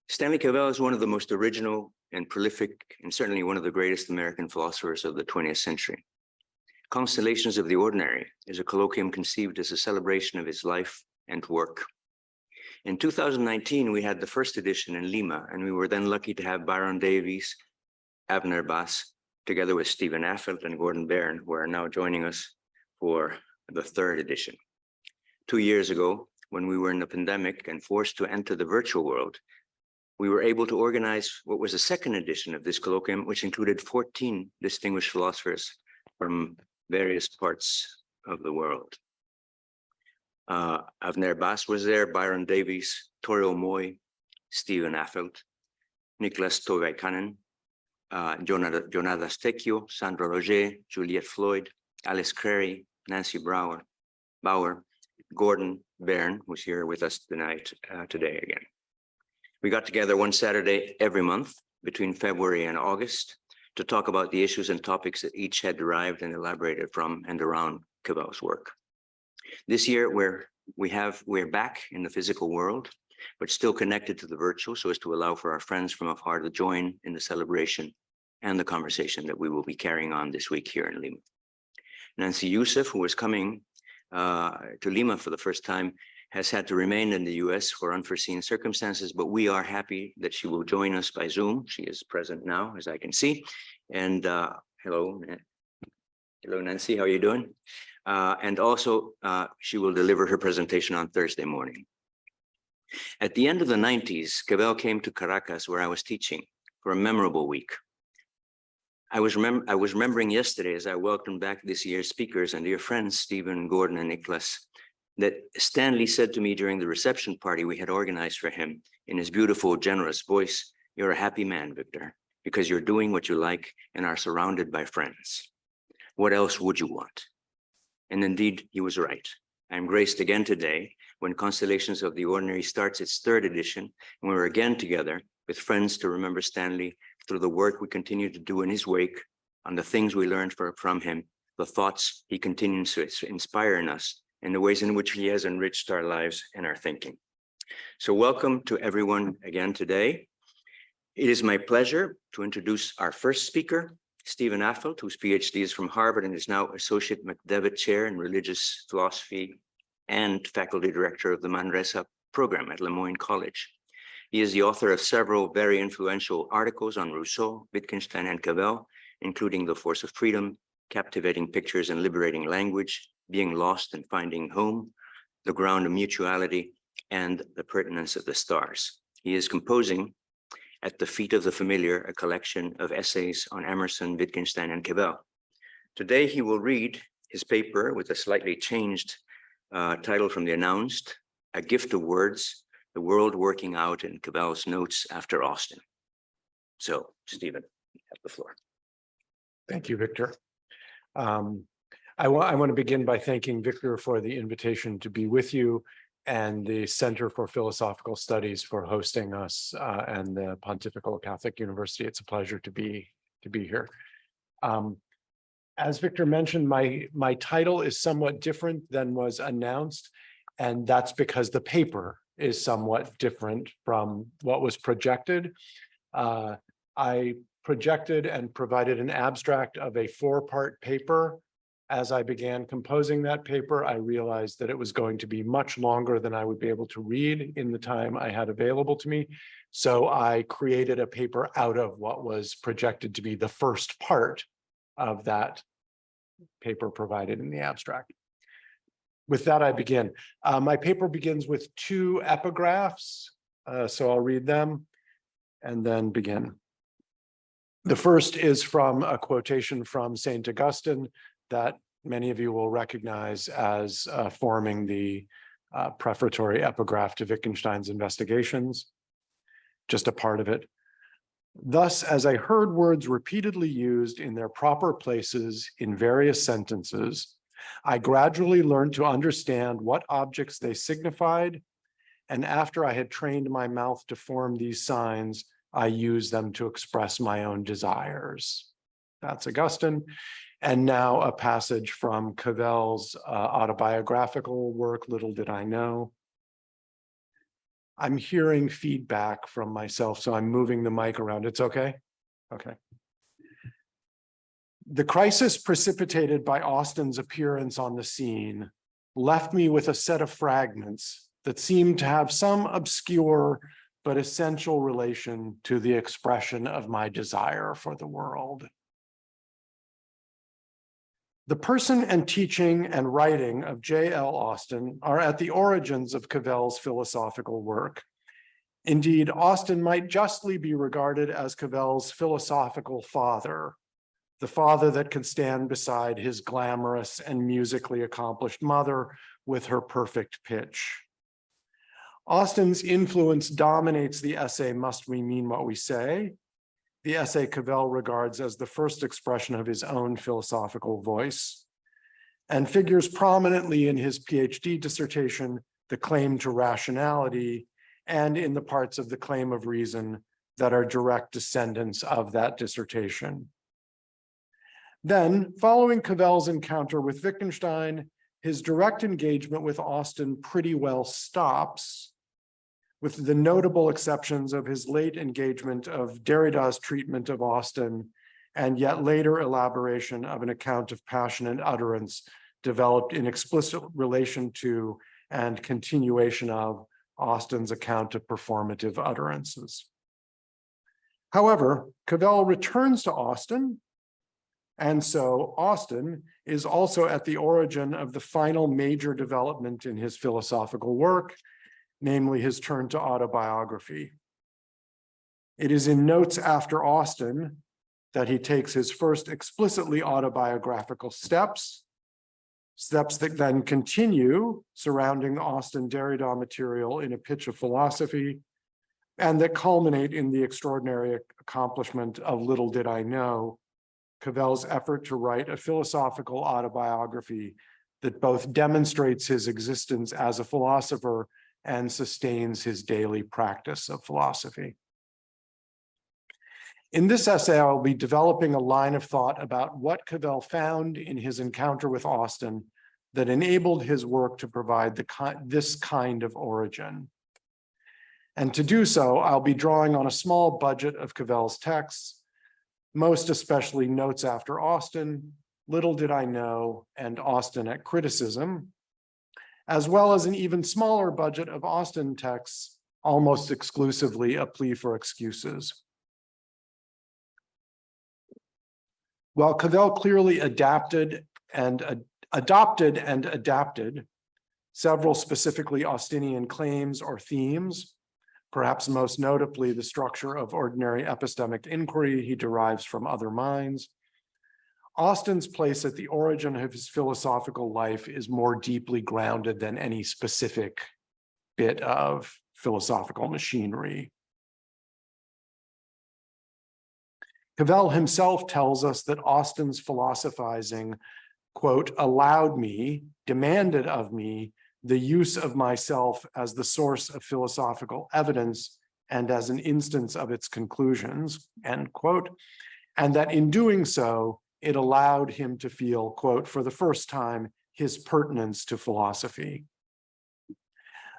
Stanley Cavell is one of the most original and prolific, and certainly one of the greatest American philosophers of the 20th century. Constellations of the Ordinary is a colloquium conceived as a celebration of his life and work. In 2019, we had the first edition in Lima, and we were then lucky to have Byron Davies, Avner Bass, together with Stephen Affelt and Gordon Byrne, who are now joining us for the third edition. 2 years ago, when we were in the pandemic and forced to enter the virtual world, we were able to organize what was a second edition of this colloquium, which included 14 distinguished philosophers from various parts of the world. Avner Bass was there, Byron Davies, Torio Moy, Stephen Affelt, Niklas Toivaikainen, Jonathan Stecchio, Sandra Roger, Juliette Floyd, Alice Crary, Nancy Bauer, Gordon Byrne, who's here with us today again. We got together one Saturday every month between February and August to talk about the issues and topics that each had derived and elaborated from and around Cavell's work. This year, we're back in the physical world, but still connected to the virtual, so as to allow for our friends from afar to join in the celebration and the conversation that we will be carrying on this week here in Lima. Nancy Youssef, who was coming to Lima for the first time, has had to remain in the US for unforeseen circumstances, but we are happy that she will join us by Zoom. She is present now, as I can see. And hello, Nancy, how are you doing? And also, she will deliver her presentation on Thursday morning. At the end of the 90s, Cavell came to Caracas, where I was teaching, for a memorable week. I was remembering yesterday, as I welcomed back this year's speakers and dear friends, Stephen, Gordon, and Niklas, that Stanley said to me during the reception party we had organized for him in his beautiful, generous voice, "You're a happy man, Victor, because you're doing what you like and are surrounded by friends. What else would you want?" And indeed, he was right. I'm graced again today when Constellations of the Ordinary starts its third edition, and we're again together with friends to remember Stanley through the work we continue to do in his wake, on the things we learned from him, the thoughts he continues to inspire in us, and the ways in which he has enriched our lives and our thinking. So welcome to everyone again today. It is my pleasure to introduce our first speaker, Stephen Affelt, whose PhD is from Harvard and is now Associate McDevitt Chair in Religious Philosophy and Faculty Director of the Manresa program at Lemoyne College. He is the author of several very influential articles on Rousseau, Wittgenstein, and Cavell, including The Force of Freedom, Captivating Pictures and Liberating Language, Being Lost and Finding Home, The Ground of Mutuality, and The Pertinence of the Stars. He is composing At the Feet of the Familiar, a collection of essays on Emerson, Wittgenstein, and Cavell. Today, he will read his paper with a slightly changed title from the announced, A Gift of Words, the World Working Out in Cavell's Notes After Austin. So, Stephen, you have the floor. Thank you, Victor. I want to begin by thanking Victor for the invitation to be with you and the Center for Philosophical Studies for hosting us and the Pontifical Catholic University. It's a pleasure to be here. As Victor mentioned, my title is somewhat different than was announced, and that's because the paper is somewhat different from what was projected. I projected and provided an abstract of a 4-part paper. As I began composing that paper, I realized that it was going to be much longer than I would be able to read in the time I had available to me. So I created a paper out of what was projected to be the first part of that paper provided in the abstract. With that, I begin. My paper begins with 2 epigraphs, so I'll read them and then begin. The first is from a quotation from St. Augustine that many of you will recognize as forming the prefatory epigraph to Wittgenstein's Investigations, just a part of it. Thus, as I heard words repeatedly used in their proper places in various sentences, I gradually learned to understand what objects they signified, and after I had trained my mouth to form these signs, I used them to express my own desires. That's Augustine. And now a passage from Cavell's autobiographical work, Little Did I Know. I'm hearing feedback from myself, so I'm moving the mic around. It's okay? Okay. The crisis precipitated by Austin's appearance on the scene left me with a set of fragments that seemed to have some obscure but essential relation to the expression of my desire for the world. The person and teaching and writing of J.L. Austin are at the origins of Cavell's philosophical work. Indeed, Austin might justly be regarded as Cavell's philosophical father, the father that could stand beside his glamorous and musically accomplished mother with her perfect pitch. Austin's influence dominates the essay, Must We Mean What We Say? The essay Cavell regards as the first expression of his own philosophical voice, and figures prominently in his PhD dissertation, The Claim to Rationality, and in the parts of The Claim of Reason that are direct descendants of that dissertation. Then, following Cavell's encounter with Wittgenstein, his direct engagement with Austin pretty well stops, with the notable exceptions of his late engagement of Derrida's treatment of Austin, and yet later elaboration of an account of passionate utterance developed in explicit relation to and continuation of Austin's account of performative utterances. However, Cavell returns to Austin, and so Austin is also at the origin of the final major development in his philosophical work, namely his turn to autobiography. It is in Notes After Austin that he takes his first explicitly autobiographical steps that then continue surrounding the Austin Derrida material in A Pitch of Philosophy, and that culminate in the extraordinary accomplishment of Little Did I Know, Cavell's effort to write a philosophical autobiography that both demonstrates his existence as a philosopher and sustains his daily practice of philosophy. In this essay, I'll be developing a line of thought about what Cavell found in his encounter with Austin that enabled his work to provide this kind of origin. And to do so, I'll be drawing on a small budget of Cavell's texts, most especially Notes After Austin, Little Did I Know, and Austin at Criticism, as well as an even smaller budget of Austin texts, almost exclusively A Plea for Excuses. While Cavell clearly adopted and adapted several specifically Austinian claims or themes, perhaps most notably the structure of ordinary epistemic inquiry he derives from other minds, Austin's place at the origin of his philosophical life is more deeply grounded than any specific bit of philosophical machinery. Cavell himself tells us that Austin's philosophizing, quote, allowed me, demanded of me, the use of myself as the source of philosophical evidence and as an instance of its conclusions, end quote, and that in doing so, it allowed him to feel, quote, for the first time, his pertinence to philosophy.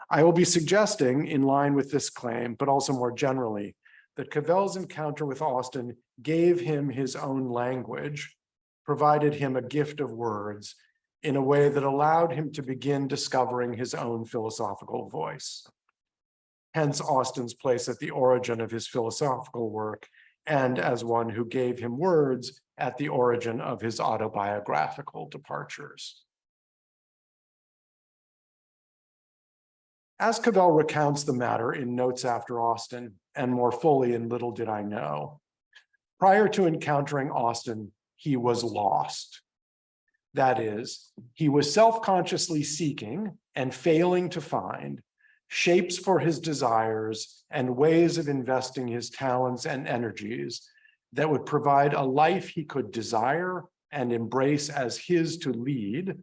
I will be suggesting, in line with this claim, but also more generally, that Cavell's encounter with Austin gave him his own language, provided him a gift of words in a way that allowed him to begin discovering his own philosophical voice. Hence Austin's place at the origin of his philosophical work, and as one who gave him words at the origin of his autobiographical departures. As Cavell recounts the matter in Notes After Austin, and more fully in Little Did I Know, prior to encountering Austin, he was lost. That is, he was self-consciously seeking and failing to find shapes for his desires and ways of investing his talents and energies that would provide a life he could desire and embrace as his to lead,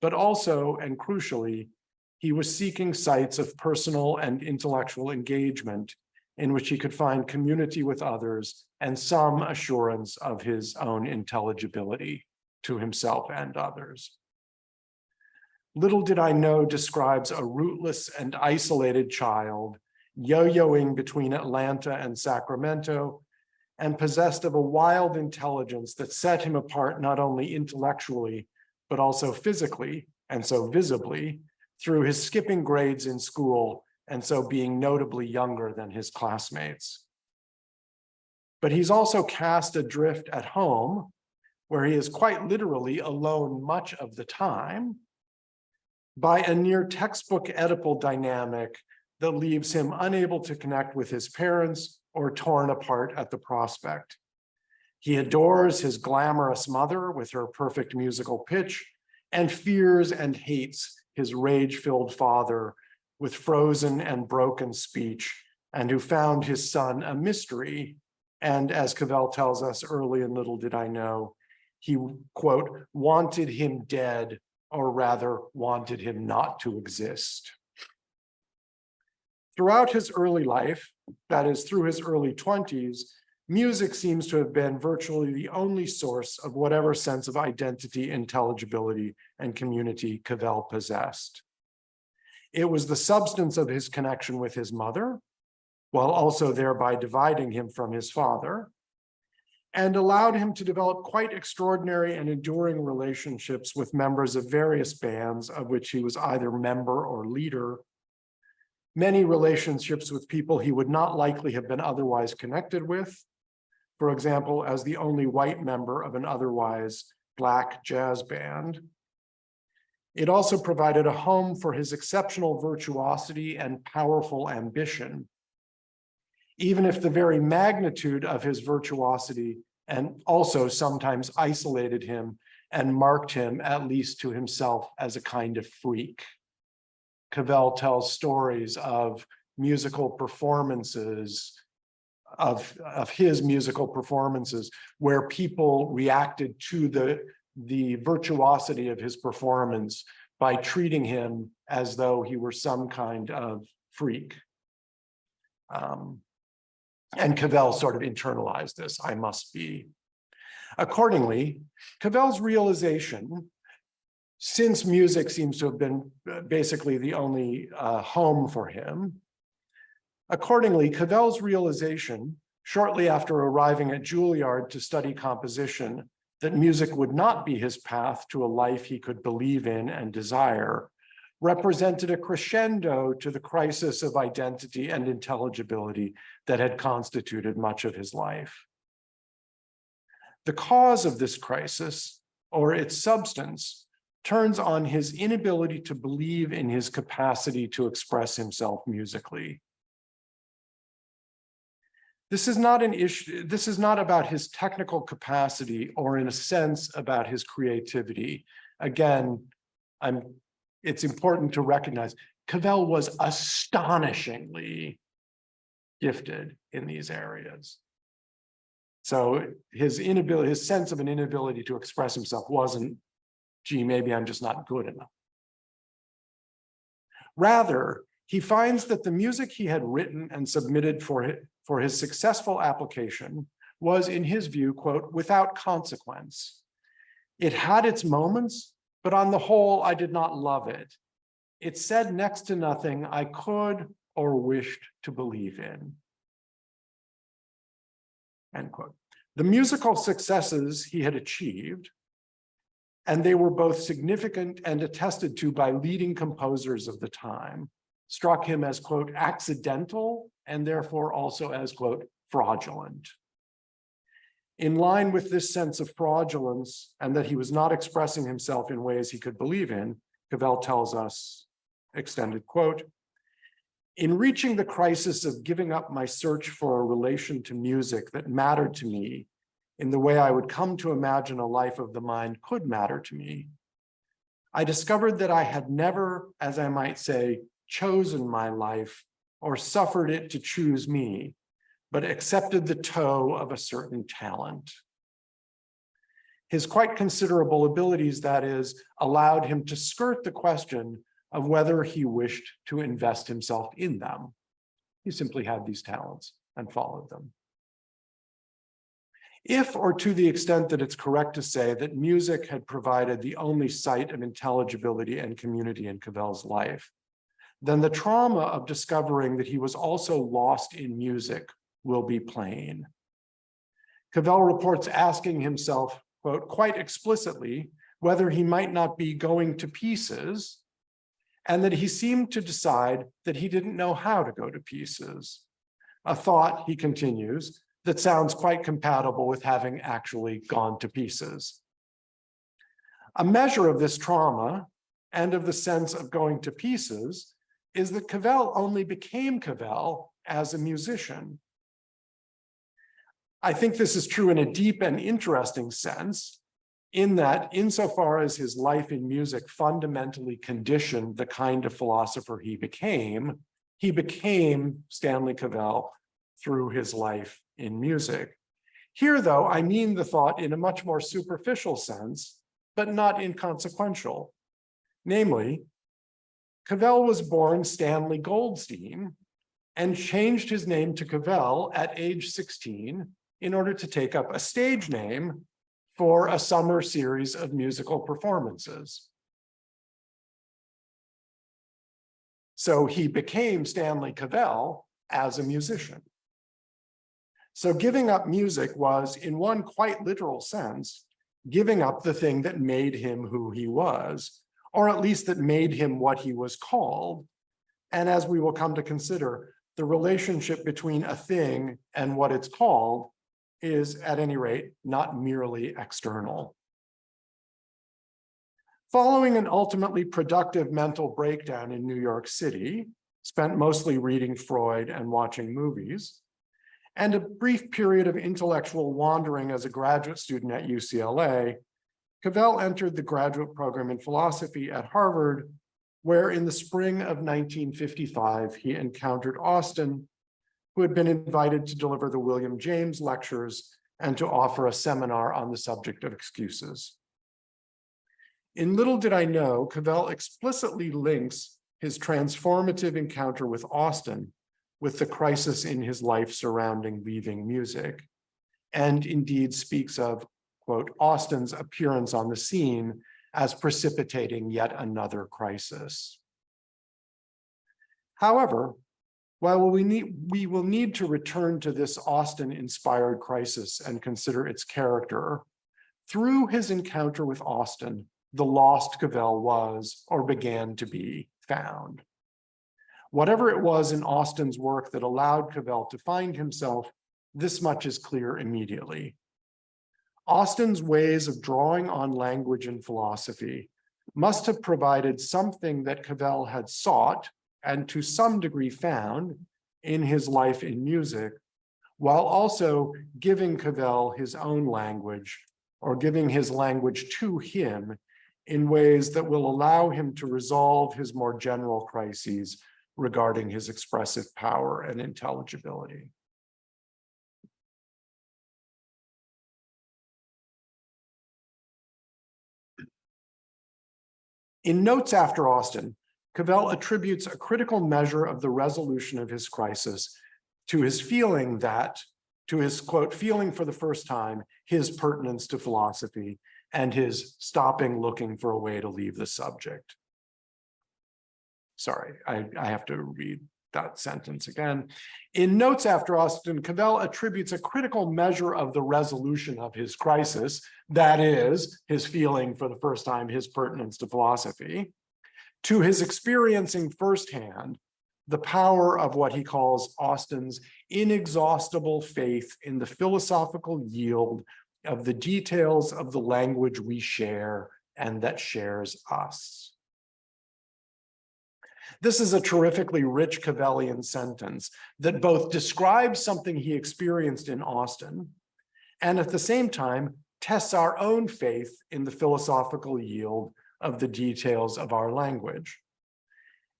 but also, and crucially, he was seeking sites of personal and intellectual engagement in which he could find community with others and some assurance of his own intelligibility to himself and others. Little Did I Know describes a rootless and isolated child yo-yoing between Atlanta and Sacramento, and possessed of a wild intelligence that set him apart not only intellectually, but also physically, and so visibly, through his skipping grades in school, and so being notably younger than his classmates. But he's also cast adrift at home, where he is quite literally alone much of the time, by a near textbook Oedipal dynamic that leaves him unable to connect with his parents or torn apart at the prospect. He adores his glamorous mother with her perfect musical pitch, and fears and hates his rage-filled father with frozen and broken speech, and who found his son a mystery. And as Cavell tells us early in Little Did I Know, he, quote, wanted him dead, or rather wanted him not to exist. Throughout his early life, that is through his early 20s, music seems to have been virtually the only source of whatever sense of identity, intelligibility, and community Cavell possessed. It was the substance of his connection with his mother, while also thereby dividing him from his father, and allowed him to develop quite extraordinary and enduring relationships with members of various bands of which he was either member or leader, many relationships with people he would not likely have been otherwise connected with, for example, as the only white member of an otherwise Black jazz band. It also provided a home for his exceptional virtuosity and powerful ambition, even if the very magnitude of his virtuosity and also sometimes isolated him and marked him, at least to himself, as a kind of freak. Cavell tells stories of musical performances, of his musical performances, where people reacted to the virtuosity of his performance by treating him as though he were some kind of freak. And Cavell sort of internalized this, I must be. Accordingly, Cavell's realization, since music seems to have been basically the only home for him, accordingly, Cavell's realization, shortly after arriving at Juilliard to study composition, that music would not be his path to a life he could believe in and desire, represented a crescendo to the crisis of identity and intelligibility that had constituted much of his life. The cause of this crisis, or its substance, turns on his inability to believe in his capacity to express himself musically. This is not an issue, this is not about his technical capacity, or in a sense about his creativity. Again, it's important to recognize Cavell was astonishingly gifted in these areas. So his sense of an inability to express himself wasn't, gee, maybe I'm just not good enough. Rather, he finds that the music he had written and submitted for his successful application was, in his view, quote, without consequence. It had its moments, but on the whole, I did not love it. It said next to nothing I could or wished to believe in. End quote. The musical successes he had achieved, and they were both significant and attested to by leading composers of the time, struck him as, quote, accidental, and therefore also as, quote, fraudulent. In line with this sense of fraudulence and that he was not expressing himself in ways he could believe in, Cavell tells us, extended quote, in reaching the crisis of giving up my search for a relation to music that mattered to me in the way I would come to imagine a life of the mind could matter to me, I discovered that I had never, as I might say, chosen my life or suffered it to choose me, but accepted the toe of a certain talent. His quite considerable abilities, that is, allowed him to skirt the question of whether he wished to invest himself in them. He simply had these talents and followed them. If, or to the extent that it's correct to say that music had provided the only site of intelligibility and community in Cavell's life, then the trauma of discovering that he was also lost in music will be plain. Cavell reports asking himself, quote, quite explicitly, whether he might not be going to pieces, and that he seemed to decide that he didn't know how to go to pieces. A thought, he continues, that sounds quite compatible with having actually gone to pieces. A measure of this trauma and of the sense of going to pieces is that Cavell only became Cavell as a musician. I think this is true in a deep and interesting sense, in that insofar as his life in music fundamentally conditioned the kind of philosopher he became Stanley Cavell through his life in music. Here, though, I mean the thought in a much more superficial sense, but not inconsequential. Namely, Cavell was born Stanley Goldstein and changed his name to Cavell at age 16 in order to take up a stage name for a summer series of musical performances. So he became Stanley Cavell as a musician. So giving up music was, in one quite literal sense, giving up the thing that made him who he was, or at least that made him what he was called. And as we will come to consider, the relationship between a thing and what it's called is, at any rate, not merely external. Following an ultimately productive mental breakdown in New York City, spent mostly reading Freud and watching movies, and a brief period of intellectual wandering as a graduate student at UCLA, Cavell entered the graduate program in philosophy at Harvard, where in the spring of 1955, he encountered Austin, who had been invited to deliver the William James lectures and to offer a seminar on the subject of excuses. In Little Did I Know, Cavell explicitly links his transformative encounter with Austin with the crisis in his life surrounding leaving music, and indeed speaks of, quote, Austin's appearance on the scene as precipitating yet another crisis. However, while we will need to return to this Austin-inspired crisis and consider its character, through his encounter with Austin, the lost Cavell was, or began to be, found. Whatever it was in Austin's work that allowed Cavell to find himself, this much is clear immediately. Austin's ways of drawing on language and philosophy must have provided something that Cavell had sought and to some degree found in his life in music, while also giving Cavell his own language, or giving his language to him in ways that will allow him to resolve his more general crises regarding his expressive power and intelligibility. In Notes After Austin, Cavell attributes a critical measure of the resolution of his crisis to his feeling that, to his, quote, feeling for the first time, his pertinence to philosophy and his stopping looking for a way to leave the subject. Sorry, I have to read that sentence again. In Notes After Austin, Cavell attributes a critical measure of the resolution of his crisis, that is, his feeling for the first time, his pertinence to philosophy, to his experiencing firsthand the power of what he calls Austin's inexhaustible faith in the philosophical yield of the details of the language we share and that shares us. This is a terrifically rich Cavellian sentence that both describes something he experienced in Austin and at the same time tests our own faith in the philosophical yield of the details of our language.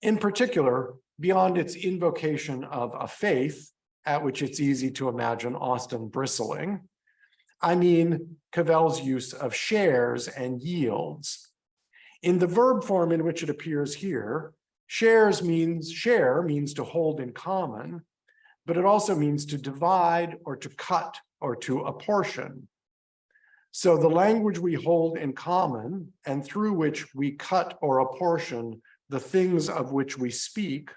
In particular, beyond its invocation of a faith, at which it's easy to imagine Austin bristling, I mean Cavell's use of shares and yields. In the verb form in which it appears here, share means to hold in common, but it also means to divide or to cut or to apportion. So the language we hold in common and through which we cut or apportion the things of which we speak,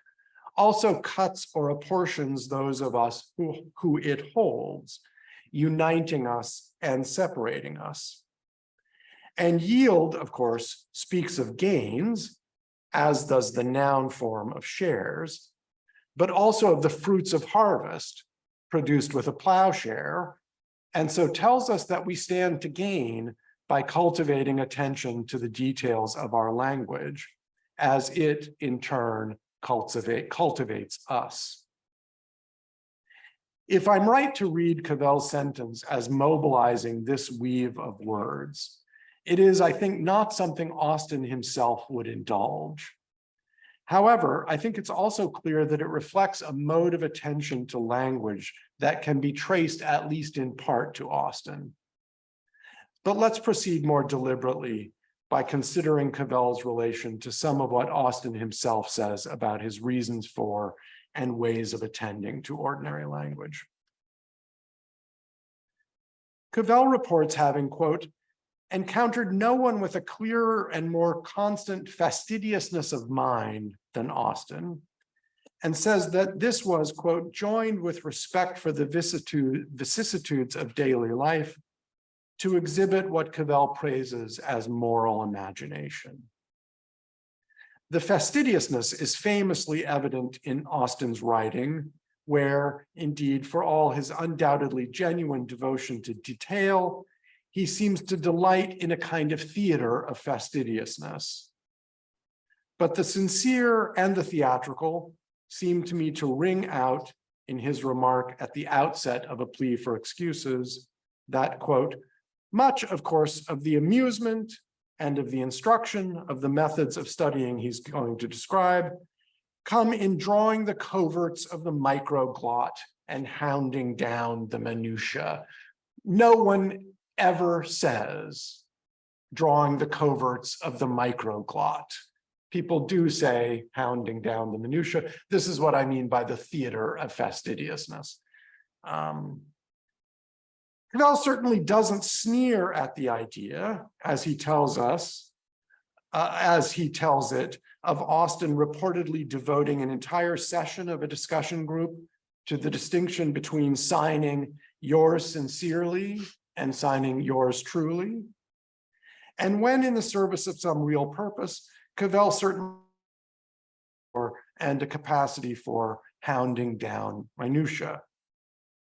also cuts or apportions those of us who it holds, uniting us and separating us. And yield, of course, speaks of gains, as does the noun form of shares, but also of the fruits of harvest produced with a plowshare, and so tells us that we stand to gain by cultivating attention to the details of our language, as it in turn cultivates us. If I'm right to read Cavell's sentence as mobilizing this weave of words, it is, I think, not something Austin himself would indulge. However, I think it's also clear that it reflects a mode of attention to language that can be traced, at least in part, to Austin. But let's proceed more deliberately by considering Cavell's relation to some of what Austin himself says about his reasons for and ways of attending to ordinary language. Cavell reports having, quote, encountered no one with a clearer and more constant fastidiousness of mind than Austin, and says that this was, quote, joined with respect for the vicissitudes of daily life to exhibit what Cavell praises as moral imagination. The fastidiousness is famously evident in Austin's writing, where, indeed, for all his undoubtedly genuine devotion to detail, he seems to delight in a kind of theater of fastidiousness. But the sincere and the theatrical seem to me to ring out in his remark at the outset of a plea for excuses that, quote, much, of course, of the amusement and of the instruction of the methods of studying he's going to describe come in drawing the coverts of the microglot and hounding down the minutiae. No one ever says drawing the coverts of the microglot. People do say hounding down the minutiae. This is what I mean by the theater of fastidiousness. Cavell certainly doesn't sneer at the idea, as he tells us, as he tells it, of Austin reportedly devoting an entire session of a discussion group to the distinction between signing yours sincerely and signing yours truly. And when in the service of some real purpose, Cavell certainly and a capacity for hounding down minutiae,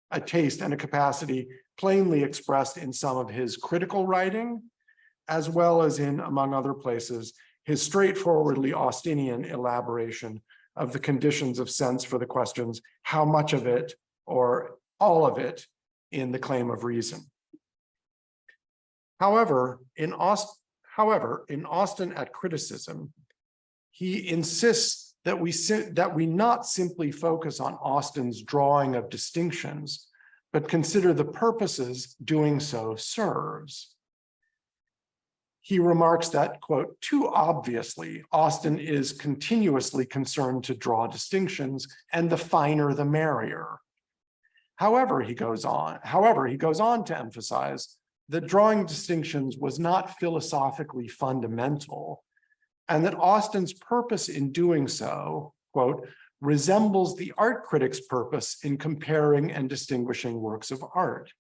a taste and a capacity plainly expressed in some of his critical writing, as well as in, among other places, his straightforwardly Austinian elaboration of the conditions of sense for the questions, how much of it or all of it in the claim of reason. However, in Austin at Criticism, he insists that we not simply focus on Austin's drawing of distinctions, but consider the purposes doing so serves. He remarks that, quote, too obviously, Austin is continuously concerned to draw distinctions, and the finer the merrier. However, he goes on to emphasize that drawing distinctions was not philosophically fundamental, and that Austin's purpose in doing so, quote, resembles the art critic's purpose in comparing and distinguishing works of art.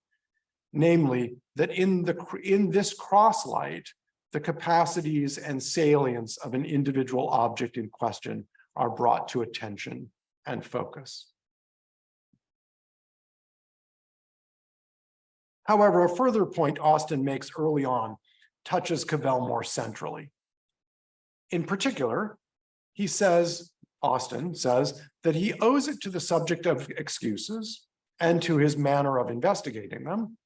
Namely, that in this crosslight, the capacities and salience of an individual object in question are brought to attention and focus. However, a further point Austin makes early on touches Cavell more centrally. In particular, Austin says that he owes it to the subject of excuses and to his manner of investigating them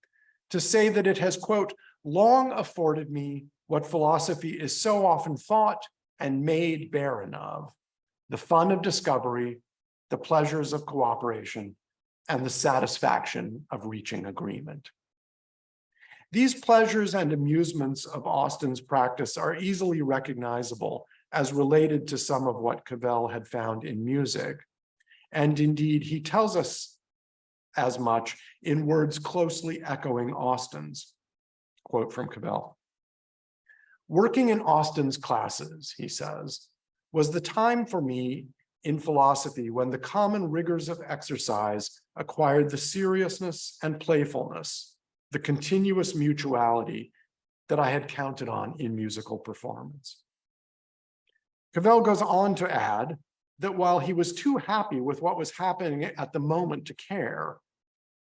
to say that it has, quote, long afforded me what philosophy is so often thought and made barren of, the fun of discovery, the pleasures of cooperation, and the satisfaction of reaching agreement. These pleasures and amusements of Austin's practice are easily recognizable as related to some of what Cavell had found in music. And indeed, he tells us as much in words closely echoing Austin's. Quote from Cavell. Working in Austin's classes, he says, was the time for me in philosophy when the common rigors of exercise acquired the seriousness and playfulness, the continuous mutuality that I had counted on in musical performance. Cavell goes on to add that while he was too happy with what was happening at the moment to care,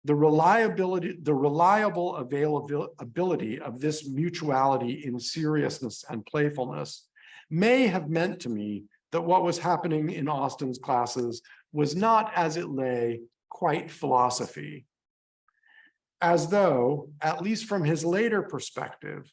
the reliable availability of this mutuality in seriousness and playfulness may have meant to me that what was happening in Austin's classes was not, as it lay, quite philosophy. As though, at least from his later perspective,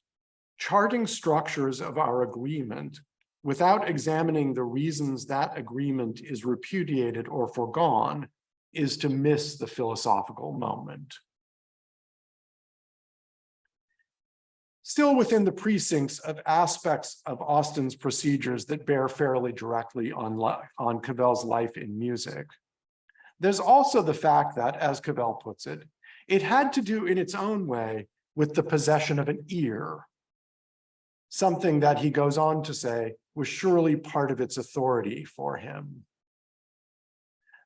charting structures of our agreement without examining the reasons that agreement is repudiated or foregone is to miss the philosophical moment. Still within the precincts of aspects of Austin's procedures that bear fairly directly on Cavell's life in music, there's also the fact that, as Cavell puts it, it had to do in its own way with the possession of an ear, something that he goes on to say was surely part of its authority for him.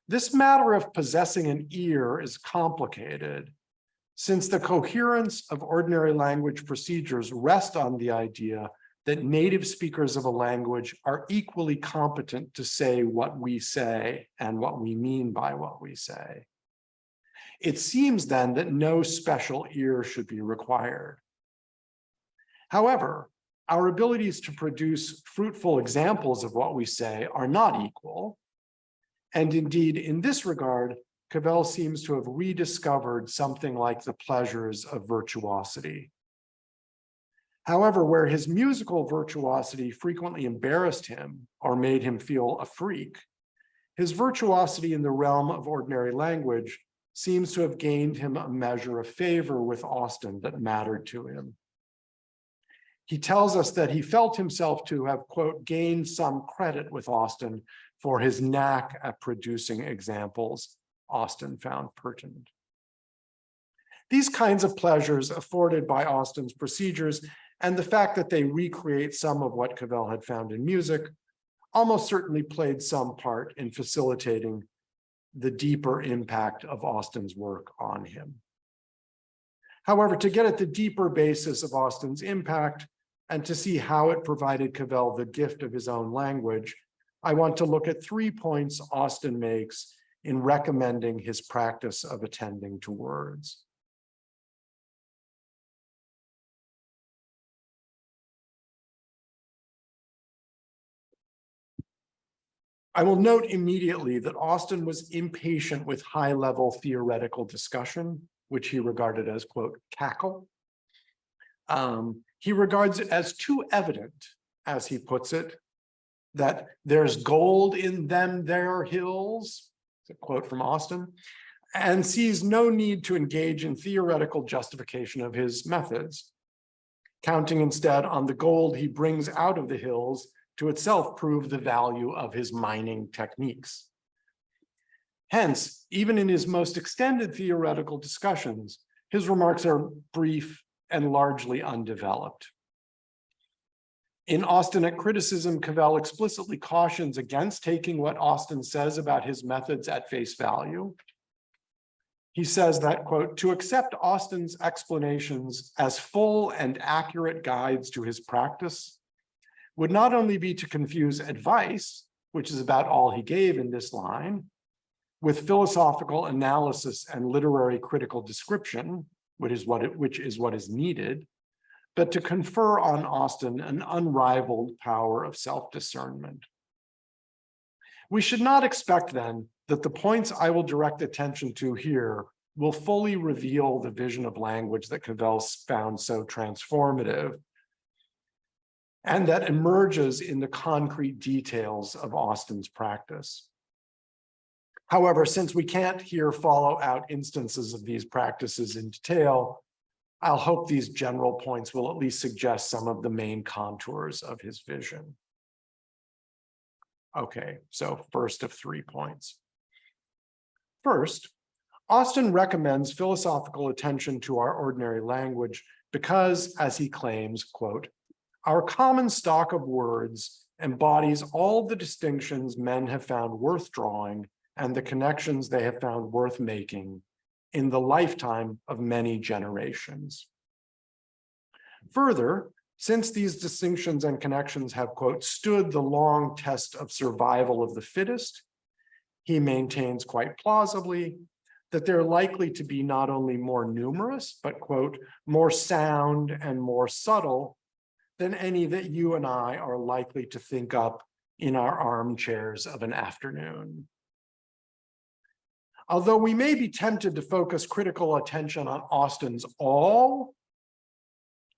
This matter of possessing an ear is complicated, since the coherence of ordinary language procedures rest on the idea that native speakers of a language are equally competent to say what we say and what we mean by what we say. It seems then that no special ear should be required. However, our abilities to produce fruitful examples of what we say are not equal. And indeed, in this regard, Cavell seems to have rediscovered something like the pleasures of virtuosity. However, where his musical virtuosity frequently embarrassed him or made him feel a freak, his virtuosity in the realm of ordinary language seems to have gained him a measure of favor with Austin that mattered to him. He tells us that he felt himself to have, quote, gained some credit with Austin for his knack at producing examples Austin found pertinent. These kinds of pleasures afforded by Austin's procedures and the fact that they recreate some of what Cavell had found in music almost certainly played some part in facilitating the deeper impact of Austin's work on him. However, to get at the deeper basis of Austin's impact and to see how it provided Cavell the gift of his own language, I want to look at 3 points Austin makes in recommending his practice of attending to words. I will note immediately that Austin was impatient with high-level theoretical discussion, which he regarded as, quote, cackle. He regards it as too evident, as he puts it, that there's gold in them there hills, it's a quote from Austin, and sees no need to engage in theoretical justification of his methods, counting instead on the gold he brings out of the hills to itself prove the value of his mining techniques. Hence, even in his most extended theoretical discussions, his remarks are brief and largely undeveloped. In Austinic criticism, Cavell explicitly cautions against taking what Austin says about his methods at face value. He says that, quote, to accept Austin's explanations as full and accurate guides to his practice would not only be to confuse advice, which is about all he gave in this line, with philosophical analysis and literary critical description, which is what is needed, but to confer on Austin an unrivaled power of self-discernment. We should not expect then that the points I will direct attention to here will fully reveal the vision of language that Cavell found so transformative and that emerges in the concrete details of Austin's practice. However, since we can't here follow out instances of these practices in detail, I'll hope these general points will at least suggest some of the main contours of his vision. Okay, so first of 3 points. First, Austin recommends philosophical attention to our ordinary language because, as he claims, quote, our common stock of words embodies all the distinctions men have found worth drawing and the connections they have found worth making in the lifetime of many generations. Further, since these distinctions and connections have, quote, stood the long test of survival of the fittest, he maintains quite plausibly that they're likely to be not only more numerous, but, quote, more sound and more subtle than any that you and I are likely to think up in our armchairs of an afternoon. Although we may be tempted to focus critical attention on Austin's all,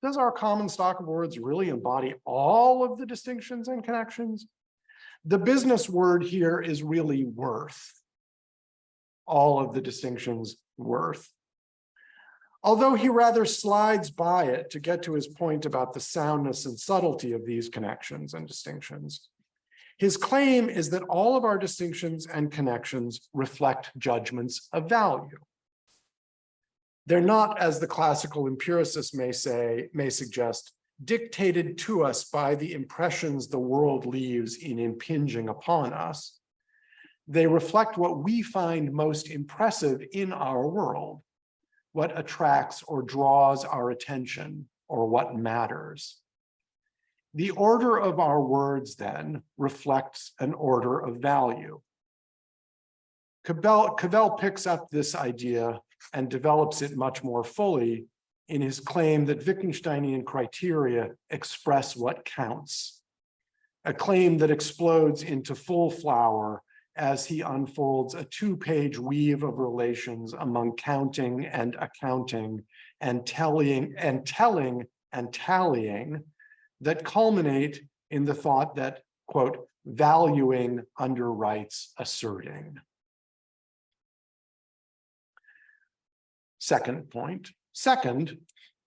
does our common stock of words really embody all of the distinctions and connections? The business word here is really worth. All of the distinctions worth. Although he rather slides by it to get to his point about the soundness and subtlety of these connections and distinctions, his claim is that all of our distinctions and connections reflect judgments of value. They're not, as the classical empiricists may suggest, dictated to us by the impressions the world leaves in impinging upon us. They reflect what we find most impressive in our world, what attracts or draws our attention, or what matters. The order of our words, then, reflects an order of value. Cavell picks up this idea and develops it much more fully in his claim that Wittgensteinian criteria express what counts, a claim that explodes into full flower as he unfolds a two-page weave of relations among counting and accounting and telling and tallying that culminate in the thought that, quote, valuing underwrites asserting. Second point. Second,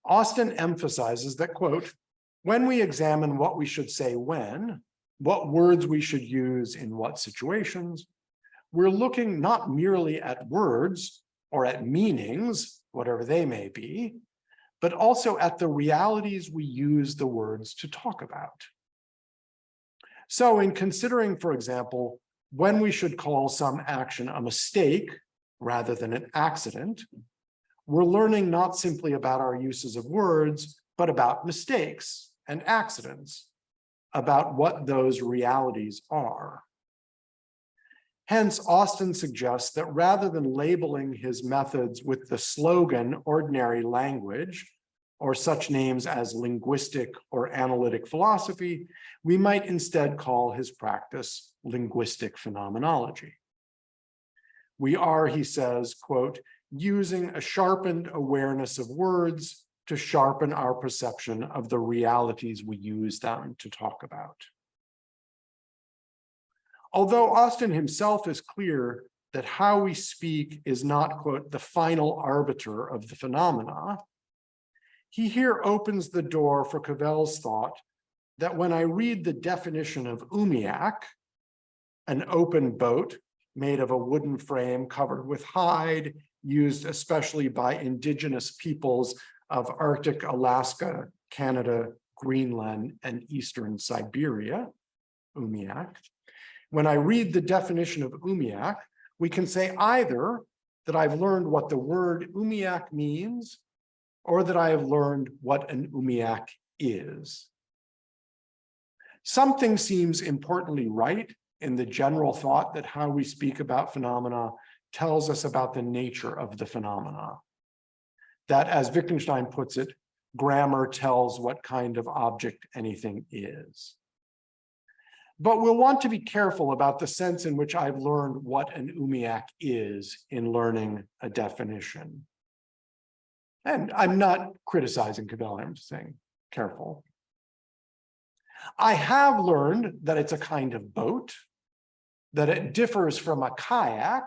Austin emphasizes that, quote, when we examine what we should say when, what words we should use in what situations, we're looking not merely at words or at meanings, whatever they may be, but also at the realities we use the words to talk about. So in considering, for example, when we should call some action a mistake rather than an accident, we're learning not simply about our uses of words, but about mistakes and accidents, about what those realities are. Hence, Austin suggests that rather than labeling his methods with the slogan ordinary language, or such names as linguistic or analytic philosophy, we might instead call his practice linguistic phenomenology. We are, he says, quote, using a sharpened awareness of words to sharpen our perception of the realities we use them to talk about. Although Austin himself is clear that how we speak is not, quote, the final arbiter of the phenomena, he here opens the door for Cavell's thought that when I read the definition of umiak, an open boat made of a wooden frame covered with hide, used especially by indigenous peoples of Arctic Alaska, Canada, Greenland, and Eastern Siberia, umiak. When I read the definition of umiak, we can say either that I've learned what the word umiak means, or that I have learned what an umiak is. Something seems importantly right in the general thought that how we speak about phenomena tells us about the nature of the phenomena. That, as Wittgenstein puts it, grammar tells what kind of object anything is. But we'll want to be careful about the sense in which I've learned what an umiak is in learning a definition. And I'm not criticizing Cavell, I'm just saying careful. I have learned that it's a kind of boat, that it differs from a kayak,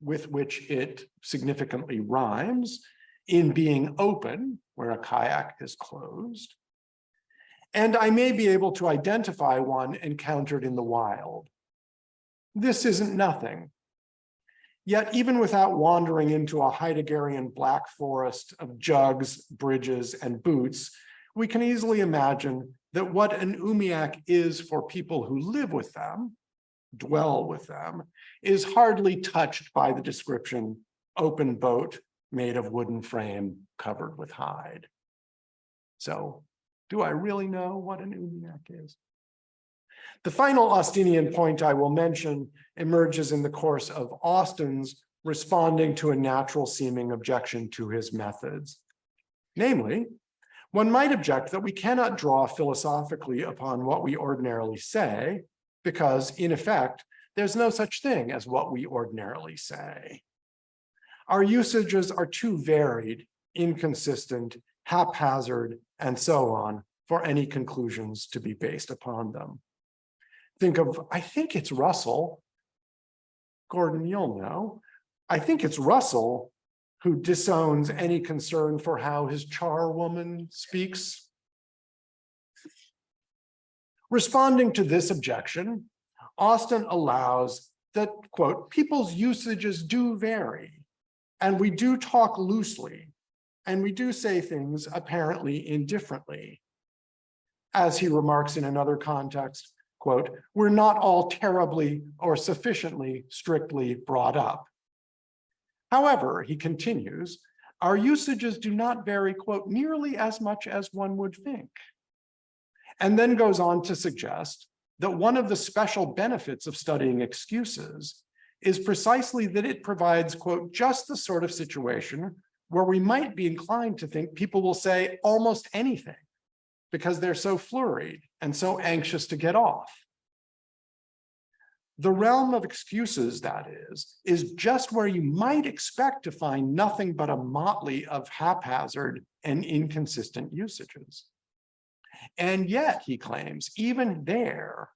with which it significantly rhymes, in being open, where a kayak is closed. And I may be able to identify one encountered in the wild. This isn't nothing. Yet, even without wandering into a Heideggerian black forest of jugs, bridges, and boots, we can easily imagine that what an umiak is for people who live with them, dwell with them, is hardly touched by the description, open boat made of wooden frame covered with hide. So, do I really know what an umiak is? The final Austinian point I will mention emerges in the course of Austin's responding to a natural seeming objection to his methods. Namely, one might object that we cannot draw philosophically upon what we ordinarily say, because in effect, there's no such thing as what we ordinarily say. Our usages are too varied, inconsistent, haphazard, and so on for any conclusions to be based upon them. Think of, I think it's Russell, Gordon, you'll know, I think it's Russell who disowns any concern for how his charwoman speaks. Responding to this objection, Austin allows that, quote, people's usages do vary, and we do talk loosely, and we do say things apparently indifferently. As he remarks in another context, quote, we're not all terribly or sufficiently strictly brought up. However, he continues, our usages do not vary, quote, nearly as much as one would think. And then goes on to suggest that one of the special benefits of studying excuses is precisely that it provides, quote, just the sort of situation where we might be inclined to think people will say almost anything because they're so flurried and so anxious to get off. The realm of excuses, that is just where you might expect to find nothing but a motley of haphazard and inconsistent usages. And yet, he claims, even here,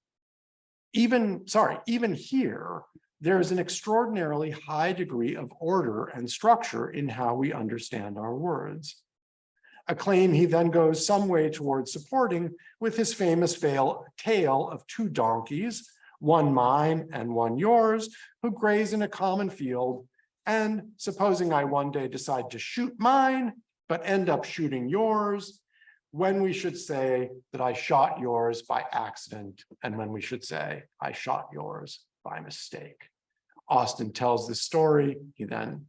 there is an extraordinarily high degree of order and structure in how we understand our words. A claim he then goes some way towards supporting with his famous tale of two donkeys, one mine and one yours, who graze in a common field, and supposing I one day decide to shoot mine, but end up shooting yours, when we should say that I shot yours by accident, and when we should say I shot yours by mistake. Austin tells this story. He then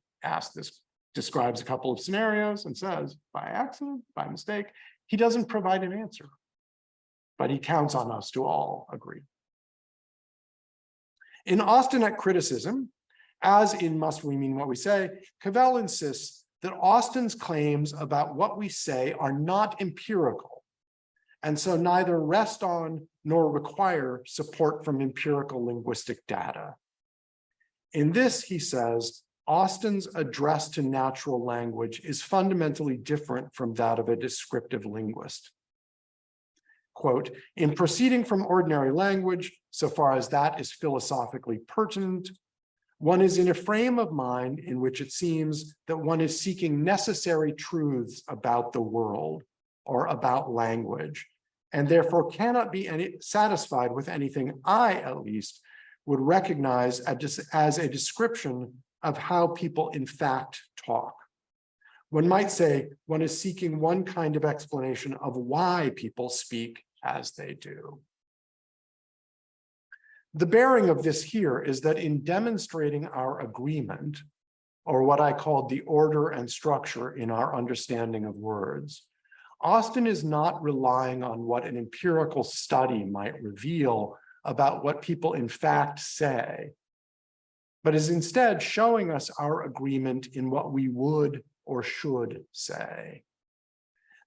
describes a couple of scenarios and says, by accident, by mistake. He doesn't provide an answer, but he counts on us to all agree. In Austinite criticism, as in Must We Mean What We Say, Cavell insists that Austin's claims about what we say are not empirical, and so neither rest on nor require support from empirical linguistic data. In this, he says, Austin's address to natural language is fundamentally different from that of a descriptive linguist. Quote, in proceeding from ordinary language, so far as that is philosophically pertinent, one is in a frame of mind in which it seems that one is seeking necessary truths about the world or about language, and therefore cannot be satisfied with anything I, at least, would recognize as a description of how people in fact talk. One might say one is seeking one kind of explanation of why people speak as they do. The bearing of this here is that in demonstrating our agreement, or what I called the order and structure in our understanding of words, Austin is not relying on what an empirical study might reveal about what people in fact say, but is instead showing us our agreement in what we would or should say.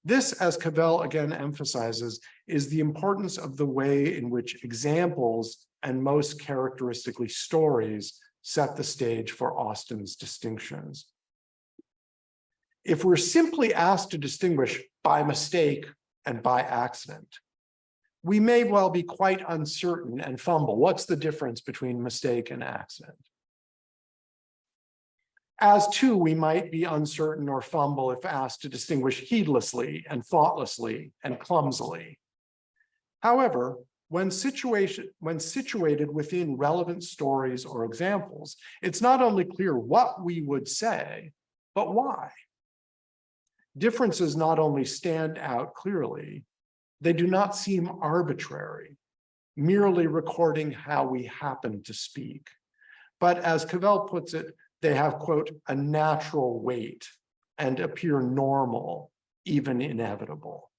This, as Cavell again emphasizes, is the importance of the way in which examples and most characteristically stories set the stage for Austin's distinctions. If we're simply asked to distinguish by mistake and by accident, we may well be quite uncertain and fumble. What's the difference between mistake and accident? As too, we might be uncertain or fumble if asked to distinguish heedlessly and thoughtlessly and clumsily. However, when situated within relevant stories or examples, it's not only clear what we would say, but why. Differences not only stand out clearly, they do not seem arbitrary, merely recording how we happen to speak. But as Cavell puts it, they have, quote, a natural weight and appear normal, even inevitable.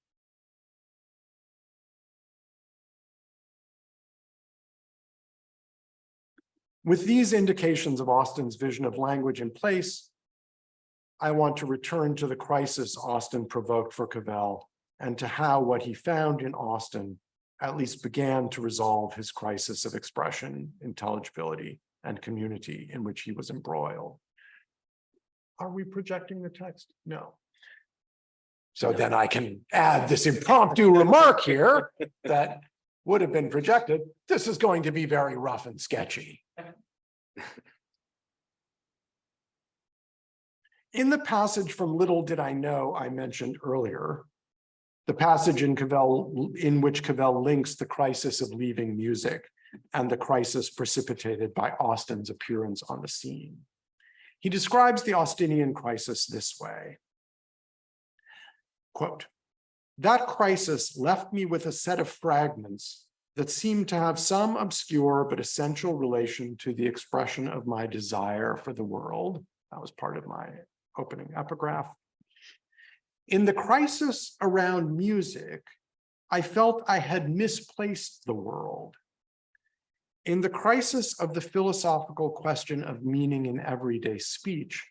With these indications of Austin's vision of language in place, I want to return to the crisis Austin provoked for Cavell and to how what he found in Austin at least began to resolve his crisis of expression, intelligibility, and community in which he was embroiled. Are we projecting the text? No. So then I can add this impromptu remark here that would have been projected. This is going to be very rough and sketchy. In the passage from Little Did I Know I mentioned earlier, the passage in which Cavell links the crisis of leaving music and the crisis precipitated by Austin's appearance on the scene. He describes the Austinian crisis this way, quote, "That crisis left me with a set of fragments that seemed to have some obscure but essential relation to the expression of my desire for the world." That was part of my opening epigraph. "In the crisis around music, I felt I had misplaced the world. In the crisis of the philosophical question of meaning in everyday speech,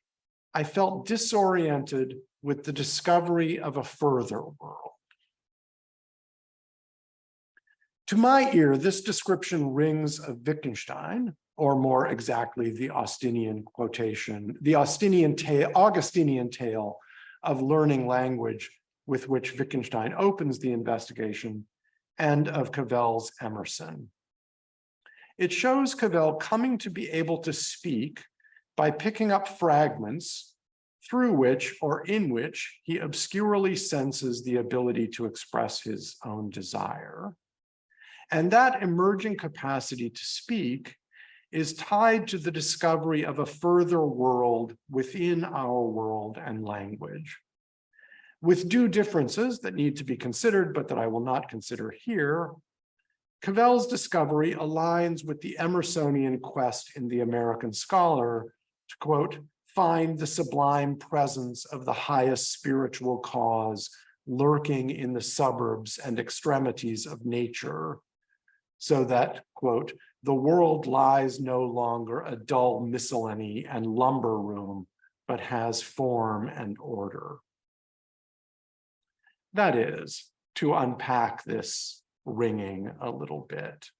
I felt disoriented with the discovery of a further world." To my ear, this description rings of Wittgenstein, or more exactly, the Augustinian tale of learning language with which Wittgenstein opens the investigation, and of Cavell's Emerson. It shows Cavell coming to be able to speak by picking up fragments through which or in which he obscurely senses the ability to express his own desire. And that emerging capacity to speak is tied to the discovery of a further world within our world and language. With due differences that need to be considered, but that I will not consider here, Cavell's discovery aligns with the Emersonian quest in The American Scholar to, quote, "find the sublime presence of the highest spiritual cause lurking in the suburbs and extremities of nature, so that, quote, the world lies no longer a dull miscellany and lumber room, but has form and order." That is, to unpack this ringing a little bit.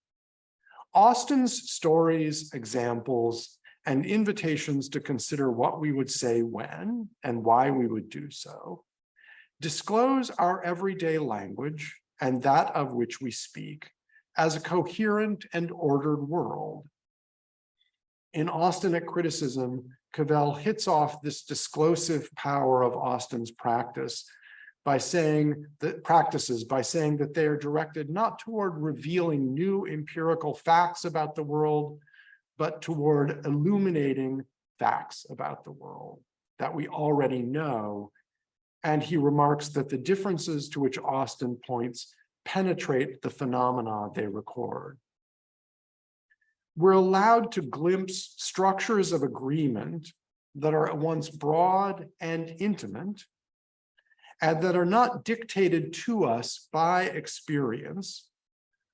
Austin's stories, examples, and invitations to consider what we would say when and why we would do so disclose our everyday language and that of which we speak as a coherent and ordered world. In Austinic criticism, Cavell hits off this disclosive power of Austin's practices by saying that they are directed not toward revealing new empirical facts about the world, but toward illuminating facts about the world that we already know. And he remarks that the differences to which Austin points penetrate the phenomena they record. We're allowed to glimpse structures of agreement that are at once broad and intimate, and that are not dictated to us by experience,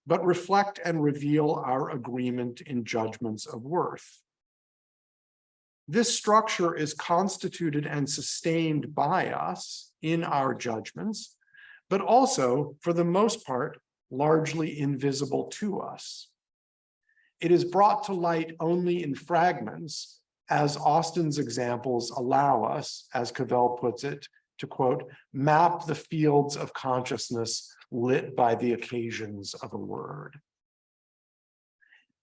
but reflect and reveal our agreement in judgments of worth. This structure is constituted and sustained by us in our judgments, but also, for the most part, largely invisible to us. It is brought to light only in fragments, as Austin's examples allow us, as Cavell puts it, to, quote, map the fields of consciousness lit by the occasions of a word.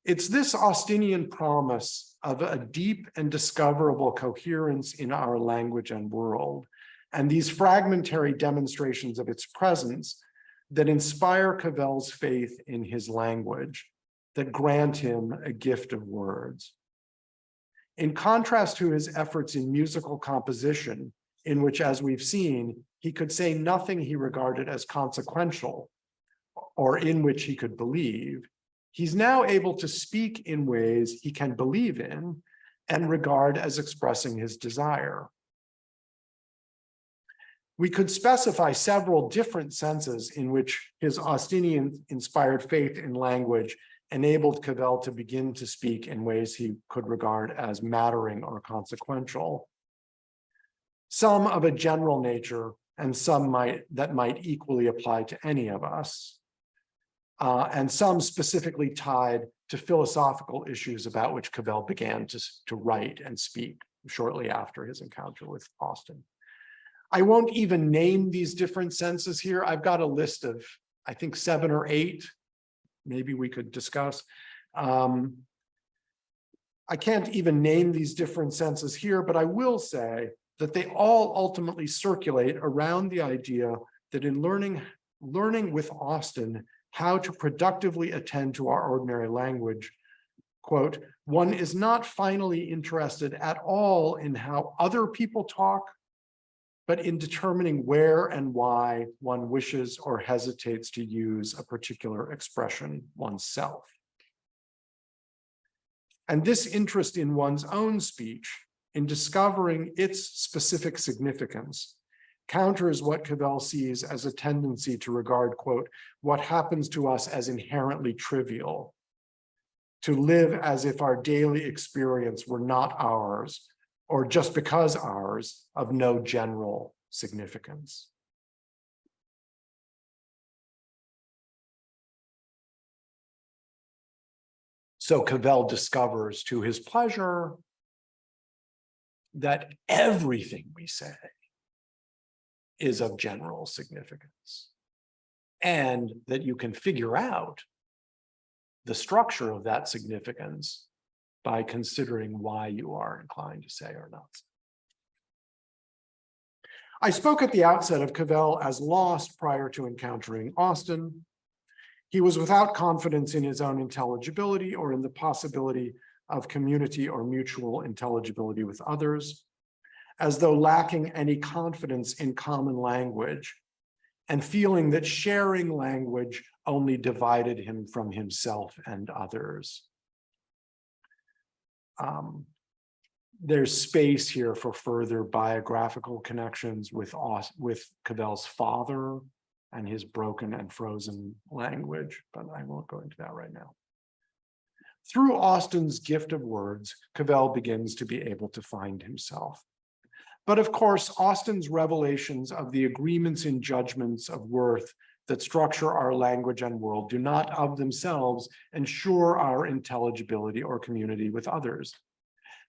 It's this Austinian promise of a deep and discoverable coherence in our language and world, and these fragmentary demonstrations of its presence that inspire Cavell's faith in his language, that grant him a gift of words. In contrast to his efforts in musical composition, in which, as we've seen, he could say nothing he regarded as consequential or in which he could believe, he's now able to speak in ways he can believe in and regard as expressing his desire. We could specify several different senses in which his Austinian-inspired faith in language enabled Cavell to begin to speak in ways he could regard as mattering or consequential. Some of a general nature, and some that might equally apply to any of us, and some specifically tied to philosophical issues about which Cavell began to write and speak shortly after his encounter with Austin. I won't even name these different senses here. I've got a list of, I think, 7 or 8. Maybe we could discuss. I can't even name these different senses here, but I will say that they all ultimately circulate around the idea that in learning with Austin how to productively attend to our ordinary language, quote, one is not finally interested at all in how other people talk, but in determining where and why one wishes or hesitates to use a particular expression oneself. And this interest in one's own speech, in discovering its specific significance, counters what Cavell sees as a tendency to regard, quote, what happens to us as inherently trivial, to live as if our daily experience were not ours, or just because ours, of no general significance. So Cavell discovers to his pleasure that everything we say is of general significance, and that you can figure out the structure of that significance by considering why you are inclined to say or not. I spoke at the outset of Cavell as lost prior to encountering Austin. He was without confidence in his own intelligibility or in the possibility of community or mutual intelligibility with others, as though lacking any confidence in common language and feeling that sharing language only divided him from himself and others. There's space here for further biographical connections with Cavell's father and his broken and frozen language, but I won't go into that right now. Through Austin's gift of words, Cavell begins to be able to find himself. But of course, Austin's revelations of the agreements in judgments of worth that structure our language and world do not of themselves ensure our intelligibility or community with others.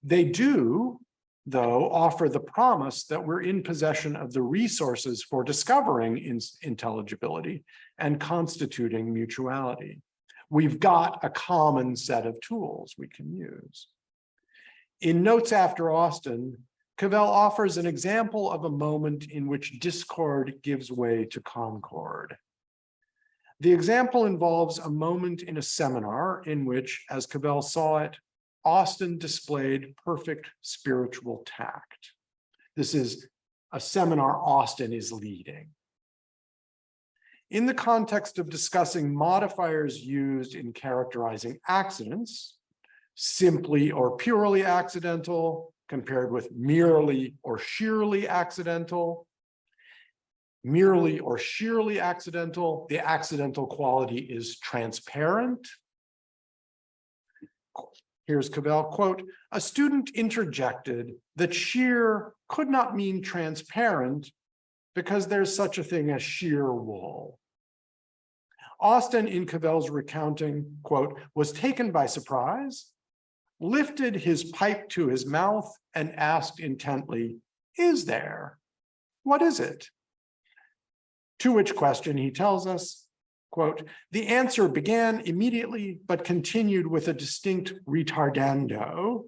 They do, though, offer the promise that we're in possession of the resources for discovering intelligibility and constituting mutuality. We've got a common set of tools we can use. In Notes After Austin, Cavell offers an example of a moment in which discord gives way to concord. The example involves a moment in a seminar in which, as Cavell saw it, Austin displayed perfect spiritual tact. This is a seminar Austin is leading. In the context of discussing modifiers used in characterizing accidents, simply or purely accidental, compared with merely or sheerly accidental. Merely or sheerly accidental, the accidental quality is transparent. Here's Cavell, quote, a student interjected that sheer could not mean transparent because there's such a thing as sheer wool. Austin, in Cavell's recounting, quote, was taken by surprise, lifted his pipe to his mouth and asked intently, is there? What is it? To which question he tells us, quote, the answer began immediately, but continued with a distinct retardando.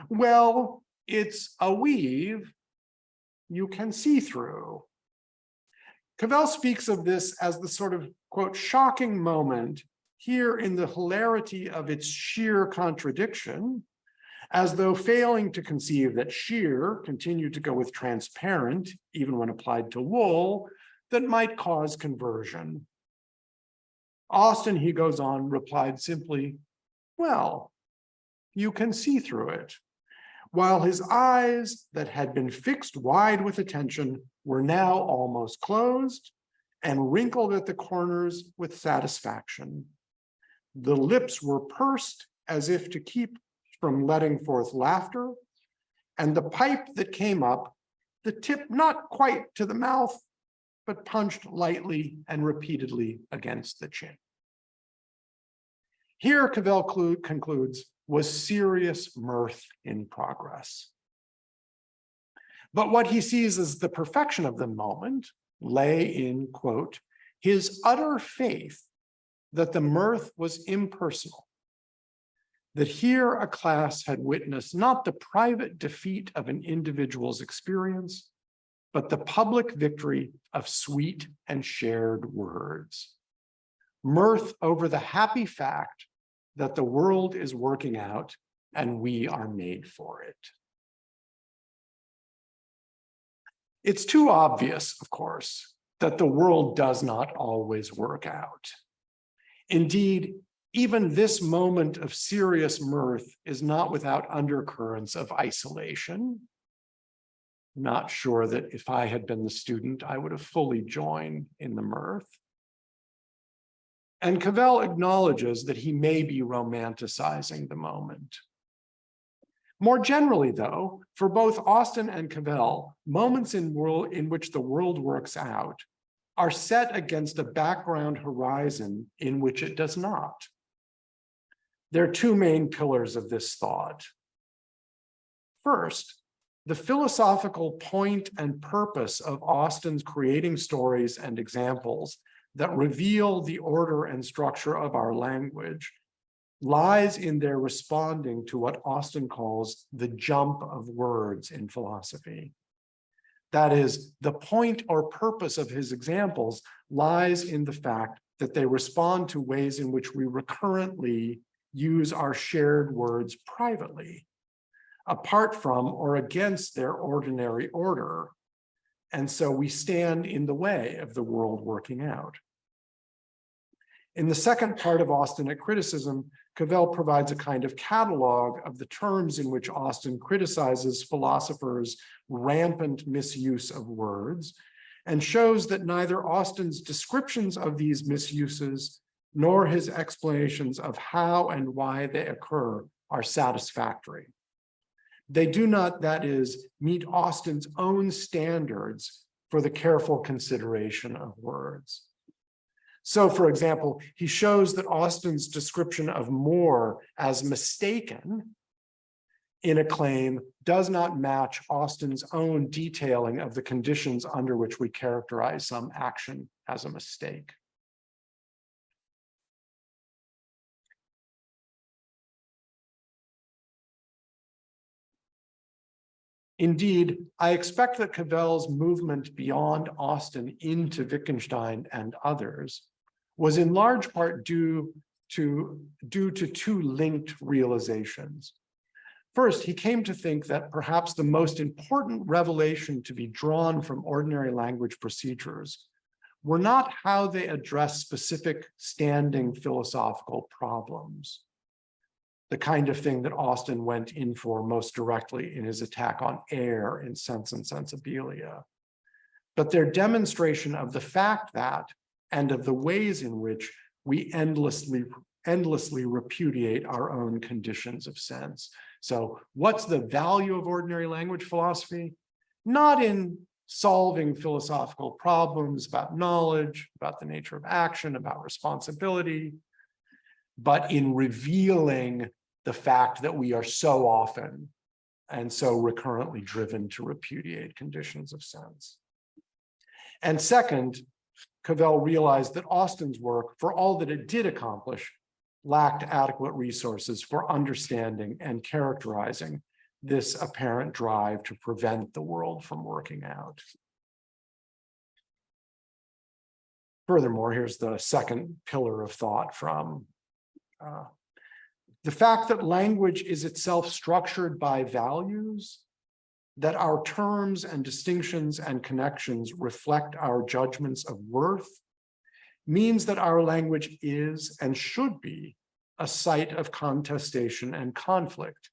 Well, it's a weave you can see through. Cavell speaks of this as the sort of, quote, shocking moment here in the hilarity of its sheer contradiction, as though failing to conceive that sheer continued to go with transparent, even when applied to wool, that might cause conversion. Austin, he goes on, replied simply, well, you can see through it, while his eyes that had been fixed wide with attention were now almost closed and wrinkled at the corners with satisfaction. The lips were pursed as if to keep from letting forth laughter, and the pipe that came up, the tip not quite to the mouth, but punched lightly and repeatedly against the chin. Here, Cavell concludes, was serious mirth in progress. But what he sees as the perfection of the moment lay in, quote, his utter faith that the mirth was impersonal, that here a class had witnessed not the private defeat of an individual's experience, but the public victory of sweet and shared words. Mirth over the happy fact that the world is working out and we are made for it. It's too obvious, of course, that the world does not always work out. Indeed, even this moment of serious mirth is not without undercurrents of isolation. Not sure that if I had been the student, I would have fully joined in the mirth. And Cavell acknowledges that he may be romanticizing the moment. More generally, though, for both Austin and Cavell, moments in which the world works out are set against a background horizon in which it does not. There are two main pillars of this thought. First, the philosophical point and purpose of Austin's creating stories and examples that reveal the order and structure of our language lies in their responding to what Austin calls the jump of words in philosophy. That is, the point or purpose of his examples lies in the fact that they respond to ways in which we recurrently use our shared words privately, apart from or against their ordinary order. And so we stand in the way of the world working out. In the second part of Austin criticism, Cavell provides a kind of catalog of the terms in which Austin criticizes philosophers' rampant misuse of words, and shows that neither Austin's descriptions of these misuses nor his explanations of how and why they occur are satisfactory. They do not, that is, meet Austin's own standards for the careful consideration of words. So, for example, he shows that Austin's description of more as mistaken in a claim does not match Austin's own detailing of the conditions under which we characterize some action as a mistake. Indeed, I expect that Cavell's movement beyond Austin into Wittgenstein and others was in large part due to two linked realizations. First, he came to think that perhaps the most important revelation to be drawn from ordinary language procedures were not how they address specific standing philosophical problems, the kind of thing that Austin went in for most directly in his attack on air in Sense and Sensibilia, but their demonstration of the fact that, and of the ways in which we endlessly repudiate our own conditions of sense. So what's the value of ordinary language philosophy? Not in solving philosophical problems about knowledge, about the nature of action, about responsibility, but in revealing the fact that we are so often and so recurrently driven to repudiate conditions of sense. And second, Cavell realized that Austin's work, for all that it did accomplish, lacked adequate resources for understanding and characterizing this apparent drive to prevent the world from working out. Furthermore, here's the second pillar of thought from The fact that language is itself structured by values, that our terms and distinctions and connections reflect our judgments of worth, means that our language is and should be a site of contestation and conflict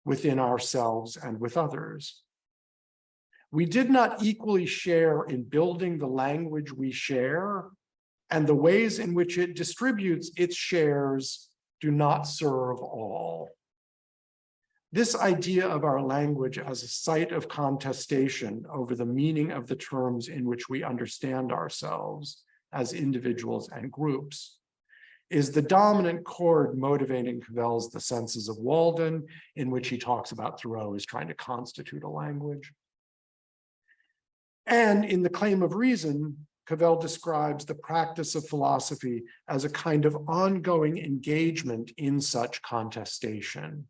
within ourselves and with others. We did not equally share in building the language we share, and the ways in which it distributes its shares do not serve all. This idea of our language as a site of contestation over the meaning of the terms in which we understand ourselves as individuals and groups is the dominant chord motivating Cavell's The Senses of Walden, in which he talks about Thoreau as trying to constitute a language. And in The Claim of Reason, Cavell describes the practice of philosophy as a kind of ongoing engagement in such contestation,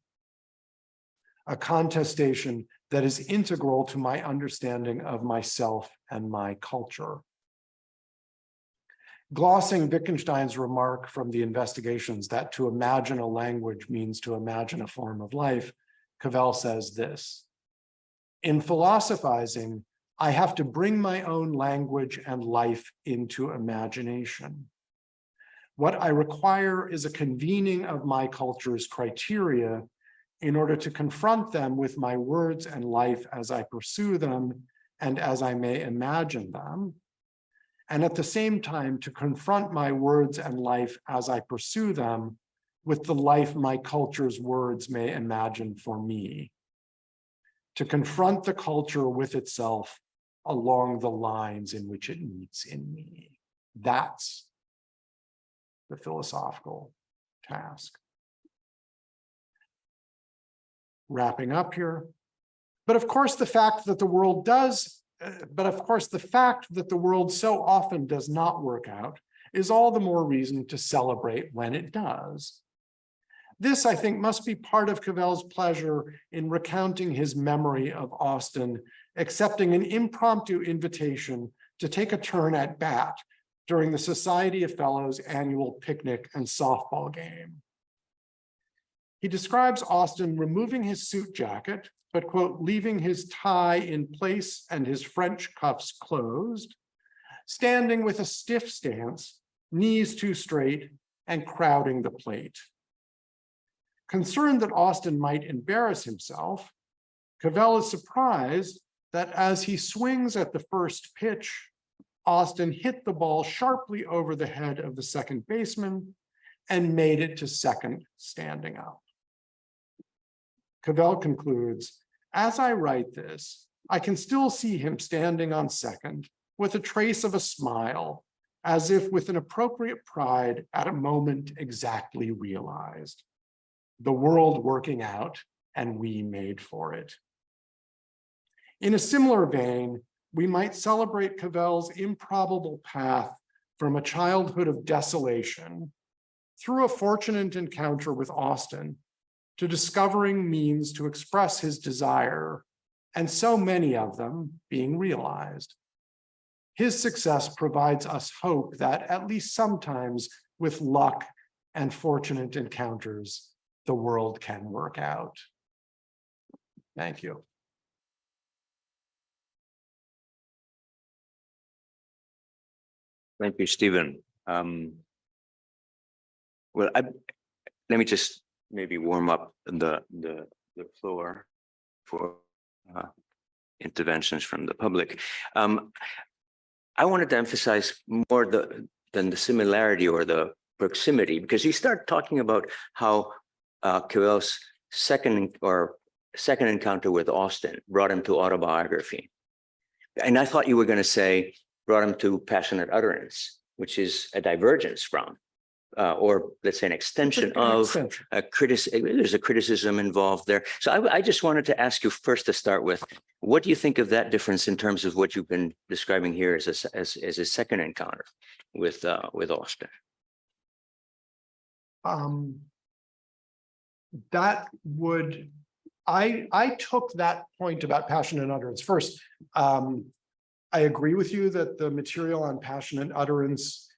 a contestation that is integral to my understanding of myself and my culture. Glossing Wittgenstein's remark from the Investigations that to imagine a language means to imagine a form of life, Cavell says this: in philosophizing, I have to bring my own language and life into imagination. What I require is a convening of my culture's criteria in order to confront them with my words and life as I pursue them and as I may imagine them, and at the same time to confront my words and life as I pursue them with the life my culture's words may imagine for me, to confront the culture with itself along the lines in which it meets in me. That's the philosophical task. Wrapping up here, but of course the fact that the world so often does not work out is all the more reason to celebrate when it does. This, I think, must be part of Cavell's pleasure in recounting his memory of Austin accepting an impromptu invitation to take a turn at bat during the Society of Fellows annual picnic and softball game. He describes Austin removing his suit jacket, but, quote, leaving his tie in place and his French cuffs closed, standing with a stiff stance, knees too straight, and crowding the plate. Concerned that Austin might embarrass himself, Cavell is surprised that as he swings at the first pitch, Austin hit the ball sharply over the head of the second baseman and made it to second standing up. Cavell concludes, as I write this, I can still see him standing on second with a trace of a smile, as if with an appropriate pride at a moment exactly realized. The world working out, and we made for it. In a similar vein, we might celebrate Cavell's improbable path from a childhood of desolation through a fortunate encounter with Austin to discovering means to express his desire, and so many of them being realized. His success provides us hope that at least sometimes with luck and fortunate encounters, the world can work out. Thank you. Thank you, Stephen. Well, let me just maybe warm up the floor for interventions from the public. I wanted to emphasize more than the similarity or the proximity, because you start talking about how Cavell's second encounter with Austin brought him to autobiography. And I thought you were going to say brought him to passionate utterance, which is a divergence from, or let's say an extension of a criticism. There's a criticism involved there. So I just wanted to ask you first to start with, what do you think of that difference in terms of what you've been describing here as a second encounter with Austin? I took that point about passionate utterance. First, I agree with you that the material on passionate utterance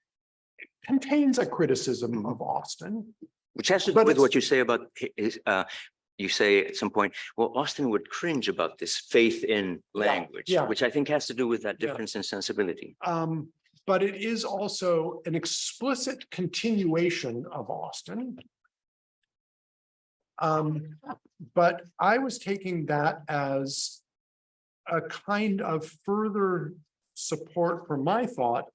contains a criticism of Austin. Which has to do But with it's- what you say about you say at some point, well, Austin would cringe about this faith in language, yeah. which I think has to do with that Yeah. difference in sensibility. But it is also an explicit continuation of Austin. But I was taking that as a kind of further support for my thought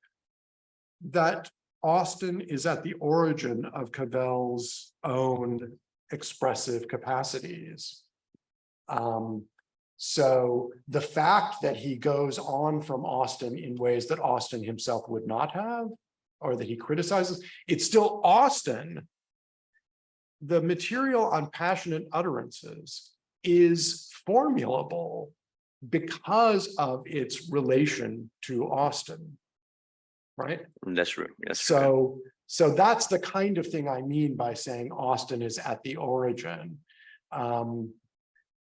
that Austin is at the origin of Cavell's own expressive capacities. So the fact that he goes on from Austin in ways that Austin himself would not have, or that he criticizes, it's still Austin. The material on passionate utterances is formulable because of its relation to Austin, right? That's true. That's true. So that's the kind of thing I mean by saying Austin is at the origin.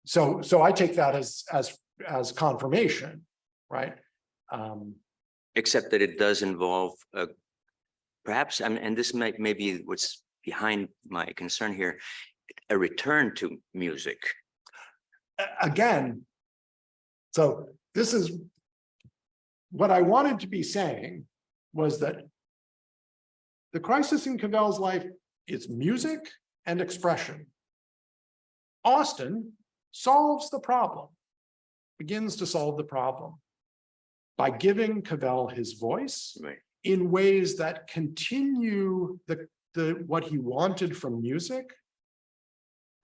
So I take that as confirmation, right? Except that it does involve perhaps, and this might maybe what's behind my concern here, a return to music. Again, so this is what I wanted to be saying was that the crisis in Cavell's life is music and expression. Austin solves the problem, begins to solve the problem by giving Cavell his voice Right. in ways that continue what he wanted from music.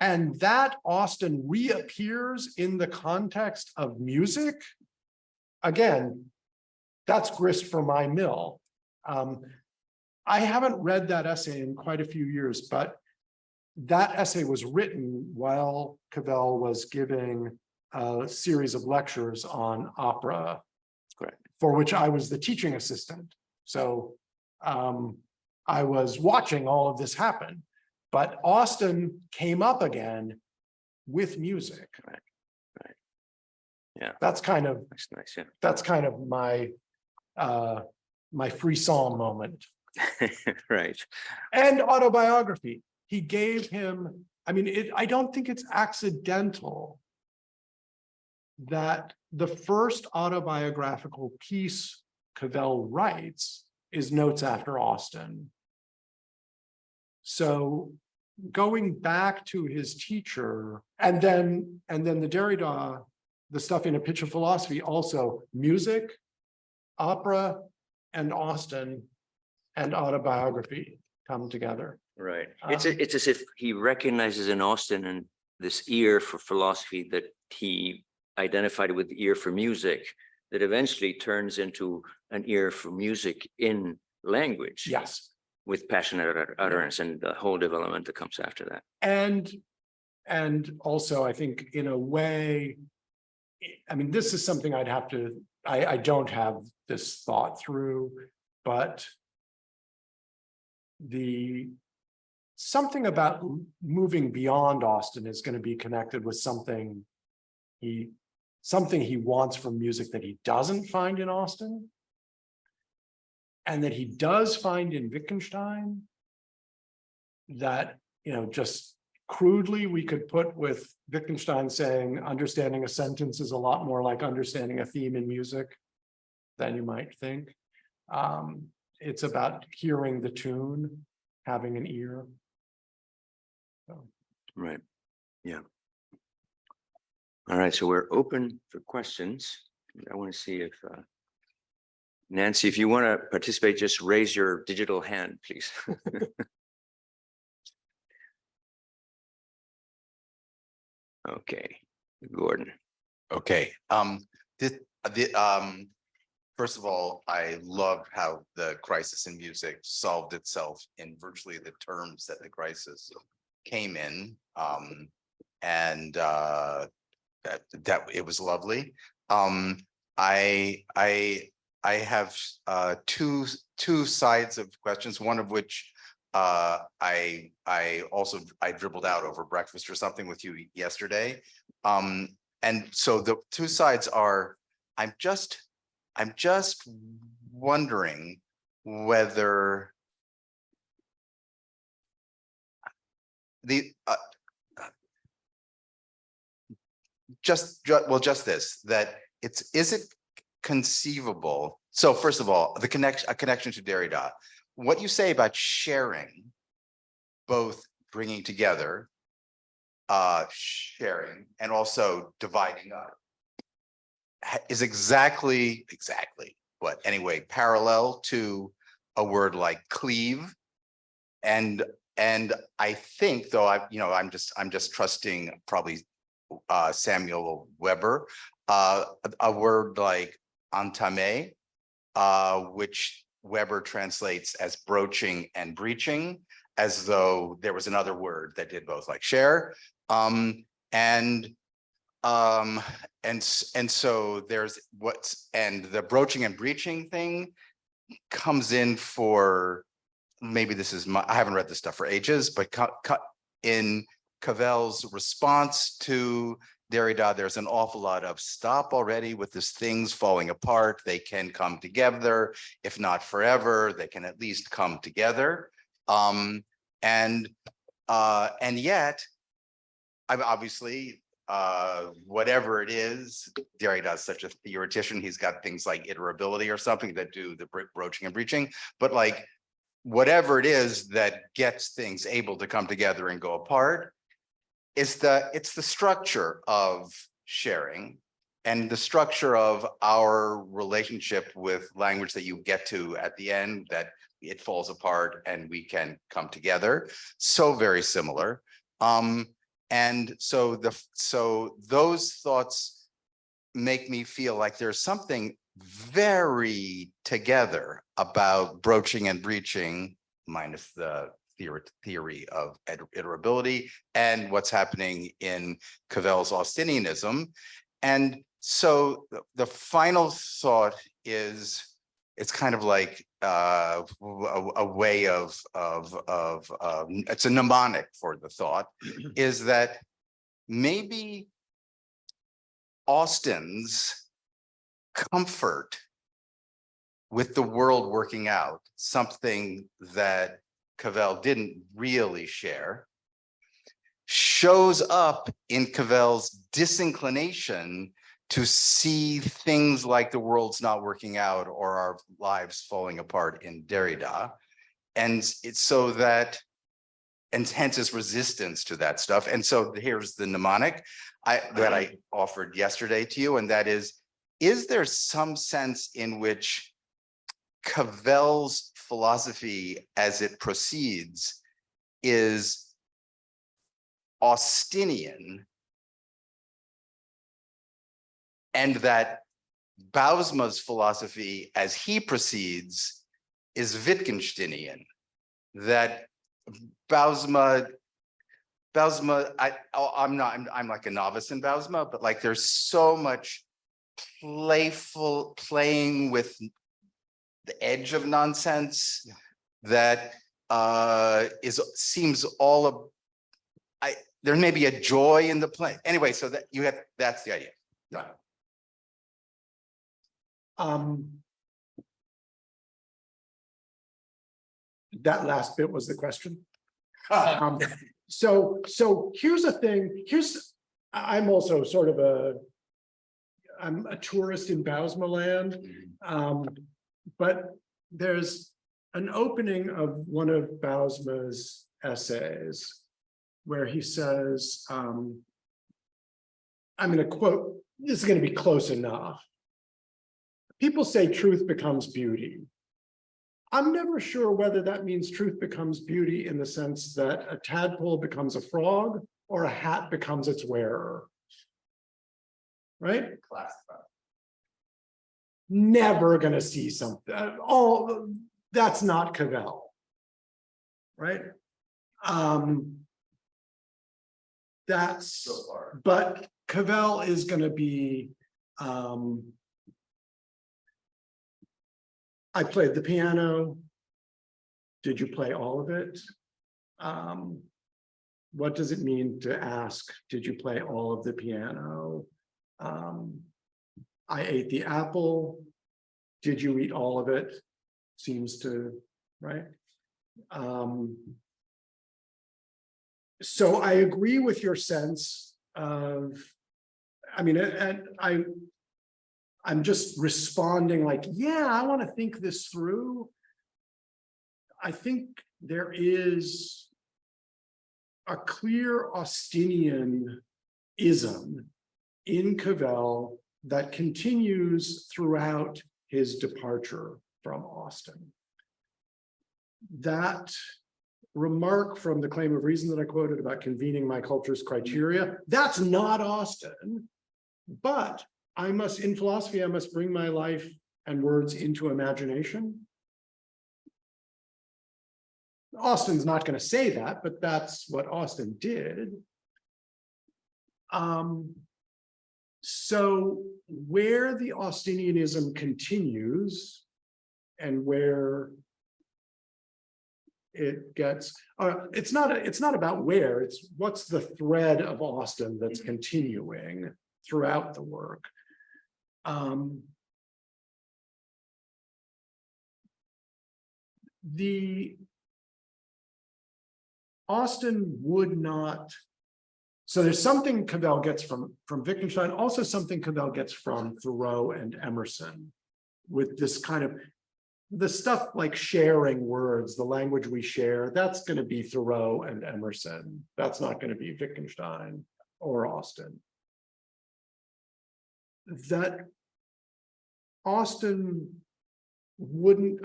And that Austin reappears in the context of music. Again, that's grist for my mill. I haven't read that essay in quite a few years, but that essay was written while Cavell was giving a series of lectures on opera, Correct. for which I was the teaching assistant. So I was watching all of this happen, but Austin came up again with music. Right. Right. Yeah. That's kind of nice. Yeah. That's kind of my my frisson moment. Right. And autobiography. He gave him, I mean, I don't think it's accidental that the first autobiographical piece Cavell writes is Notes After Austin. So going back to his teacher, and then the Derrida, the stuff in A Pitch of Philosophy, also music, opera, and Austin and autobiography come together. Right. It's as if he recognizes in Austin and this ear for philosophy that he identified with the ear for music, that eventually turns into an ear for music in language. Yes. With passionate utterance and the whole development that comes after that. And also, I think in a way, I mean, this is something I'd have to, I don't have this thought through, but something about moving beyond Austin is going to be connected with something he wants from music that he doesn't find in Austin, and that he does find in Wittgenstein, that, you know, just crudely we could put with Wittgenstein saying understanding a sentence is a lot more like understanding a theme in music than you might think. It's about hearing the tune, having an ear. So. Right. Yeah. All right. So we're open for questions. I want to see if Nancy, if you want to participate, just raise your digital hand, please. Okay, Gordon. Okay. First of all, I love how the crisis in music solved itself in virtually the terms that the crisis came in, and that it was lovely. I have two sides of questions. One of which I dribbled out over breakfast or something with you yesterday. And so the two sides are, I'm just wondering whether just this, that is it conceivable? So first of all, a connection to Derrida, what you say about sharing, both bringing together, sharing, and also dividing up, is exactly what, anyway, parallel to a word like cleave. And I think, though, I'm just trusting probably Samuel Weber, a word like entame, which Weber translates as broaching and breaching, as though there was another word that did both, like share. And so there's and the broaching and breaching thing comes in for, maybe this is I haven't read this stuff for ages, but in Cavell's response to Derrida, there's an awful lot of stop already with this things falling apart. They can come together, if not forever, they can at least come together. And yet, I'm obviously, whatever it is, Derrida is such a theoretician. He's got things like iterability or something that do the broaching and breaching, but like whatever it is that gets things able to come together and go apart, it's the structure of sharing and the structure of our relationship with language that you get to at the end, that it falls apart and we can come together. So very similar. And so those thoughts make me feel like there's something very together about broaching and breaching, minus the theory of iterability, and what's happening in Cavell's Austinianism. And so the final thought is, it's kind of like a way of it's a mnemonic for the thought, is that maybe Austin's comfort with the world working out, something that Cavell didn't really share, shows up in Cavell's disinclination to see things like the world's not working out or our lives falling apart in Derrida. And it's so that, and hence his resistance to that stuff. And so here's the mnemonic that I offered yesterday to you, and that is there some sense in which Cavell's philosophy as it proceeds is Austinian, and that Bausma's philosophy as he proceeds is Wittgensteinian? That Bausma, I'm like a novice in Bausma, but like there's so much playing with the edge of nonsense that seems all of, there may be a joy in the play. Anyway, so that that's the idea. Right. That last bit was the question. So here's the thing. I'm also sort of I'm a tourist in Bausma land, but there's an opening of one of Bausma's essays where he says, I'm going to quote, this is going to be close enough. People say truth becomes beauty. I'm never sure whether that means truth becomes beauty in the sense that a tadpole becomes a frog or a hat becomes its wearer. Right? Never going to see something. That's not Cavell. Right? But Cavell is going to be, I played the piano. Did you play all of it? What does it mean to ask, did you play all of the piano? I ate the apple. Did you eat all of it? Seems to, right? So I agree with your sense of, I mean, and I'm just responding like, yeah, I want to think this through. I think there is a clear Austinianism in Cavell that continues throughout his departure from Austin. That remark from the claim of reason that I quoted about convening my culture's criteria, that's not Austin, but in philosophy, I must bring my life and words into imagination. Austin's not going to say that, but that's what Austin did. So where the Austinianism continues and where it gets, it's not about where, it's what's the thread of Austin that's continuing throughout the work. The Austin would not, so there's something Cavell gets from Wittgenstein, also something Cavell gets from Thoreau and Emerson, with this kind of, the stuff like sharing words, the language we share, that's going to be Thoreau and Emerson. That's not going to be Wittgenstein or Austin. That Austin wouldn't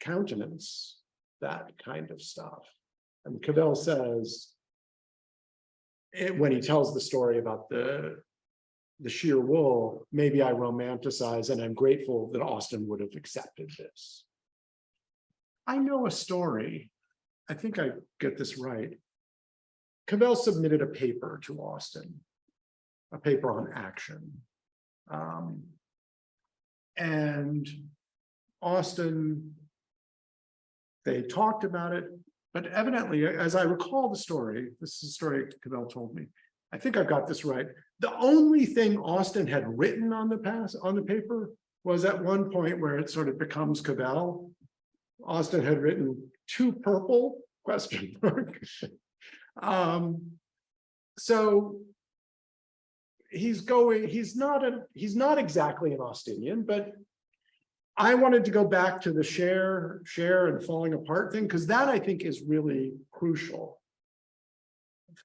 countenance that kind of stuff. And Cavell says, when he tells the story about the sheer wool, maybe I romanticize and I'm grateful that Austin would have accepted this. I know a story, I think I get this right. Cavell submitted a paper to Austin, a paper on action. And Austin, they talked about it, but evidently, as I recall the story, this is a story Cavell told me, I think I've got this right. The only thing Austin had written on the paper was at one point where it sort of becomes Cavell. Austin had written "too purple?" ? So he's not exactly an Austinian, but I wanted to go back to the share and falling apart thing, because that I think is really crucial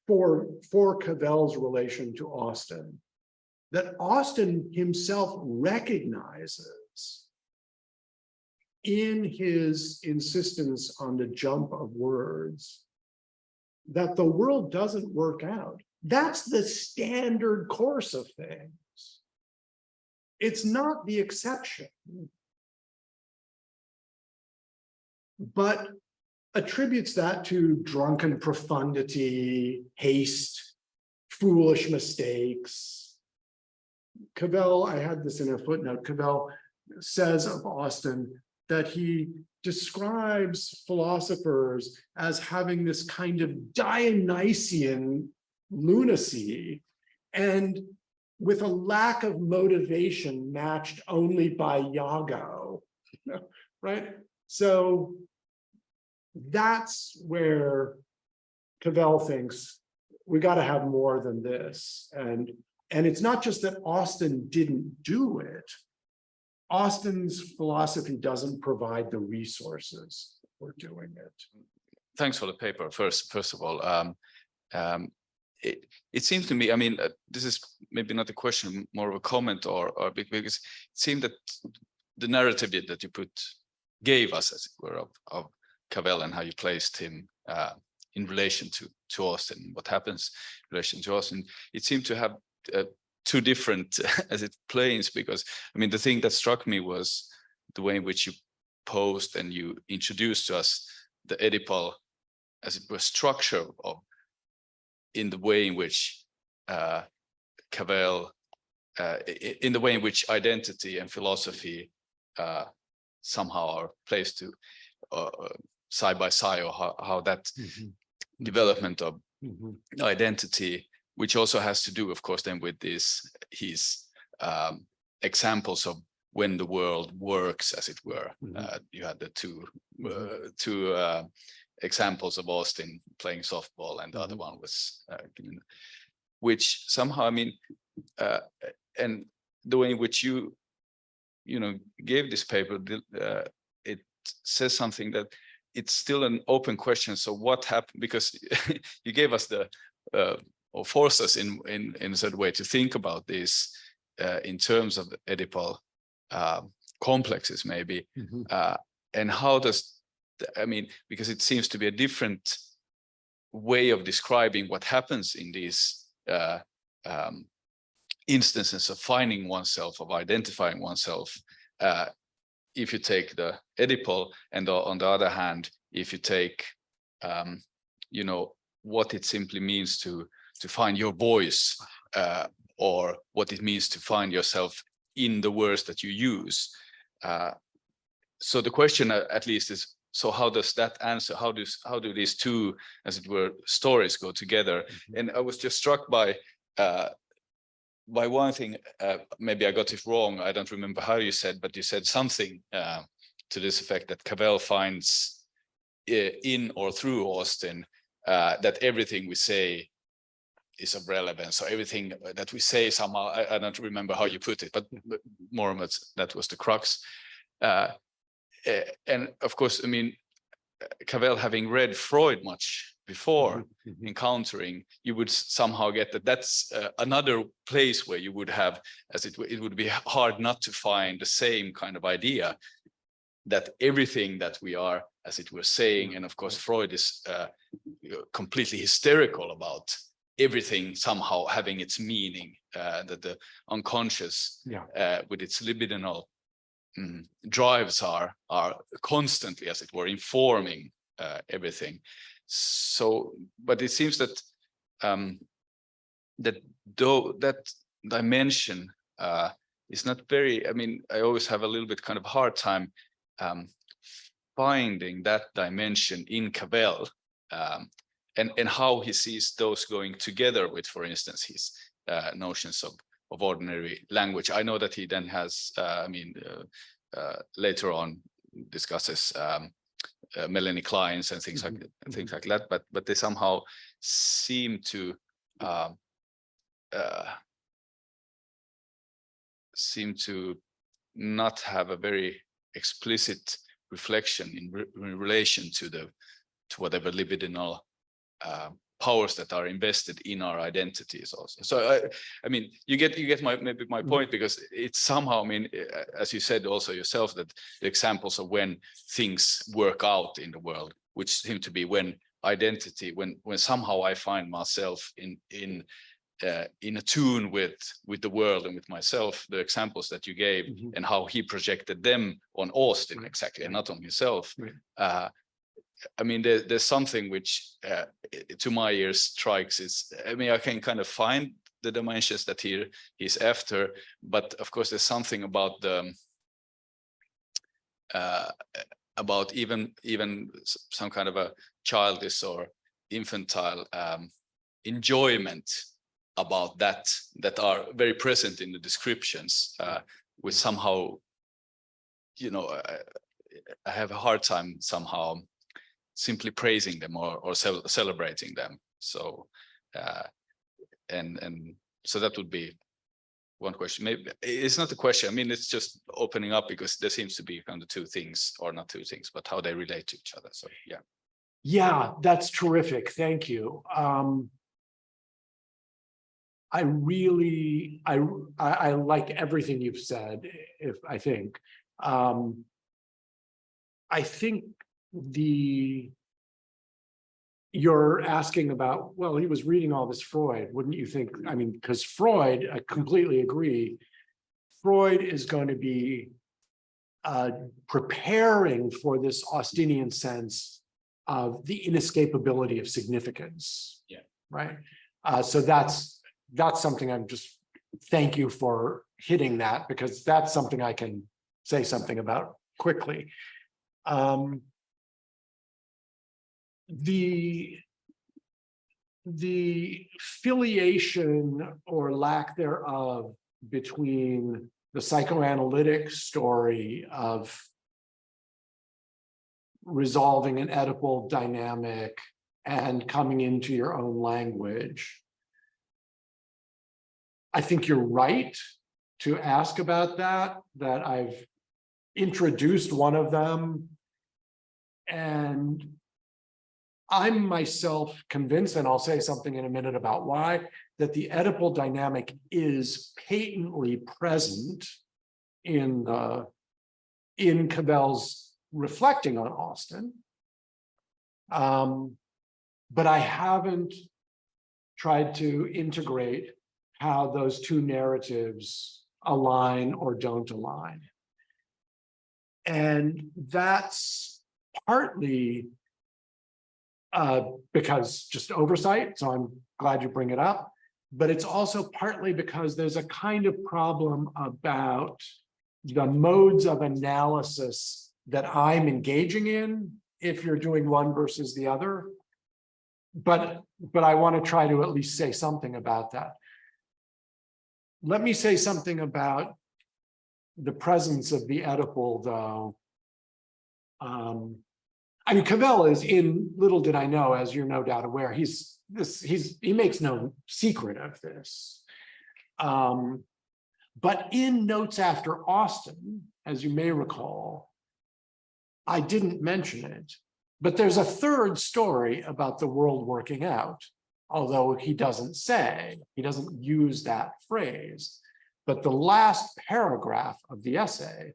for Cavell's relation to Austin, that Austin himself recognizes in his insistence on the jump of words that the world doesn't work out. That's the standard course of things. It's not the exception, but attributes that to drunken profundity, haste, foolish mistakes. Cavell, I had this in a footnote, Cavell says of Austin that he describes philosophers as having this kind of Dionysian lunacy and with a lack of motivation matched only by Iago, right? So that's where Cavell thinks we got to have more than this. And it's not just that Austin didn't do it. Austin's philosophy doesn't provide the resources for doing it. Thanks for the paper. First of all, it seems to me, I mean, this is maybe not a question, more of a comment, or because it seemed that the narrative that you gave us, as it were, of Cavell and how you placed him in relation to Austin, what happens in relation to Austin, it seemed to have two different as it planes, because I mean the thing that struck me was the way in which you posed and you introduced to us the Oedipal, as it were, structure of in the way in which Cavell, in the way in which identity and philosophy somehow are placed to side by side, or how that development of identity, which also has to do, of course, then with his examples of when the world works, as it were. You had the two examples of Austin playing softball, and the other one was which somehow, I mean, and the way in which you gave this paper, it says something that it's still an open question. So what happened? Because you gave us the or forced us in a certain way to think about this in terms of the Oedipal complexes, maybe, and how does, I mean, because it seems to be a different way of describing what happens in these instances of finding oneself, of identifying oneself. If you take the Oedipal, and on the other hand, if you take, what it simply means to find your voice, or what it means to find yourself in the words that you use. So the question, at least, is, so how does that answer? How do these two, as it were, stories go together? And I was just struck by one thing. Maybe I got it wrong. I don't remember how you said, but you said something to this effect, that Cavell finds in or through Austin that everything we say is of relevance. So everything that we say somehow, I don't remember how you put it, but more or less that was the crux. And of course, I mean, Cavell, having read Freud much before encountering, you would somehow get that that's another place where you would have, as it would be hard not to find the same kind of idea, that everything that we are, as it were, saying, and of course Freud is completely hysterical about everything somehow having its meaning, that the unconscious with its libidinal drives are constantly, as it were, informing everything. So, but it seems that that dimension is not very, I mean, I always have a little bit kind of hard time finding that dimension in Cavell, and how he sees those going together with, for instance, his notions of ordinary language. I know that he then has, later on discusses Melanie Klein's and things like that, but they somehow seem to not have a very explicit reflection in relation to whatever libidinal powers that are invested in our identities also. So I mean, you get maybe my point, because it's somehow, I mean, as you said also yourself, that the examples of when things work out in the world, which seem to be when identity, when somehow I find myself in a tune with the world and with myself, the examples that you gave, and how he projected them on Austin exactly, and not on himself. I mean, there's something which, to my ears, strikes. I mean, I can kind of find the dimensions that he's after, but of course, there's something about about even some kind of a childish or infantile enjoyment about that are very present in the descriptions, which somehow, I have a hard time somehow simply praising them or celebrating them. So and so that would be one question. Maybe it's not a question. I mean, it's just opening up, because there seems to be kind of two things, or not two things, but how they relate to each other. So Yeah, that's terrific. Thank you. I like everything you've said. I think you're asking about, well, he was reading all this Freud, wouldn't you think? I mean, because Freud, I completely agree, Freud is going to be preparing for this Austinian sense of the inescapability of significance. Yeah. Right. So that's something thank you for hitting that, because that's something I can say something about quickly. The filiation or lack thereof between the psychoanalytic story of resolving an Oedipal dynamic and coming into your own language. I think you're right to ask about that I've introduced one of them. And I'm myself convinced, and I'll say something in a minute about why, that the Oedipal dynamic is patently present in Cavell's reflecting on Austen. But I haven't tried to integrate how those two narratives align or don't align. And that's partly because just oversight, so I'm glad you bring it up, but it's also partly because there's a kind of problem about the modes of analysis that I'm engaging in if you're doing one versus the other. But I want to try to at least say something about that. Let me say something about the presence of the Oedipal, though. I mean, Cavell is in Little Did I Know, as you're no doubt aware, he makes no secret of this. But in Notes After Austen, as you may recall, I didn't mention it, but there's a third story about the world working out, although he doesn't use that phrase. But the last paragraph of the essay,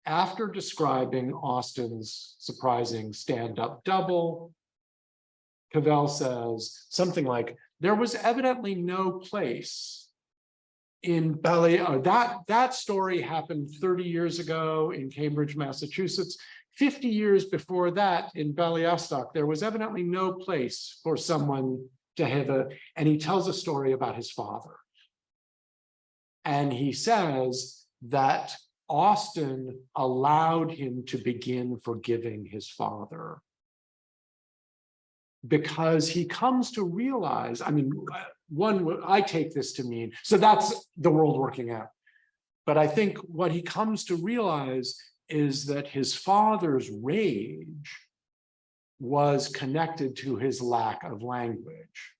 after describing Austen's surprising stand-up double, Cavell says something like, there was evidently no place in that story happened 30 years ago in Cambridge, Massachusetts. 50 years before that in Ballyastok, there was evidently no place for someone to have and he tells a story about his father. And he says that Austen allowed him to begin forgiving his father because he comes to realize, I mean, I take this to mean, so that's the world working out. But I think what he comes to realize is that his father's rage was connected to his lack of language,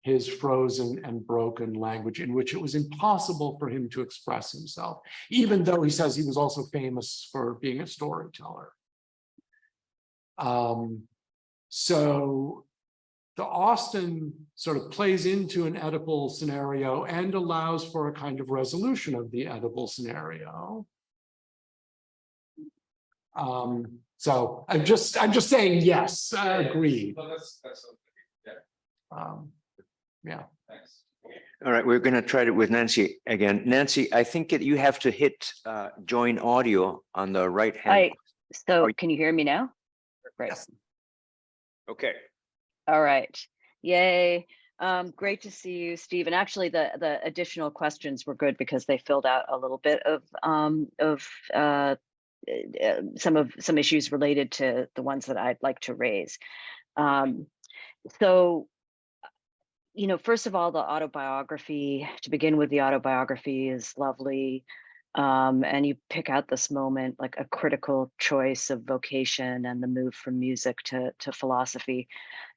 his frozen and broken language in which it was impossible for him to express himself, even though he says he was also famous for being a storyteller. So the Austen sort of plays into an Oedipal scenario and allows for a kind of resolution of the Oedipal scenario. So I'm just saying yes, I agree. Well, that's okay. Yeah. Yeah. Thanks. All right, we're going to try it with Nancy again. Nancy, I think that you have to hit join audio on the right hand. So can you hear me now? Great. Yes. Okay. All right. Yay. Great to see you, Steve. And actually the additional questions were good because they filled out a little bit of some issues related to the ones that I'd like to raise. So, you know, first of all, the autobiography, to begin with, the autobiography is lovely. And you pick out this moment, like a critical choice of vocation and the move from music to philosophy.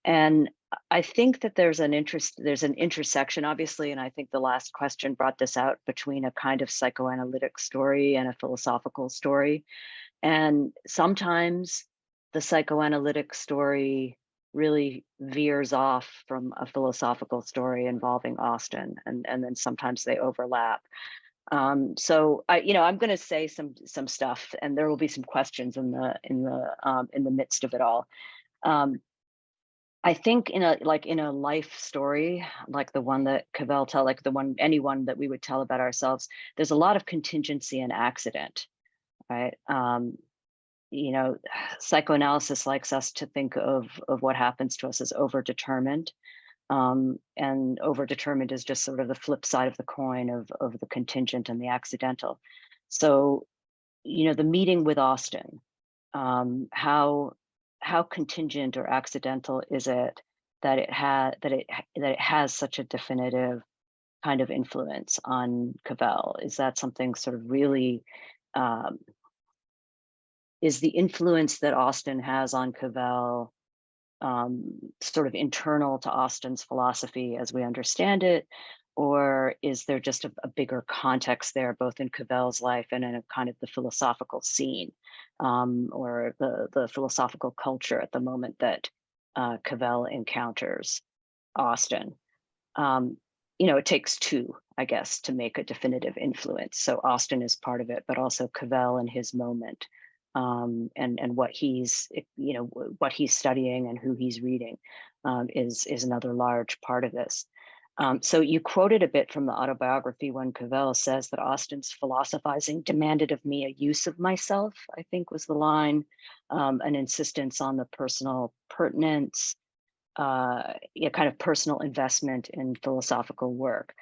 And I think that there's an intersection, obviously, and I think the last question brought this out, between a kind of psychoanalytic story and a philosophical story. And sometimes the psychoanalytic story really veers off from a philosophical story involving Austen, and then sometimes they overlap. So I'm going to say some stuff, and there will be some questions in the midst of it all. I think in a life story like the one that Cavell tell, like anyone that we would tell about ourselves, there's a lot of contingency and accident, right? Psychoanalysis likes us to think of what happens to us as overdetermined. And overdetermined is just sort of the flip side of the coin of the contingent and the accidental. So, the meeting with Austen, how contingent or accidental is it that it has such a definitive kind of influence on Cavell? Is that something sort of really is the influence that Austin has on Cavell sort of internal to Austin's philosophy as we understand it, or is there just a bigger context there, both in Cavell's life and in a kind of the philosophical scene, or the philosophical culture at the moment that Cavell encounters Austin? It takes two, I guess, to make a definitive influence. So Austin is part of it, but also Cavell and his moment, and what he's what he's studying and who he's reading is another large part of this. So you quoted a bit from the autobiography when Cavell says that Austin's philosophizing demanded of me a use of myself, I think was the line, an insistence on the personal pertinence, kind of personal investment in philosophical work.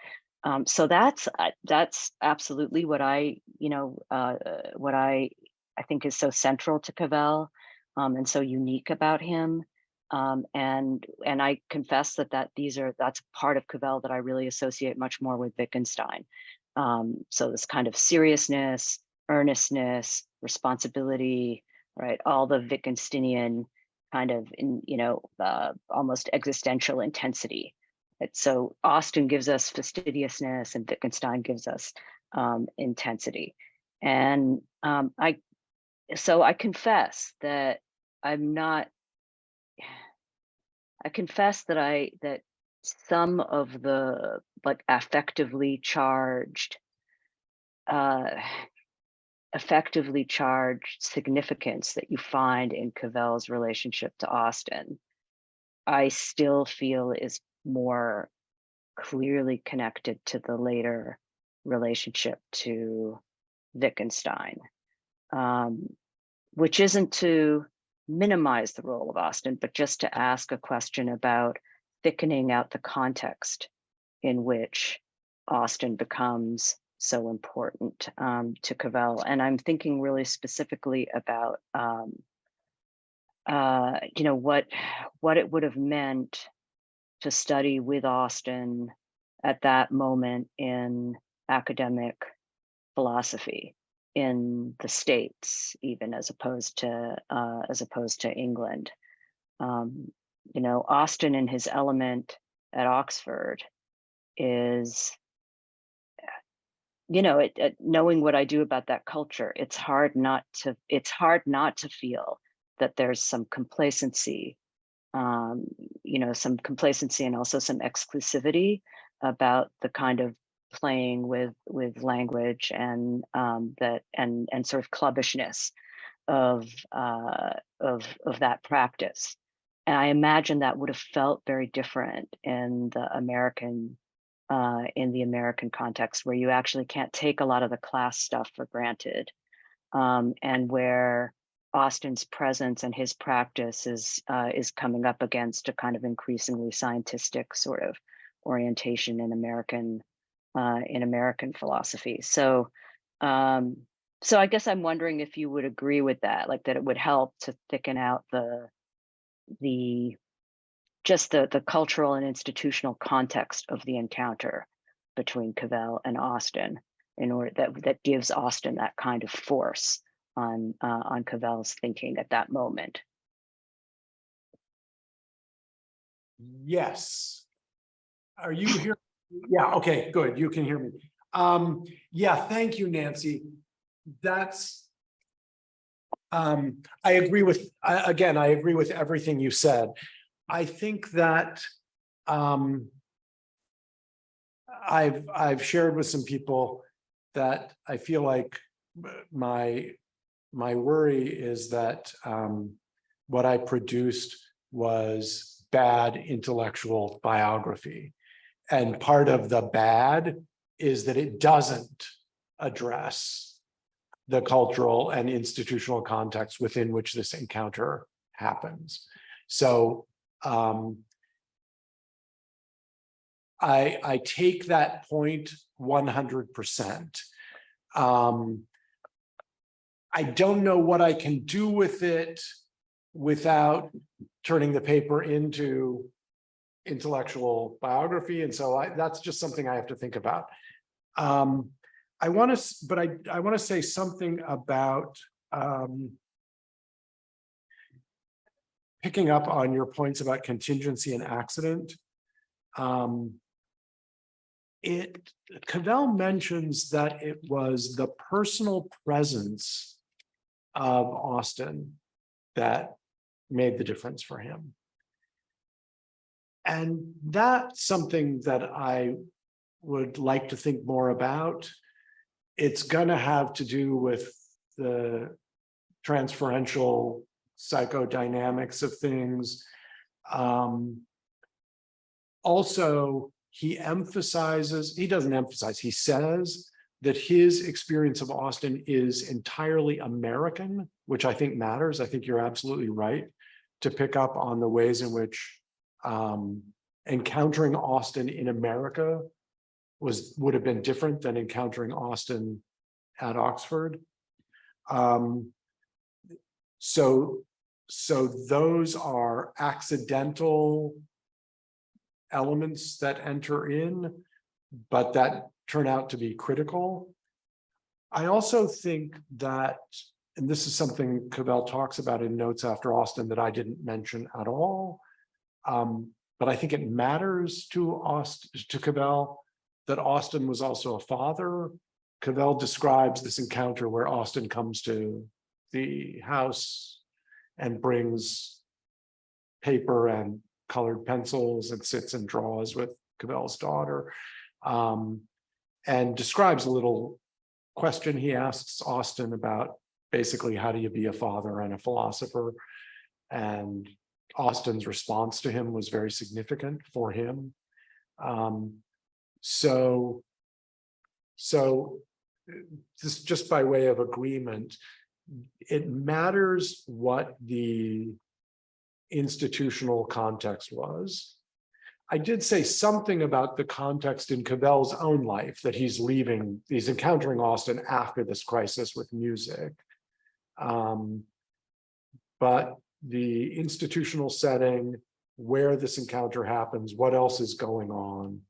So that's absolutely what I think is so central to Cavell, and so unique about him. And I confess that's part of Cavell that I really associate much more with Wittgenstein. So this kind of seriousness, earnestness, responsibility, right? All the Wittgensteinian kind of almost existential intensity. So Austin gives us fastidiousness and Wittgenstein gives us intensity. And I confess that that some of the affectively charged significance that you find in Cavell's relationship to Austin, I still feel is more clearly connected to the later relationship to Wittgenstein, which isn't to minimize the role of Austin, but just to ask a question about thickening out the context in which Austin becomes so important to Cavell. And I'm thinking really specifically about what it would have meant to study with Austin at that moment in academic philosophy in the States, even as opposed to England. Austin in his element at Oxford is, knowing what I do about that culture, it's hard not to feel that there's some complacency, some complacency and also some exclusivity about the kind of playing with language and and sort of clubbishness of that practice. And I imagine that would have felt very different in the American context, where you actually can't take a lot of the class stuff for granted, and where Austin's presence and his practice is coming up against a kind of increasingly scientistic sort of orientation in American philosophy. So I guess I'm wondering if you would agree with that, that it would help to thicken out the cultural and institutional context of the encounter between Cavell and Austin, in order that gives Austin that kind of force on Cavell's thinking at that moment. Yes. Are you here? Yeah, okay, good. You can hear me. Yeah, thank you, Nancy. That's I agree with everything you said. I think that I've shared with some people that I feel like my worry is that what I produced was bad intellectual biography. And part of the bad is that it doesn't address the cultural and institutional context within which this encounter happens. So I take that point 100%. I don't know what I can do with it without turning the paper into intellectual biography, and so that's just something I have to think about. I want to say something about picking up on your points about contingency and accident, Cavell mentions that it was the personal presence of Austin that made the difference for him. And that's something that I would like to think more about. It's going to have to do with the transferential psychodynamics of things. Also, he says that his experience of Austin is entirely American, which I think matters. I think you're absolutely right to pick up on the ways in which encountering Austin in America would have been different than encountering Austin at Oxford. So those are accidental elements that enter in, but that turn out to be critical. I also think that, and this is something Cavell talks about in Notes After Austin that I didn't mention at all, but I think it matters to Cavell that Austin was also a father. Cavell describes this encounter where Austin comes to the house and brings paper and colored pencils and sits and draws with Cavell's daughter, and describes a little question he asks Austin about basically how do you be a father and a philosopher, and Austin's response to him was very significant for him. So this, just by way of agreement, it matters what the institutional context was. I did say something about the context in Cavell's own life, that he's encountering Austin after this crisis with music. But the institutional setting, where this encounter happens, what else is going on,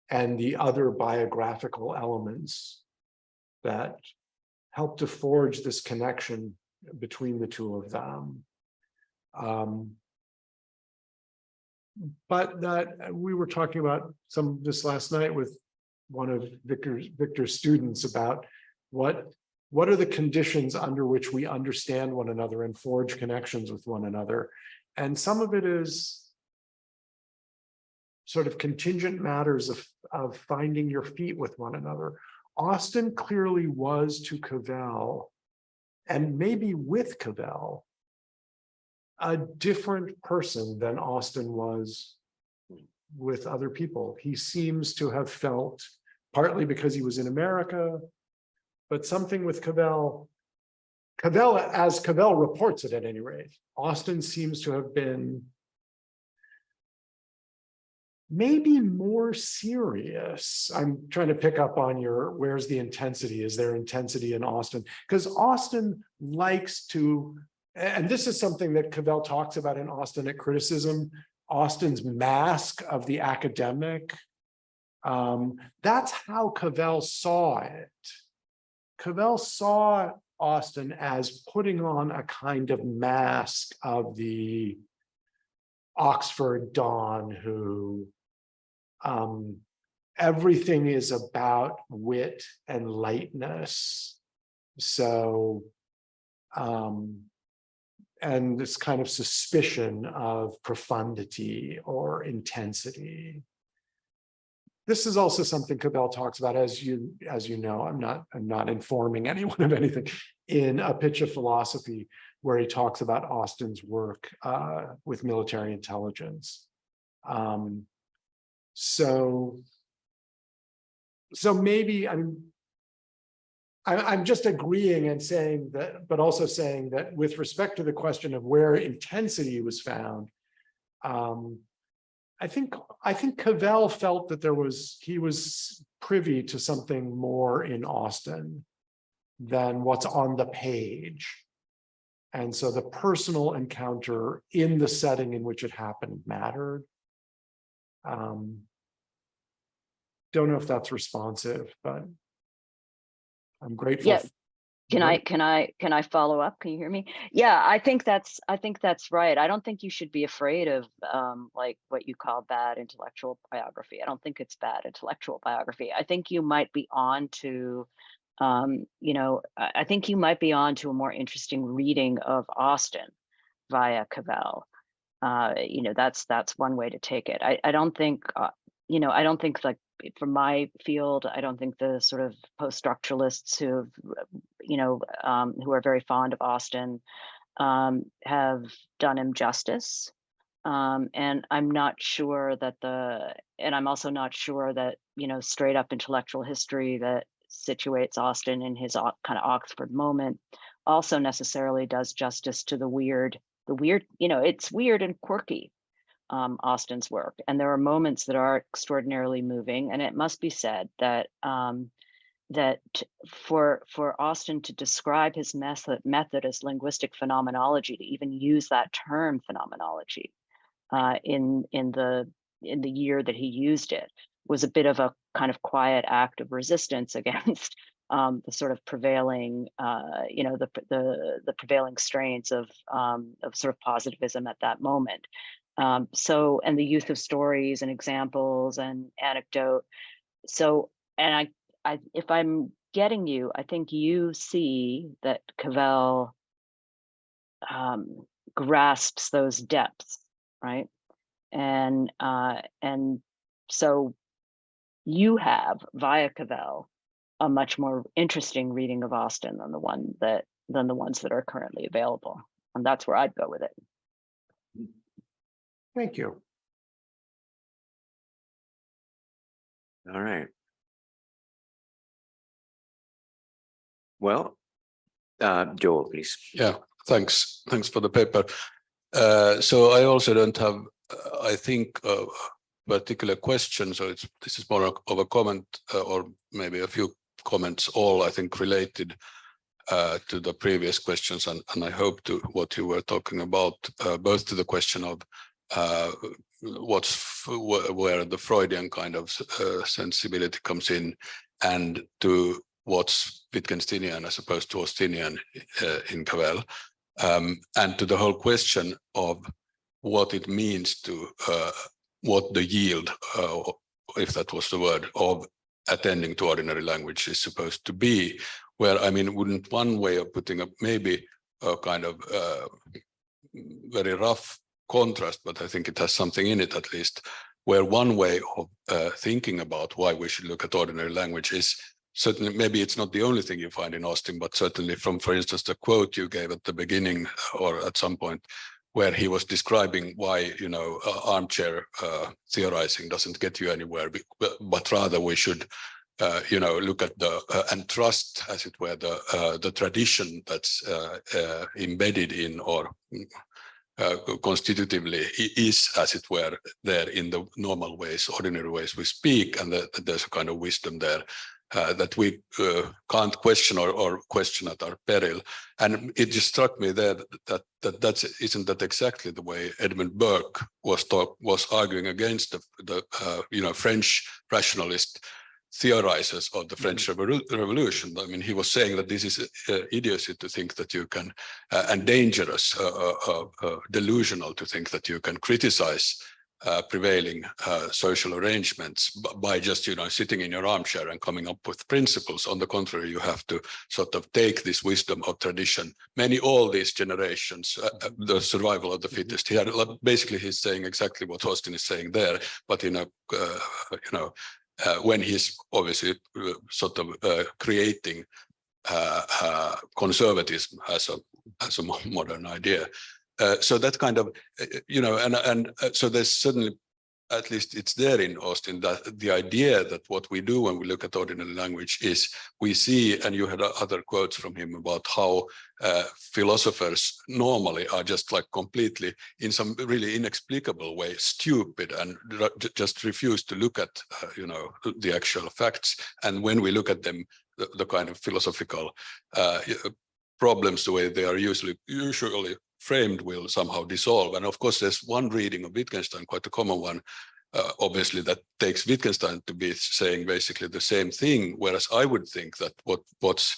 and the other biographical elements that help to forge this connection between the two of them. But that we were talking about some of this last night with one of Victor's students about what are the conditions under which we understand one another and forge connections with one another. And some of it is sort of contingent matters of finding your feet with one another. Austin clearly was to Cavell, and maybe with Cavell, a different person than Austin was with other people. He seems to have felt, partly because he was in America, but something with Cavell, as Cavell reports it at any rate, Austin seems to have been maybe more serious. I'm trying to pick up on where's the intensity? Is there intensity in Austin? Because Austin likes to, and this is something that Cavell talks about in Austin at Criticism, Austin's mask of the academic. That's how Cavell saw it. Cavell saw Austin as putting on a kind of mask of the Oxford Don who everything is about wit and lightness. So, and this kind of suspicion of profundity or intensity. This is also something Cavell talks about, as you know. I'm not informing anyone of anything, in A Pitch of Philosophy, where he talks about Austin's work with military intelligence. So maybe I'm just agreeing and saying that, but also saying that with respect to the question of where intensity was found, I think Cavell felt that he was privy to something more in Austin than what's on the page. And so the personal encounter in the setting in which it happened mattered. Don't know if that's responsive, but I'm grateful. Yeah. Can I follow up? Can you hear me? Yeah, I think that's right. I don't think you should be afraid of like what you call bad intellectual biography. I don't think it's bad intellectual biography. I think you might be on to I think you might be on to a more interesting reading of Austen via Cavell. That's one way to take it. I don't think I don't think, like, from my field, I don't think the sort of post-structuralists who are very fond of Austen have done him justice. And I'm not sure that I'm also not sure that, straight up intellectual history that situates Austen in his kind of Oxford moment also necessarily does justice to the weird, it's weird and quirky, Austen's work. And there are moments that are extraordinarily moving. And it must be said that that for Austen to describe his method as linguistic phenomenology, to even use that term phenomenology in the year that he used it, was a bit of a kind of quiet act of resistance against the sort of prevailing, the prevailing strains of sort of positivism at that moment. And the use of stories and examples and anecdote. So, and if I'm getting you, I think you see that Cavell grasps those depths, right? And so you have, via Cavell, a much more interesting reading of Austen than the ones that are currently available. And that's where I'd go with it. Thank you. All right. Well, Joel, please. Yeah, thanks for the paper. So I also don't have, I think, a particular question. So this is more of a comment, or maybe a few comments, all I think related to the previous questions, and I hope to what you were talking about, both to the question of where the Freudian kind of sensibility comes in, and to what's Wittgensteinian as opposed to Austinian in Cavell, and to the whole question of what it means to what the yield, if that was the word, of attending to ordinary language is supposed to be. Where, I mean, wouldn't one way of putting up maybe a kind of very rough contrast, but I think it has something in it at least, where one way of thinking about why we should look at ordinary language is certainly, maybe it's not the only thing you find in Austen, but certainly from, for instance, the quote you gave at the beginning or at some point, where he was describing why, armchair theorizing doesn't get you anywhere, but rather we should look at and trust, as it were, the tradition that's embedded in, or constitutively is, as it were, there in the normal ways, ordinary ways we speak, and that there's a kind of wisdom there that we can't question or question at our peril. And it just struck me there that isn't that exactly the way Edmund Burke was arguing against the French rationalist theorizers of the French Revolution. I mean, he was saying that this is idiocy to think that you can, and dangerous, delusional to think that you can criticize prevailing social arrangements by just, sitting in your armchair and coming up with principles. On the contrary, you have to sort of take this wisdom of tradition. All these generations, the survival of the fittest. Basically, he's saying exactly what Austen is saying there, but in a, when he's obviously sort of creating conservatism as a modern idea. So that kind of, so there's certainly, at least it's there in Austen, that the idea that what we do when we look at ordinary language is we see, and you had other quotes from him about how philosophers normally are just like completely, in some really inexplicable way, stupid and just refuse to look at, the actual facts. And when we look at them, the kind of philosophical problems, the way they are usually framed, will somehow dissolve. And of course, there's one reading of Wittgenstein, quite a common one, obviously, that takes Wittgenstein to be saying basically the same thing. Whereas I would think that what's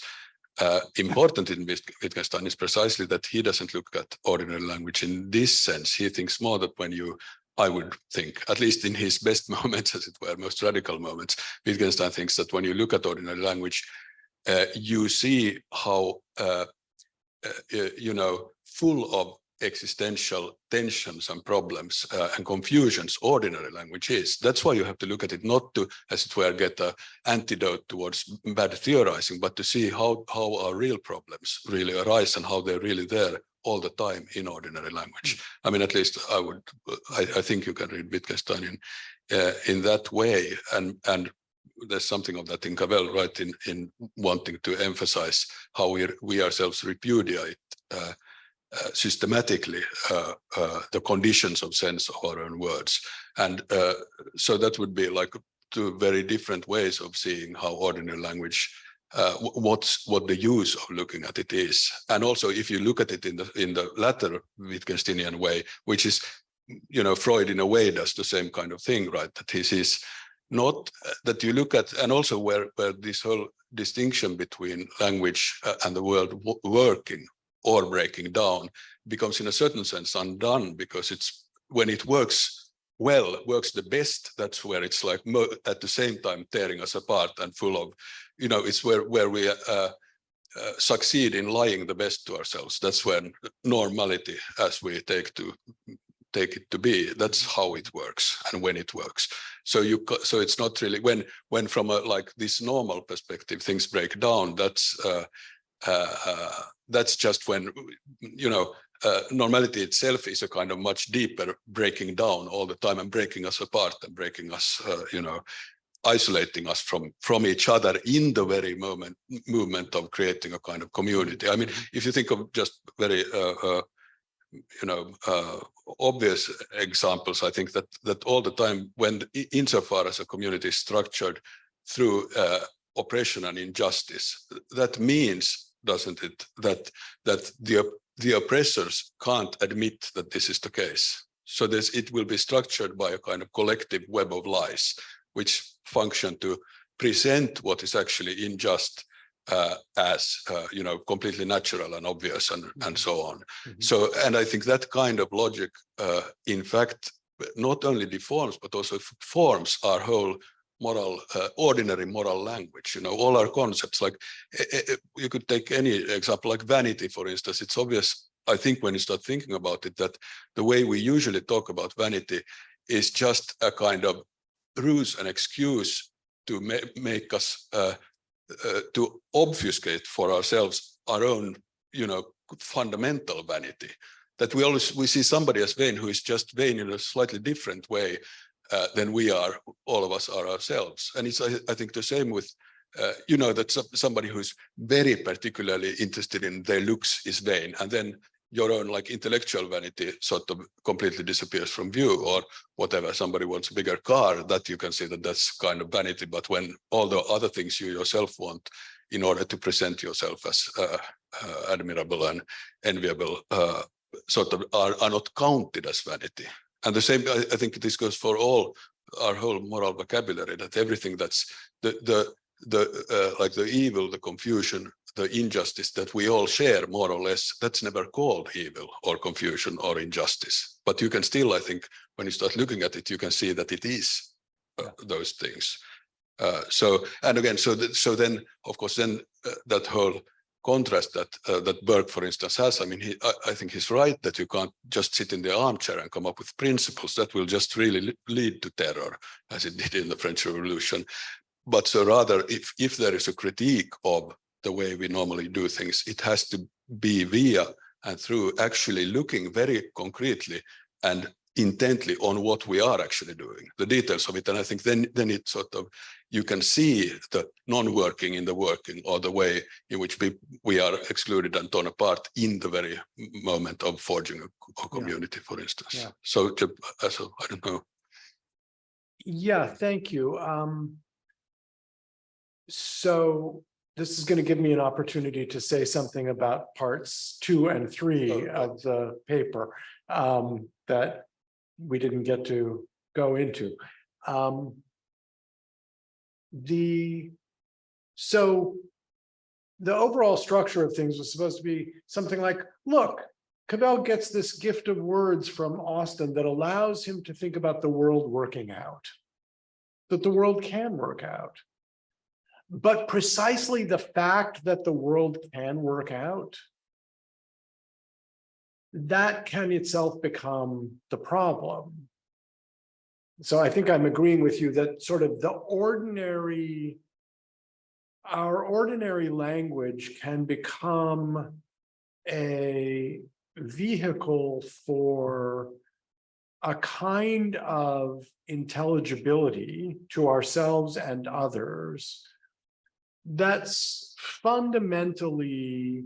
important in Wittgenstein is precisely that he doesn't look at ordinary language in this sense. He thinks more that when you, I would think, at least in his best moments, as it were, most radical moments, Wittgenstein thinks that when you look at ordinary language, you see how, full of existential tensions and problems and confusions ordinary language is. That's why you have to look at it not to, as it were, get an antidote towards bad theorizing, but to see how our real problems really arise and how they're really there all the time in ordinary language. I mean, at least I think you can read Wittgenstein in that way, and there's something of that in Cavell, right, in wanting to emphasize how we ourselves repudiate systematically the conditions of sense of our own words. And so that would be like two very different ways of seeing how ordinary language, what the use of looking at it is. And also, if you look at it in the latter Wittgensteinian way, which is, Freud in a way does the same kind of thing, right? That he sees not that you look at, and also where this whole distinction between language and the world working or breaking down becomes in a certain sense undone, because it's when it works well, works the best, that's where it's like at the same time tearing us apart and full of, it's where we succeed in lying the best to ourselves. That's when normality, as we take it to be, that's how it works and when it works. So it's not really when from a like this normal perspective things break down, that's just when normality itself is a kind of much deeper breaking down all the time and breaking us apart and breaking us isolating us from each other in the very movement of creating a kind of community. I mean, if you think of just very obvious examples, I think that all the time, when insofar as a community is structured through oppression and injustice, that means, doesn't it, that the oppressors can't admit that this is the case. So it will be structured by a kind of collective web of lies, which function to present what is actually unjust as completely natural and obvious and so on. Mm-hmm. So, and I think that kind of logic, in fact, not only deforms but also forms our whole moral, ordinary moral language. All our concepts. Like you could take any example, like vanity, for instance. It's obvious, I think, when you start thinking about it, that the way we usually talk about vanity is just a kind of ruse, an excuse to make us to obfuscate for ourselves our own, fundamental vanity. That we see somebody as vain who is just vain in a slightly different way than we are. All of us are ourselves, and it's I think the same with that somebody who's very particularly interested in their looks is vain, and then your own like intellectual vanity sort of completely disappears from view, or whatever. Somebody wants a bigger car, that you can see that that's kind of vanity. But when all the other things you yourself want in order to present yourself as admirable and enviable sort of are not counted as vanity. And the same, I think this goes for our whole moral vocabulary, that everything that's the like the evil, the confusion, the injustice that we all share more or less, that's never called evil or confusion or injustice. But you can still, I think, when you start looking at it, you can see that it is those things. So then, of course, then that whole contrast that Burke, for instance, has. I mean, I think he's right that you can't just sit in the armchair and come up with principles that will just really lead to terror, as it did in the French Revolution. But so rather, if there is a critique of the way we normally do things, it has to be via and through actually looking very concretely and intently on what we are actually doing, the details of it. And I think then it sort of, you can see the non-working in the working, or the way in which we are excluded and torn apart in the very moment of forging a community, for instance. Yeah. So I don't know. Yeah, thank you. So this is going to give me an opportunity to say something about parts 2 and 3 of the paper that we didn't get to go into. So the overall structure of things was supposed to be something like, look, Cavell gets this gift of words from Austin that allows him to think about the world working out, that the world can work out. But precisely the fact that the world can work out, that can itself become the problem. So I think I'm agreeing with you that sort of our ordinary language can become a vehicle for a kind of intelligibility to ourselves and others that's fundamentally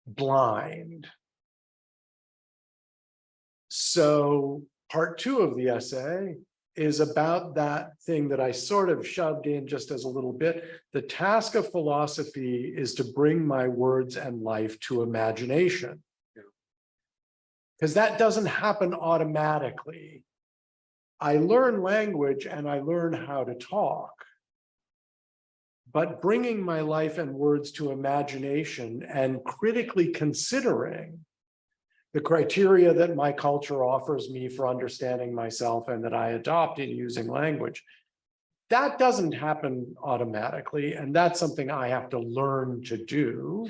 blind. So part 2 of the essay is about that thing that I sort of shoved in just as a little bit. The task of philosophy is to bring my words and life to imagination. Because that doesn't happen automatically. I learn language and I learn how to talk. But bringing my life and words to imagination and critically considering the criteria that my culture offers me for understanding myself and that I adopt in using language, that doesn't happen automatically. And that's something I have to learn to do.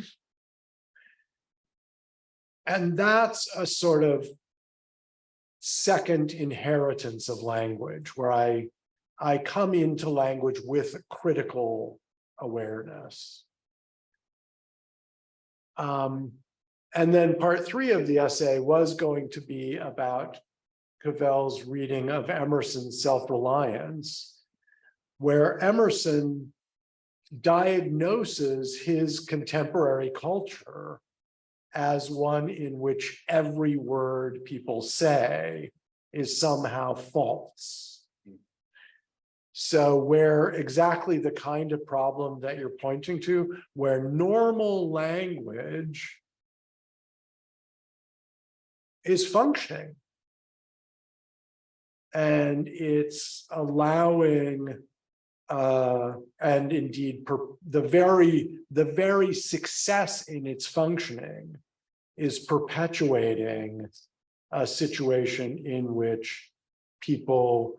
And that's a sort of second inheritance of language where I come into language with critical awareness. And then part 3 of the essay was going to be about Cavell's reading of Emerson's Self-Reliance, where Emerson diagnoses his contemporary culture as one in which every word people say is somehow false. So where exactly the kind of problem that you're pointing to, where normal language is functioning and it's allowing and indeed the very success in its functioning is perpetuating a situation in which people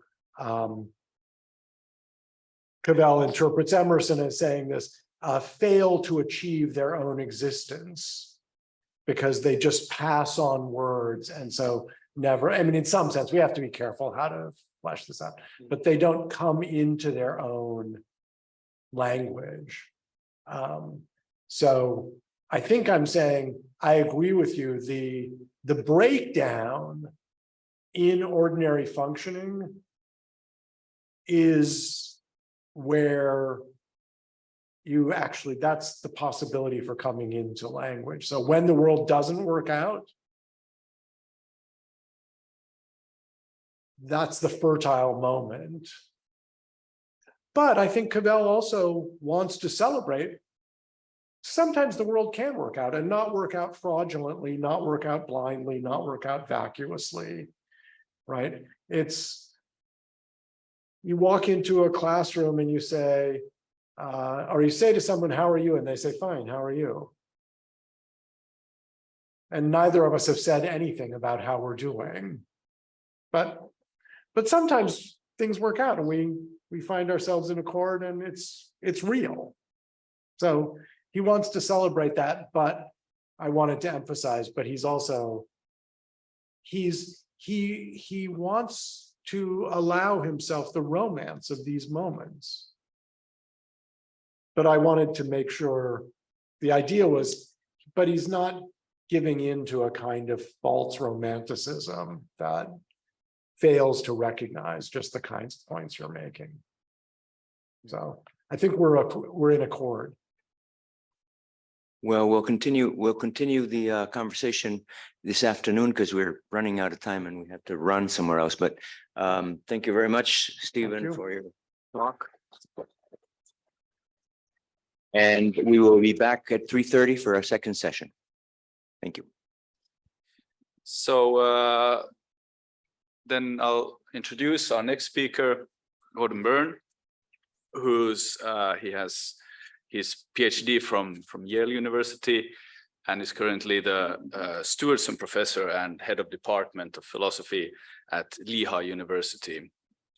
Cavell interprets Emerson as saying this, fail to achieve their own existence because they just pass on words. And so never, I mean, in some sense, we have to be careful how to flesh this out, but they don't come into their own language. So I think I'm saying, I agree with you, the breakdown in ordinary functioning is where you actually, that's the possibility for coming into language. So when the world doesn't work out, that's the fertile moment. But I think Cavell also wants to celebrate. Sometimes the world can work out and not work out fraudulently, not work out blindly, not work out vacuously, right? It's, you walk into a classroom and you say, or you say to someone, how are you? And they say, fine, how are you? And neither of us have said anything about how we're doing. But sometimes things work out and we find ourselves in accord and it's real. So he wants to celebrate that, but I wanted to emphasize, but he's also, he wants to allow himself the romance of these moments. But I wanted to make sure the idea was, but he's not giving in to a kind of false romanticism that fails to recognize just the kinds of points you're making. So I think we're in accord. Well, we'll continue the conversation this afternoon because we're running out of time and we have to run somewhere else. But thank you very much, Stephen, for your talk. And we will be back at 3:30 for our second session. Thank you. So then I'll introduce our next speaker, Gordon Byrne, who's his PhD from Yale University, and is currently the Stewardson Professor and Head of Department of Philosophy at Lehigh University.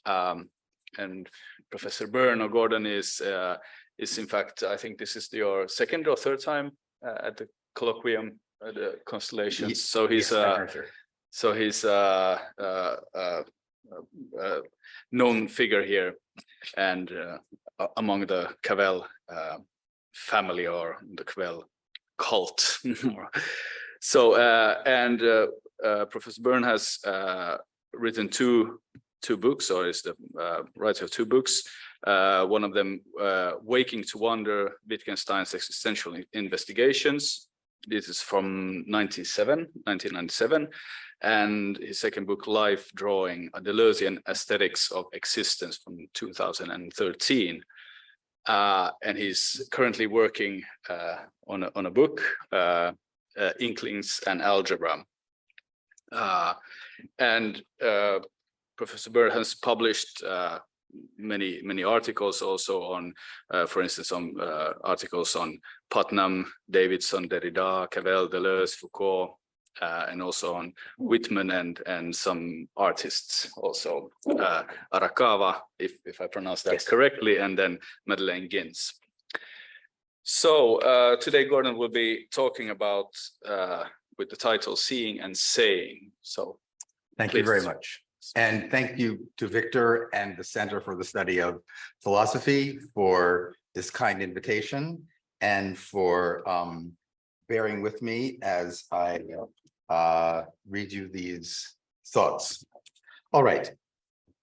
And Professor Byrne or Gordon is in fact, I think this is your second or third time at the colloquium, the Constellations. So he's known figure here, and among the Cavell family or the Cavell cult. So Professor Byrne has written two books, or is the writer of two books. One of them, Waking to Wonder, Wittgenstein's Existential Investigations. This is from 1997. And his second book, Life Drawing, A Deleuzian Aesthetics of Existence, from 2013. And he's currently working on a book, Inklings and Algebra. Professor Byrne has published many articles also on, for instance, on articles on Putnam, Davidson, Derrida, Cavell, Deleuze, Foucault, and also on Whitman and some artists also, Arakawa, if I pronounce that correctly, and then Madeleine Gins. So today Gordon will be talking about with the title Seeing and Saying. So thank you very much. And thank you to Victor and the Center for the Study of Philosophy for this kind invitation and for bearing with me as I read you these thoughts. All right.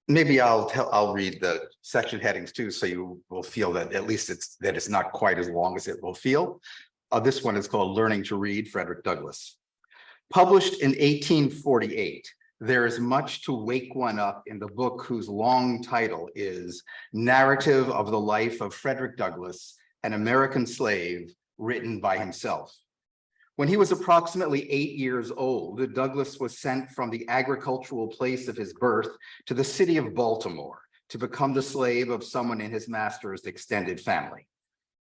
Maybe I'll read the section headings too, so you will feel that at least it's not quite as long as it will feel. This one is called Learning to Read, Frederick Douglass. Published in 1848, there is much to wake one up in the book whose long title is Narrative of the Life of Frederick Douglass, an American Slave, written by himself. When he was approximately 8 years old, Douglass was sent from the agricultural place of his birth to the city of Baltimore to become the slave of someone in his master's extended family.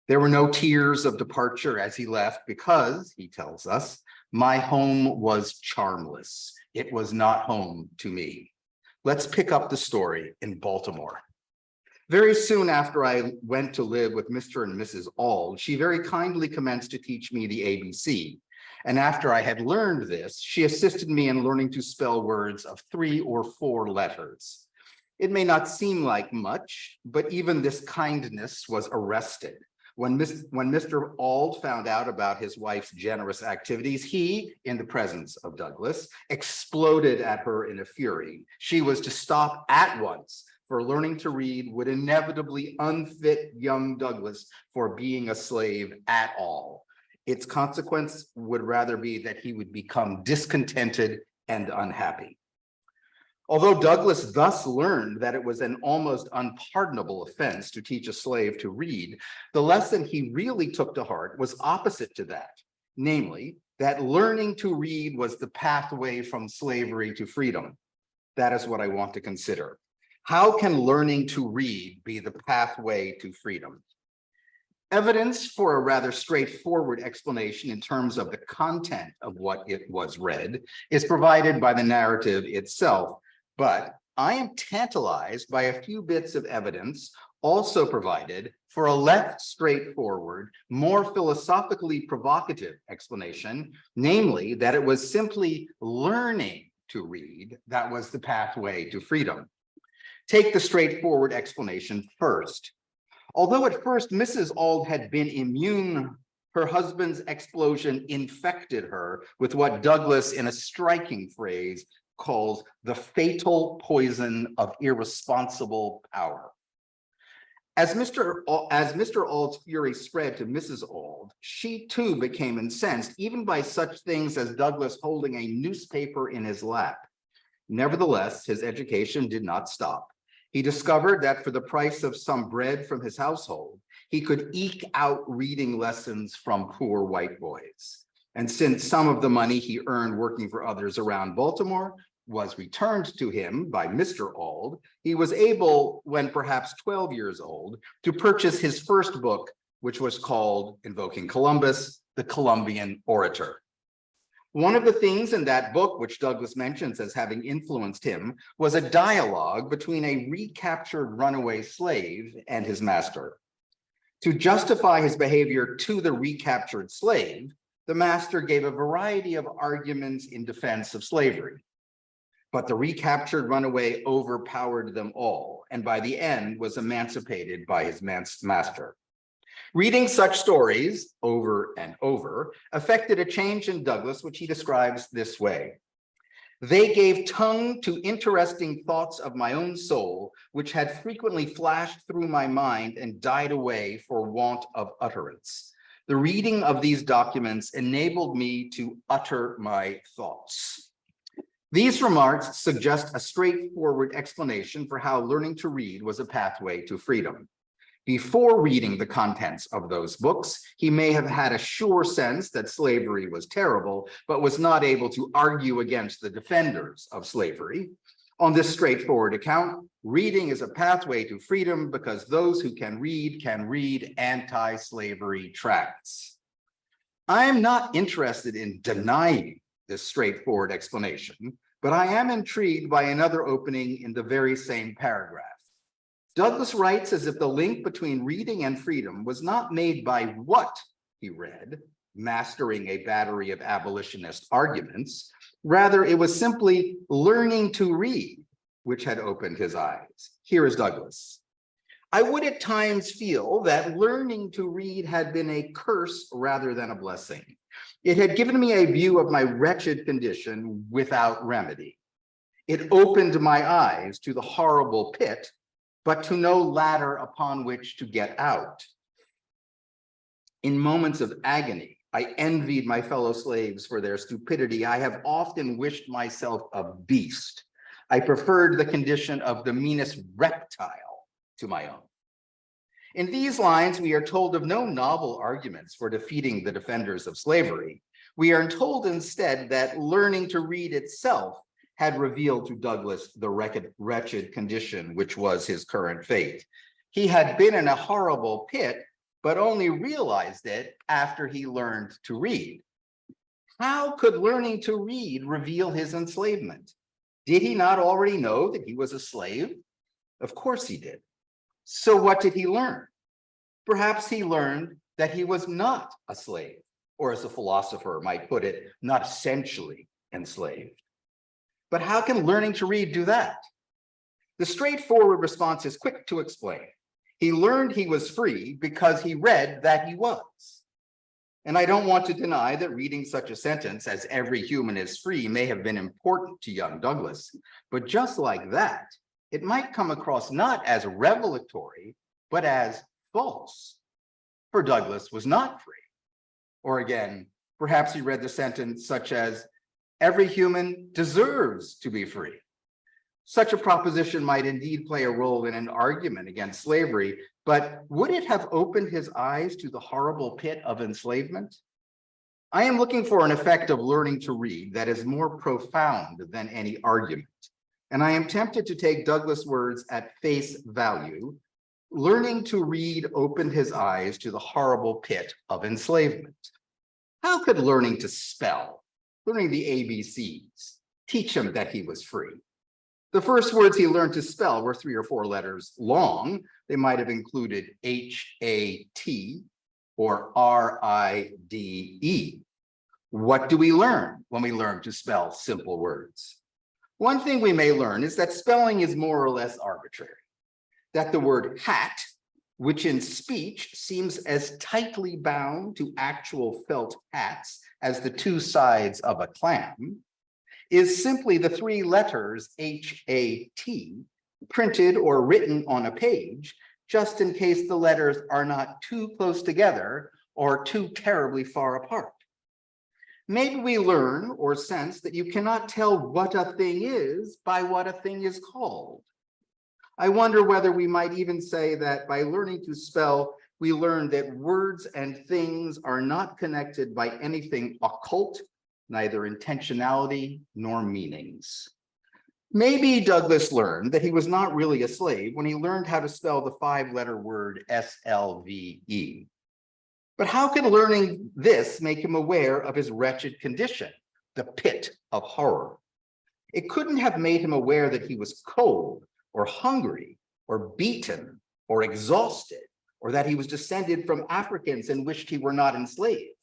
There were no tears of departure as he left because, he tells us, my home was charmless. It was not home to me. Let's pick up the story in Baltimore. Very soon after I went to live with Mr. and Mrs. Auld, she very kindly commenced to teach me the ABC. And after I had learned this, she assisted me in learning to spell words of 3 or 4 letters. It may not seem like much, but even this kindness was arrested. When Mr. Auld found out about his wife's generous activities, he, in the presence of Douglass, exploded at her in a fury. She was to stop at once, for learning to read would inevitably unfit young Douglass for being a slave at all. Its consequence would rather be that he would become discontented and unhappy. Although Douglass thus learned that it was an almost unpardonable offense to teach a slave to read, the lesson he really took to heart was opposite to that, namely, that learning to read was the pathway from slavery to freedom. That is what I want to consider. How can learning to read be the pathway to freedom? Evidence for a rather straightforward explanation in terms of the content of what it was read is provided by the narrative itself, but I am tantalized by a few bits of evidence also provided for a less straightforward, more philosophically provocative explanation, namely that it was simply learning to read that was the pathway to freedom. Take the straightforward explanation first. Although at first Mrs. Auld had been immune, her husband's explosion infected her with what Douglass, in a striking phrase, calls the fatal poison of irresponsible power. As Mr. Auld's fury spread to Mrs. Auld, she too became incensed, even by such things as Douglass holding a newspaper in his lap. Nevertheless, his education did not stop. He discovered that for the price of some bread from his household, he could eke out reading lessons from poor white boys. And since some of the money he earned working for others around Baltimore was returned to him by Mr. Auld, he was able, when perhaps 12 years old, to purchase his first book, which was called, invoking Columbus, the Columbian Orator. One of the things in that book, which Douglas mentions as having influenced him, was a dialogue between a recaptured runaway slave and his master. To justify his behavior to the recaptured slave, the master gave a variety of arguments in defense of slavery. But the recaptured runaway overpowered them all, and by the end was emancipated by his master. Reading such stories over and over affected a change in Douglas, which he describes this way. They gave tongue to interesting thoughts of my own soul, which had frequently flashed through my mind and died away for want of utterance. The reading of these documents enabled me to utter my thoughts. These remarks suggest a straightforward explanation for how learning to read was a pathway to freedom. Before reading the contents of those books, he may have had a sure sense that slavery was terrible, but was not able to argue against the defenders of slavery. On this straightforward account, reading is a pathway to freedom because those who can read anti-slavery tracts. I am not interested in denying this straightforward explanation, but I am intrigued by another opening in the very same paragraph. Douglas writes as if the link between reading and freedom was not made by what he read, mastering a battery of abolitionist arguments. Rather, it was simply learning to read, which had opened his eyes. Here is Douglas. I would at times feel that learning to read had been a curse rather than a blessing. It had given me a view of my wretched condition without remedy. It opened my eyes to the horrible pit, but to no ladder upon which to get out. In moments of agony, I envied my fellow slaves for their stupidity. I have often wished myself a beast. I preferred the condition of the meanest reptile to my own. In these lines, we are told of no novel arguments for defeating the defenders of slavery. We are told instead that learning to read itself had revealed to Douglas the wretched condition which was his current fate. He had been in a horrible pit, but only realized it after he learned to read. How could learning to read reveal his enslavement? Did he not already know that he was a slave? Of course he did. So what did he learn? Perhaps he learned that he was not a slave, or as a philosopher might put it, not essentially enslaved. But how can learning to read do that? The straightforward response is quick to explain. He learned he was free because he read that he was. And I don't want to deny that reading such a sentence as every human is free may have been important to young Douglas, but just like that, it might come across not as revelatory, but as false. For Douglas was not free. Or again, perhaps he read the sentence such as, every human deserves to be free. Such a proposition might indeed play a role in an argument against slavery, but would it have opened his eyes to the horrible pit of enslavement? I am looking for an effect of learning to read that is more profound than any argument. And I am tempted to take Douglas' words at face value. Learning to read opened his eyes to the horrible pit of enslavement. How could learning to spell, learning the ABCs, teach him that he was free? The first words he learned to spell were 3 or 4 letters long. They might have included H-A-T or R-I-D-E. What do we learn when we learn to spell simple words? One thing we may learn is that spelling is more or less arbitrary, that the word hat, which in speech seems as tightly bound to actual felt hats as the 2 sides of a clam, is simply the 3 letters H-A-T printed or written on a page, just in case the letters are not too close together or too terribly far apart. Maybe we learn or sense that you cannot tell what a thing is by what a thing is called. I wonder whether we might even say that by learning to spell, we learn that words and things are not connected by anything occult, neither intentionality nor meanings. Maybe Douglas learned that he was not really a slave when he learned how to spell the 5-letter word S-L-V-E. But how can learning this make him aware of his wretched condition, the pit of horror? It couldn't have made him aware that he was cold or hungry or beaten or exhausted, or that he was descended from Africans and wished he were not enslaved.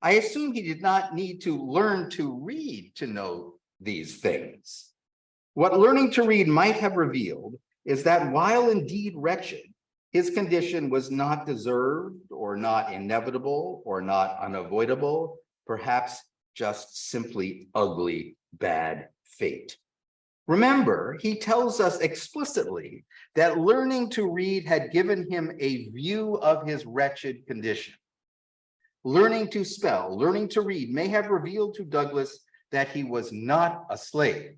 I assume he did not need to learn to read to know these things. What learning to read might have revealed is that while indeed wretched, his condition was not deserved or not inevitable or not unavoidable, perhaps just simply ugly, bad fate. Remember, he tells us explicitly that learning to read had given him a view of his wretched condition. Learning to spell, learning to read may have revealed to Douglas that he was not a slave,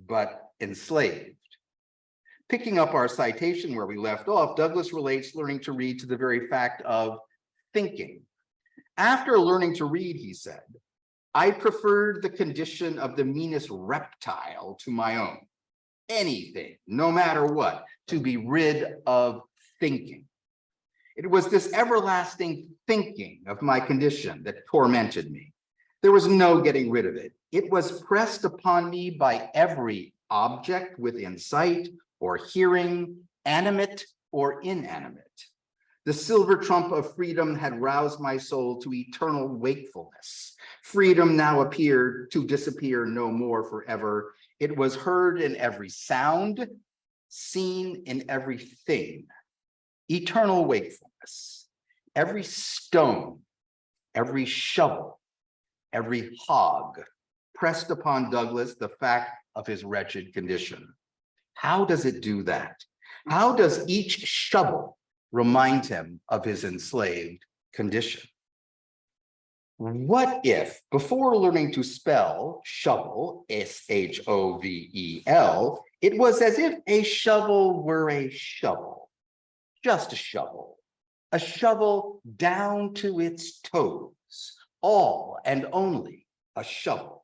but enslaved. Picking up our citation where we left off, Douglas relates learning to read to the very fact of thinking. After learning to read, he said, I preferred the condition of the meanest reptile to my own. Anything, no matter what, to be rid of thinking. It was this everlasting thinking of my condition that tormented me. There was no getting rid of it. It was pressed upon me by every object within sight or hearing, animate or inanimate. The silver trump of freedom had roused my soul to eternal wakefulness. Freedom now appeared to disappear no more forever. It was heard in every sound, seen in everything. Eternal wakefulness. Every stone, every shovel, every hog pressed upon Douglas the fact of his wretched condition. How does it do that? How does each shovel remind him of his enslaved condition? What if, before learning to spell shovel, S-H-O-V-E-L, it was as if a shovel were a shovel, just a shovel down to its toes, all and only a shovel.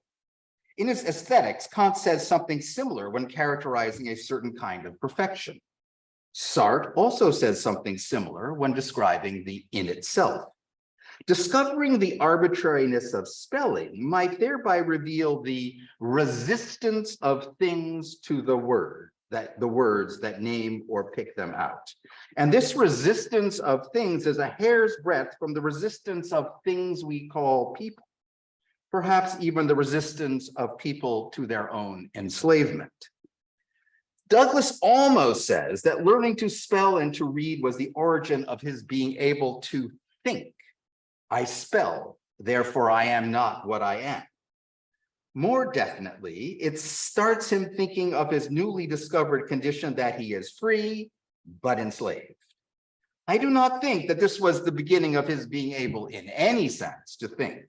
In his aesthetics, Kant says something similar when characterizing a certain kind of perfection. Sartre also says something similar when describing the in itself. Discovering the arbitrariness of spelling might thereby reveal the resistance of things to the word, the words that name or pick them out. And this resistance of things is a hair's breadth from the resistance of things we call people, perhaps even the resistance of people to their own enslavement. Douglas almost says that learning to spell and to read was the origin of his being able to think. I spell, therefore I am not what I am. More definitely, it starts him thinking of his newly discovered condition that he is free, but enslaved. I do not think that this was the beginning of his being able in any sense to think.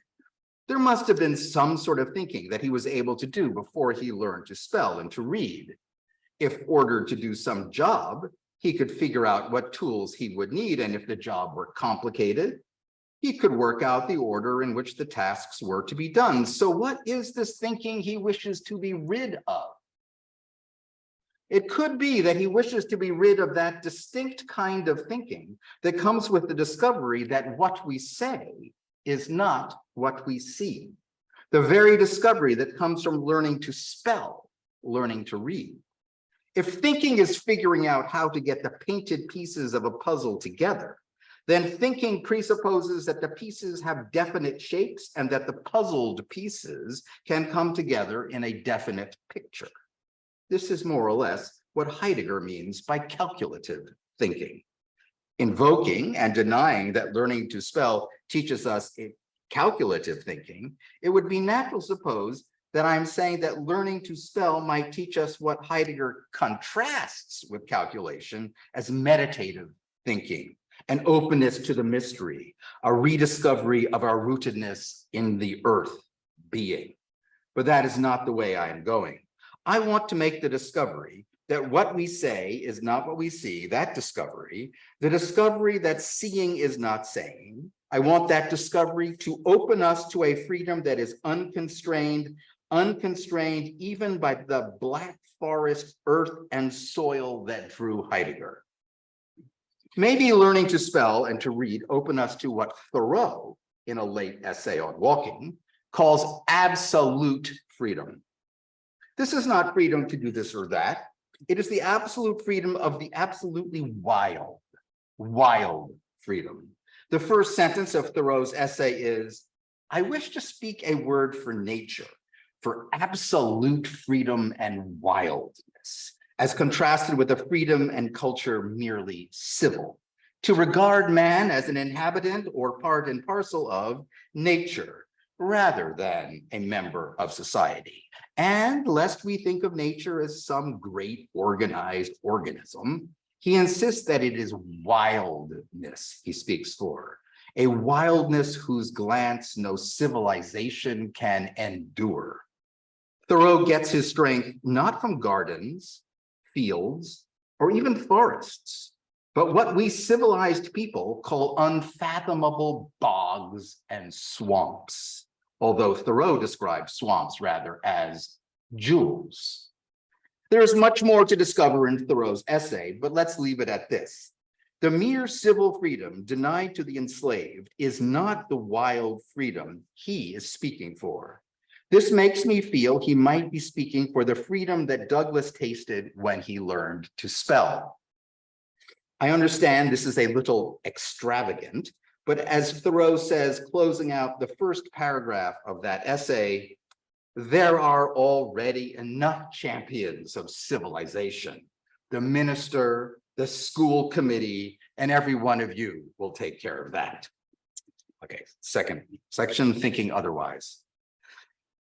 There must have been some sort of thinking that he was able to do before he learned to spell and to read. If ordered to do some job, he could figure out what tools he would need, and if the job were complicated, he could work out the order in which the tasks were to be done. So what is this thinking he wishes to be rid of? It could be that he wishes to be rid of that distinct kind of thinking that comes with the discovery that what we say is not what we see. The very discovery that comes from learning to spell, learning to read. If thinking is figuring out how to get the painted pieces of a puzzle together, then thinking presupposes that the pieces have definite shapes and that the puzzled pieces can come together in a definite picture. This is more or less what Heidegger means by calculative thinking. Invoking and denying that learning to spell teaches us calculative thinking, it would be natural to suppose that I'm saying that learning to spell might teach us what Heidegger contrasts with calculation as meditative thinking, an openness to the mystery, a rediscovery of our rootedness in the earth being. But that is not the way I am going. I want to make the discovery that what we say is not what we see, that discovery, the discovery that seeing is not saying. I want that discovery to open us to a freedom that is unconstrained even by the black forest, earth, and soil that drew Heidegger. Maybe learning to spell and to read open us to what Thoreau, in a late essay on walking, calls absolute freedom. This is not freedom to do this or that. It is the absolute freedom of the absolutely wild freedom. The first sentence of Thoreau's essay is, I wish to speak a word for nature, for absolute freedom and wildness, as contrasted with a freedom and culture merely civil, to regard man as an inhabitant or part and parcel of nature, rather than a member of society. And lest we think of nature as some great organized organism, he insists that it is wildness he speaks for, a wildness whose glance no civilization can endure. Thoreau gets his strength not from gardens, fields, or even forests, but what we civilized people call unfathomable bogs and swamps, although Thoreau describes swamps rather as jewels. There is much more to discover in Thoreau's essay, but let's leave it at this. The mere civil freedom denied to the enslaved is not the wild freedom he is speaking for. This makes me feel he might be speaking for the freedom that Douglas tasted when he learned to spell. I understand this is a little extravagant, but as Thoreau says, closing out the first paragraph of that essay, there are already enough champions of civilization. The minister, the school committee, and every one of you will take care of that. Okay, second section, thinking otherwise.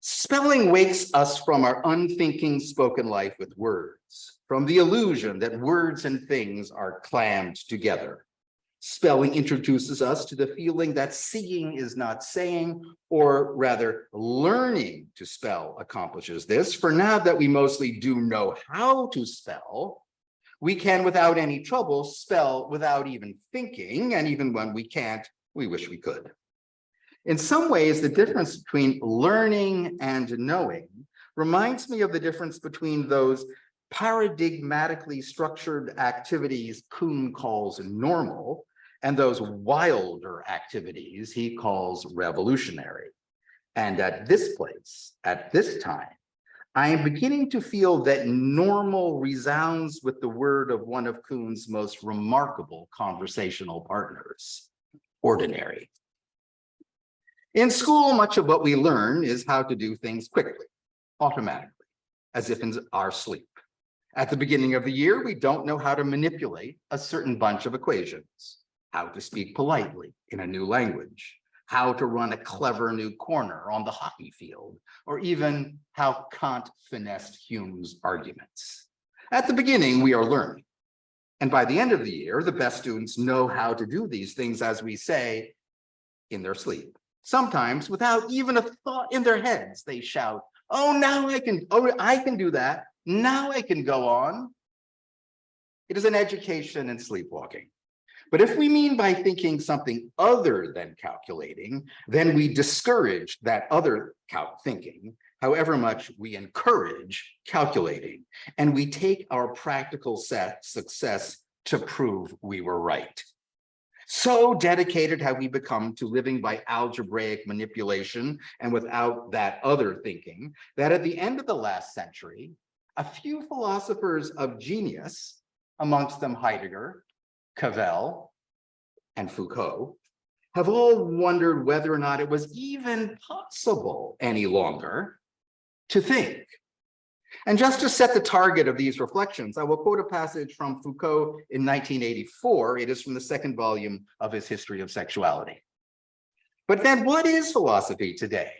Spelling wakes us from our unthinking spoken life with words, from the illusion that words and things are clammed together. Spelling introduces us to the feeling that seeing is not saying, or rather learning to spell accomplishes this. For now that we mostly do know how to spell, we can without any trouble spell without even thinking, and even when we can't, we wish we could. In some ways, the difference between learning and knowing reminds me of the difference between those paradigmatically structured activities Kuhn calls normal and those wilder activities he calls revolutionary. And at this place, at this time, I am beginning to feel that normal resounds with the word of one of Kuhn's most remarkable conversational partners, ordinary. In school, much of what we learn is how to do things quickly, automatically, as if in our sleep. At the beginning of the year, we don't know how to manipulate a certain bunch of equations, how to speak politely in a new language, how to run a clever new corner on the hockey field, or even how Kant finessed Hume's arguments. At the beginning, we are learning. And by the end of the year, the best students know how to do these things, as we say, in their sleep. Sometimes without even a thought in their heads, they shout, oh, now I can do that. Now I can go on. It is an education in sleepwalking. But if we mean by thinking something other than calculating, then we discourage that other thinking, however much we encourage calculating, and we take our practical success to prove we were right. So dedicated have we become to living by algebraic manipulation and without that other thinking, that at the end of the last century, a few philosophers of genius, amongst them Heidegger, Cavell, and Foucault, have all wondered whether or not it was even possible any longer to think. And just to set the target of these reflections, I will quote a passage from Foucault in 1984. It is from the second volume of his History of Sexuality. But then what is philosophy today?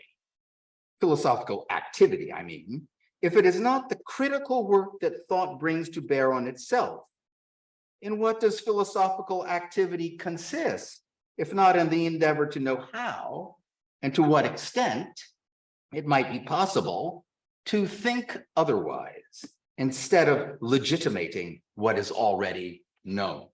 Philosophical activity, I mean, if it is not the critical work that thought brings to bear on itself. In what does philosophical activity consist, if not in the endeavor to know how and to what extent it might be possible to think otherwise, instead of legitimating what is already known?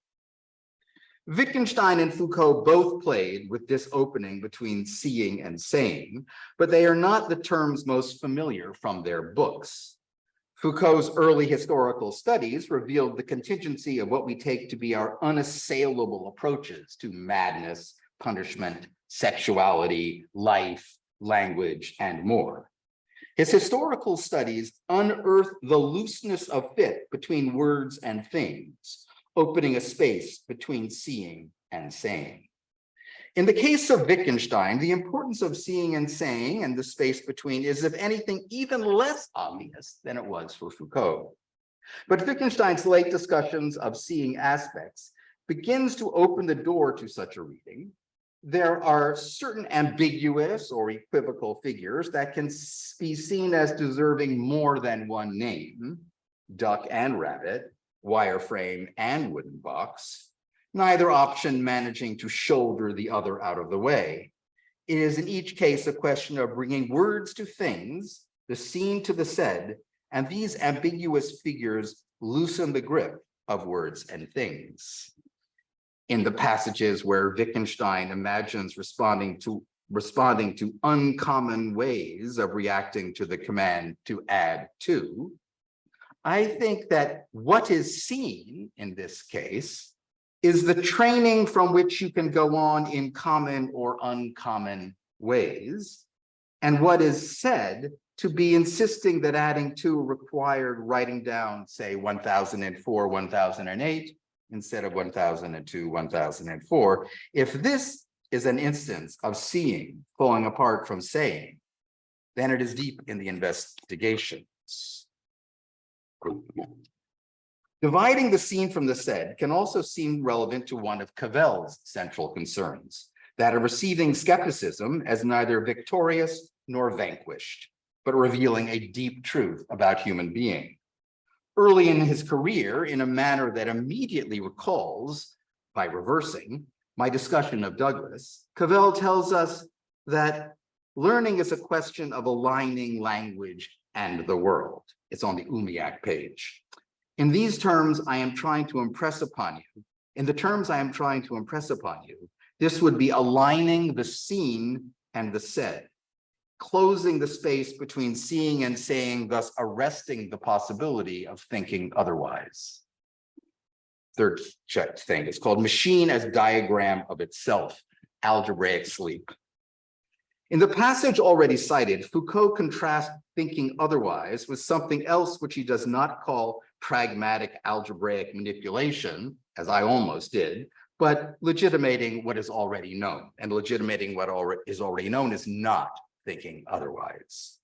Wittgenstein and Foucault both played with this opening between seeing and saying, but they are not the terms most familiar from their books. Foucault's early historical studies revealed the contingency of what we take to be our unassailable approaches to madness, punishment, sexuality, life, language, and more. His historical studies unearthed the looseness of fit between words and things, opening a space between seeing and saying. In the case of Wittgenstein, the importance of seeing and saying and the space between is, if anything, even less obvious than it was for Foucault. But Wittgenstein's late discussions of seeing aspects begins to open the door to such a reading. There are certain ambiguous or equivocal figures that can be seen as deserving more than one name: duck and rabbit, wireframe and wooden box, neither option managing to shoulder the other out of the way. It is in each case a question of bringing words to things, the seen to the said, and these ambiguous figures loosen the grip of words and things. In the passages where Wittgenstein imagines responding to uncommon ways of reacting to the command to add to, I think that what is seen in this case is the training from which you can go on in common or uncommon ways, and what is said to be insisting that adding to required writing down, say, 1004, 1008, instead of 1002, 1004. If this is an instance of seeing falling apart from saying, then it is deep in the investigations. Dividing the seen from the said can also seem relevant to one of Cavell's central concerns, that of receiving skepticism as neither victorious nor vanquished, but revealing a deep truth about human being. Early in his career, in a manner that immediately recalls, by reversing, my discussion of Douglas, Cavell tells us that learning is a question of aligning language and the world. It's on the Umiak page. In these terms, I am trying to impress upon you, this would be aligning the seen and the said, closing the space between seeing and saying, thus arresting the possibility of thinking otherwise. Third thing is called machine as diagram of itself, algebraic sleep. In the passage already cited, Foucault contrasts thinking otherwise with something else which he does not call pragmatic algebraic manipulation, as I almost did, but legitimating what is already known. And legitimating what is already known is not thinking otherwise.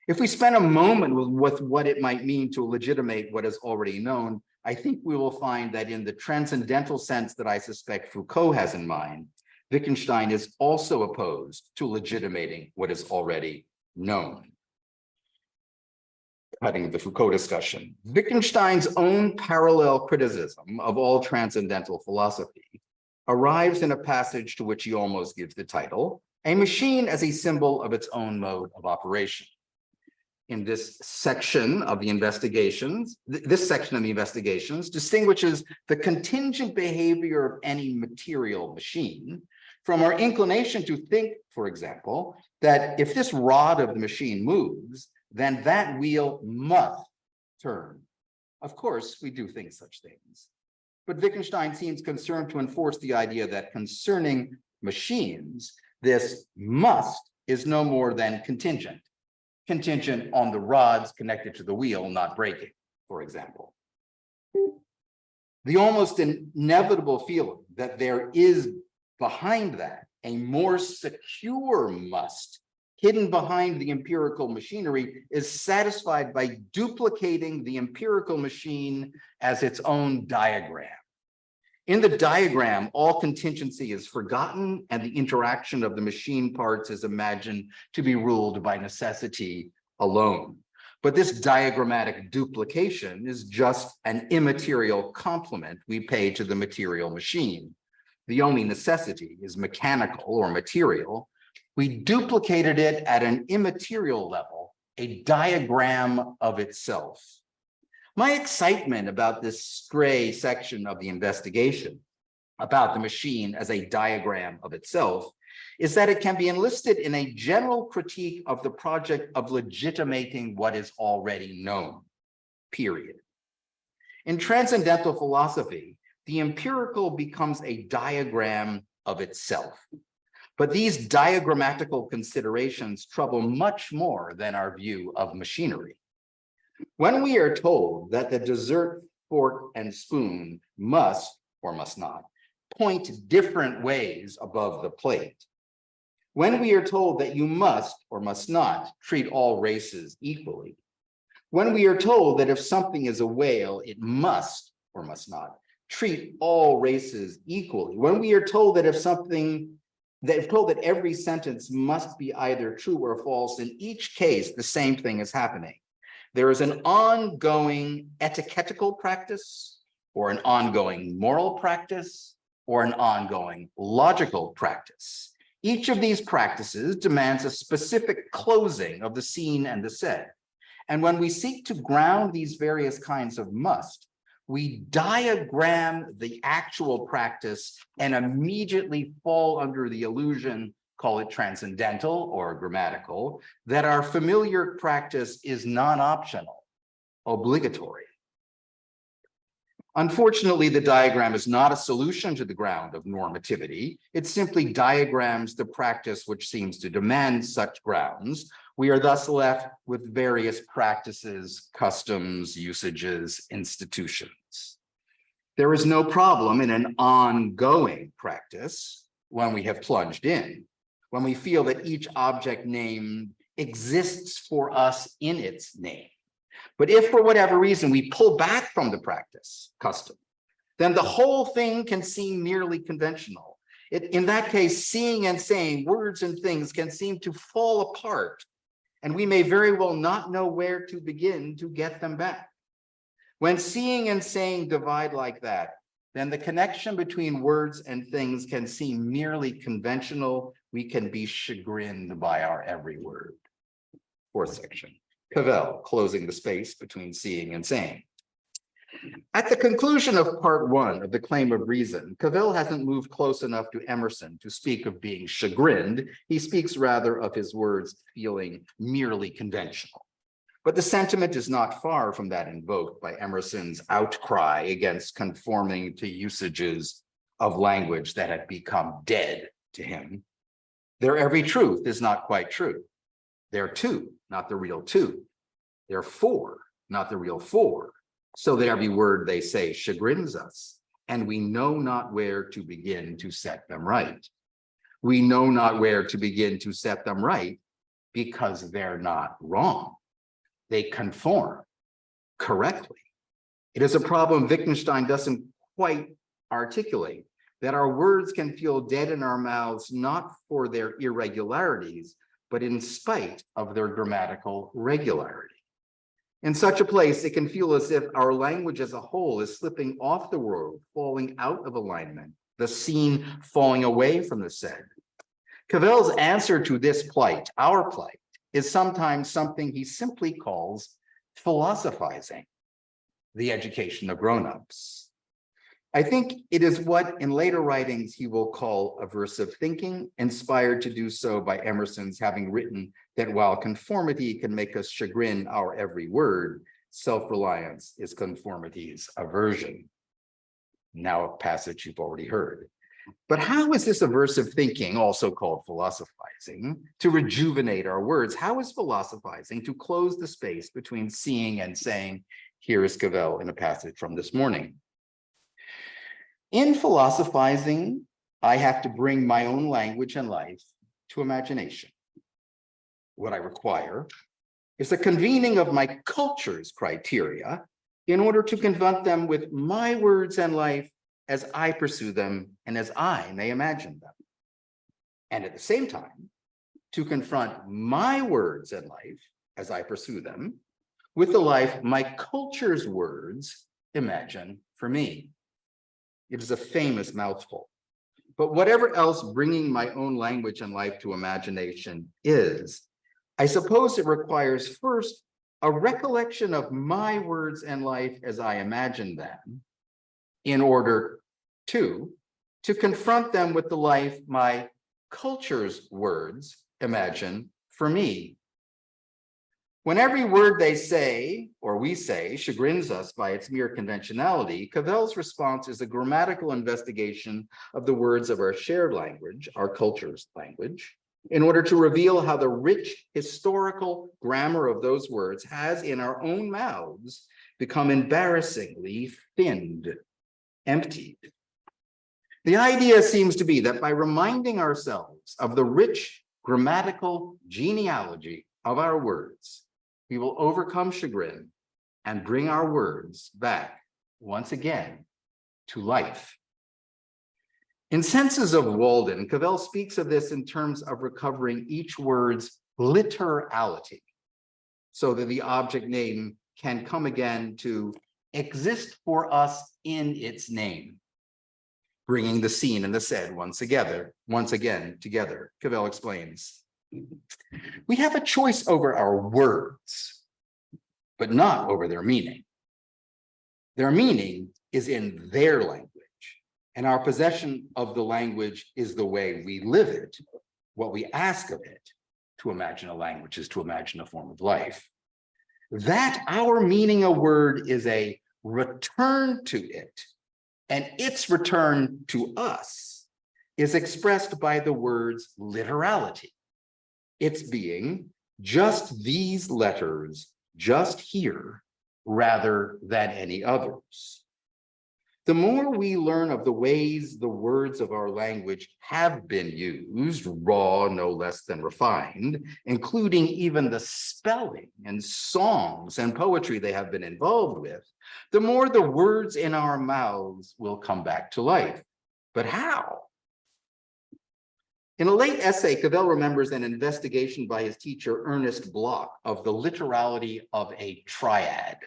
If we spend a moment with what it might mean to legitimate what is already known, I think we will find that in the transcendental sense that I suspect Foucault has in mind, Wittgenstein is also opposed to legitimating what is already known. Cutting the Foucault discussion, Wittgenstein's own parallel criticism of all transcendental philosophy arrives in a passage to which he almost gives the title, A Machine as a Symbol of Its Own Mode of Operation. In this section of the investigations, distinguishes the contingent behavior of any material machine from our inclination to think, for example, that if this rod of the machine moves, then that wheel must turn. Of course, we do think such things. But Wittgenstein seems concerned to enforce the idea that concerning machines, this must is no more than contingent on the rods connected to the wheel not breaking, for example. The almost inevitable feeling that there is behind that a more secure must hidden behind the empirical machinery is satisfied by duplicating the empirical machine as its own diagram. In the diagram, all contingency is forgotten and the interaction of the machine parts is imagined to be ruled by necessity alone. But this diagrammatic duplication is just an immaterial complement we pay to the material machine. The only necessity is mechanical or material. We duplicated it at an immaterial level, a diagram of itself. My excitement about this stray section of the investigation, about the machine as a diagram of itself, is that it can be enlisted in a general critique of the project of legitimating what is already known. period. In transcendental philosophy, the empirical becomes a diagram of itself. But these diagrammatical considerations trouble much more than our view of machinery. When we are told that the dessert fork and spoon must or must not point different ways above the plate, when we are told that you must or must not treat all races equally, when we are told that if something is a whale, it must or must not treat all races equally, when we are told that that every sentence must be either true or false, in each case, the same thing is happening. There is an ongoing etiquettical practice, or an ongoing moral practice, or an ongoing logical practice. Each of these practices demands a specific closing of the seen and the said. And when we seek to ground these various kinds of must, we diagram the actual practice and immediately fall under the illusion, call it transcendental or grammatical, that our familiar practice is non-optional, obligatory. Unfortunately, the diagram is not a solution to the ground of normativity. It simply diagrams the practice which seems to demand such grounds. We are thus left with various practices, customs, usages, institutions. There is no problem in an ongoing practice when we have plunged in, when we feel that each object name exists for us in its name. But if for whatever reason we pull back from the practice, custom, then the whole thing can seem merely conventional. In that case, seeing and saying, words and things can seem to fall apart, and we may very well not know where to begin to get them back. When seeing and saying divide like that, then the connection between words and things can seem merely conventional. We can be chagrined by our every word. Fourth section. Cavell, closing the space between seeing and saying. At the conclusion of part one of the claim of reason, Cavell hasn't moved close enough to Emerson to speak of being chagrined. He speaks rather of his words feeling merely conventional. But the sentiment is not far from that invoked by Emerson's outcry against conforming to usages of language that had become dead to him. Their every truth is not quite true. They're two, not the real two. They're four, not the real four. So that every word they say chagrins us, and we know not where to begin to set them right. We know not where to begin to set them right because they're not wrong. They conform correctly. It is a problem Wittgenstein doesn't quite articulate, that our words can feel dead in our mouths, not for their irregularities, but in spite of their grammatical regularity. In such a place, it can feel as if our language as a whole is slipping off the world, falling out of alignment, the seen falling away from the said. Cavell's answer to this plight, our plight, is sometimes something he simply calls philosophizing, the education of grown-ups. I think it is what in later writings he will call aversive thinking, inspired to do so by Emerson's having written that while conformity can make us chagrin our every word, self-reliance is conformity's aversion. Now a passage you've already heard. But how is this aversive thinking, also called philosophizing, to rejuvenate our words? How is philosophizing to close the space between seeing and saying? Here is Cavell in a passage from this morning. In philosophizing, I have to bring my own language and life to imagination. What I require is the convening of my culture's criteria in order to confront them with my words and life as I pursue them and as I may imagine them. And at the same time, to confront my words and life as I pursue them with the life my culture's words imagine for me. It is a famous mouthful, but whatever else bringing my own language and life to imagination is, I suppose it requires first a recollection of my words and life as I imagine them, in order to confront them with the life my culture's words imagine for me. When every word they say, or we say, chagrins us by its mere conventionality, Cavell's response is a grammatical investigation of the words of our shared language, our culture's language, in order to reveal how the rich historical grammar of those words has in our own mouths become embarrassingly thinned, emptied. The idea seems to be that by reminding ourselves of the rich grammatical genealogy of our words, we will overcome chagrin and bring our words back once again to life. In Senses of Walden, Cavell speaks of this in terms of recovering each word's literality, so that the object name can come again to exist for us in its name, bringing the seen and the said once again together. Cavell explains, we have a choice over our words, but not over their meaning. Their meaning is in their language, and our possession of the language is the way we live it. What we ask of it, to imagine a language is to imagine a form of life. That our meaning a word is a return to it, and its return to us is expressed by the word's literality. Its being just these letters, just here, rather than any others. The more we learn of the ways the words of our language have been used, raw no less than refined, including even the spelling and songs and poetry they have been involved with, the more the words in our mouths will come back to life. But how? In a late essay, Cavell remembers an investigation by his teacher, Ernest Bloch, of the literality of a triad.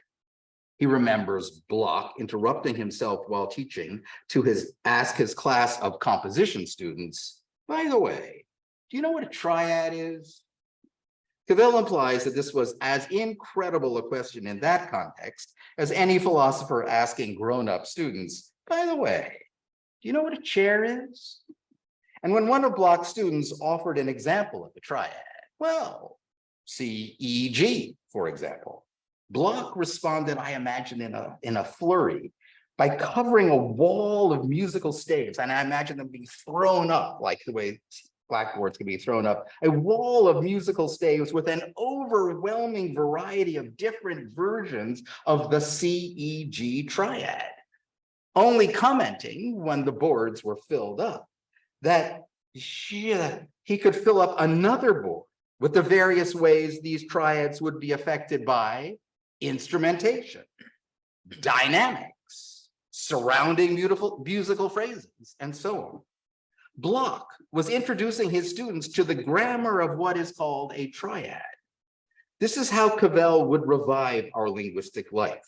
He remembers Bloch interrupting himself while teaching to ask his class of composition students, by the way, do you know what a triad is? Cavell implies that this was as incredible a question in that context as any philosopher asking grown-up students, by the way, do you know what a chair is? And when one of Bloch's students offered an example of the triad, well, C-E-G, for example, Bloch responded, I imagine in a flurry, by covering a wall of musical staves, and I imagine them being thrown up like the way blackboards can be thrown up, a wall of musical staves with an overwhelming variety of different versions of the C-E-G triad, only commenting when the boards were filled up that he could fill up another board with the various ways these triads would be affected by instrumentation, dynamics, surrounding beautiful musical phrases, and so on. Bloch was introducing his students to the grammar of what is called a triad. This is how Cavell would revive our linguistic life,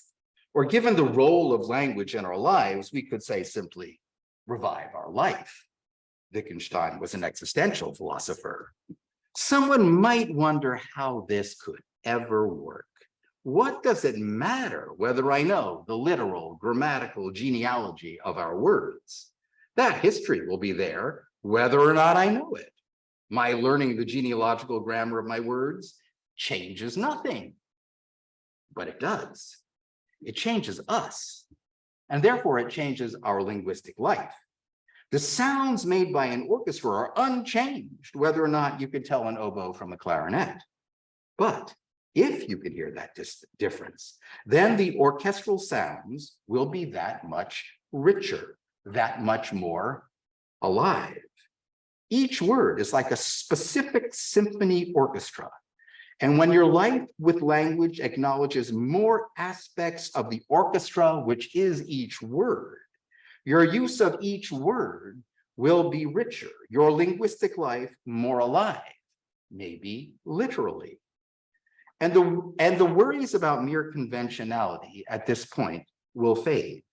or given the role of language in our lives, we could say simply, revive our life. Wittgenstein was an existential philosopher. Someone might wonder how this could ever work. What does it matter whether I know the literal grammatical genealogy of our words? That history will be there whether or not I know it. My learning the genealogical grammar of my words changes nothing, but it does. It changes us, and therefore it changes our linguistic life. The sounds made by an orchestra are unchanged, whether or not you can tell an oboe from a clarinet. But if you can hear that difference, then the orchestral sounds will be that much richer, that much more alive. Each word is like a specific symphony orchestra. And when your life with language acknowledges more aspects of the orchestra, which is each word, your use of each word will be richer, your linguistic life more alive, maybe literally. And the worries about mere conventionality at this point will fade.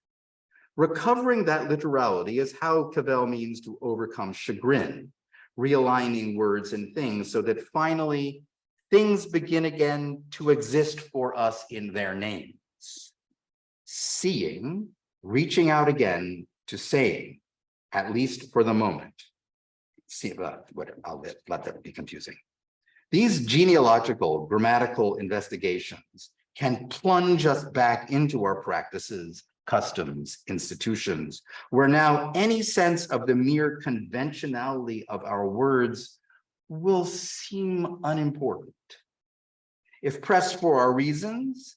Recovering that literality is how Cavell means to overcome chagrin, realigning words and things so that finally things begin again to exist for us in their names. Seeing, reaching out again to saying, at least for the moment. See, I'll let that be confusing. These genealogical, grammatical investigations can plunge us back into our practices, customs, institutions, where now any sense of the mere conventionality of our words will seem unimportant. If pressed for our reasons,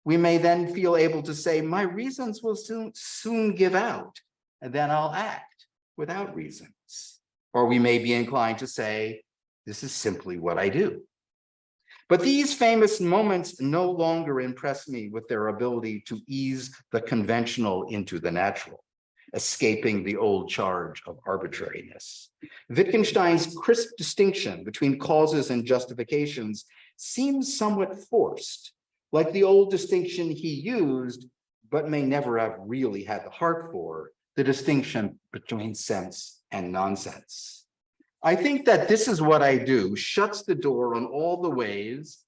we may then feel able to say, my reasons will soon give out, and then I'll act without reasons. Or we may be inclined to say, this is simply what I do. But these famous moments no longer impress me with their ability to ease the conventional into the natural, escaping the old charge of arbitrariness. Wittgenstein's crisp distinction between causes and justifications seems somewhat forced, like the old distinction he used, but may never have really had the heart for, the distinction between sense and nonsense. I think that this is what I do shuts the door on all the ways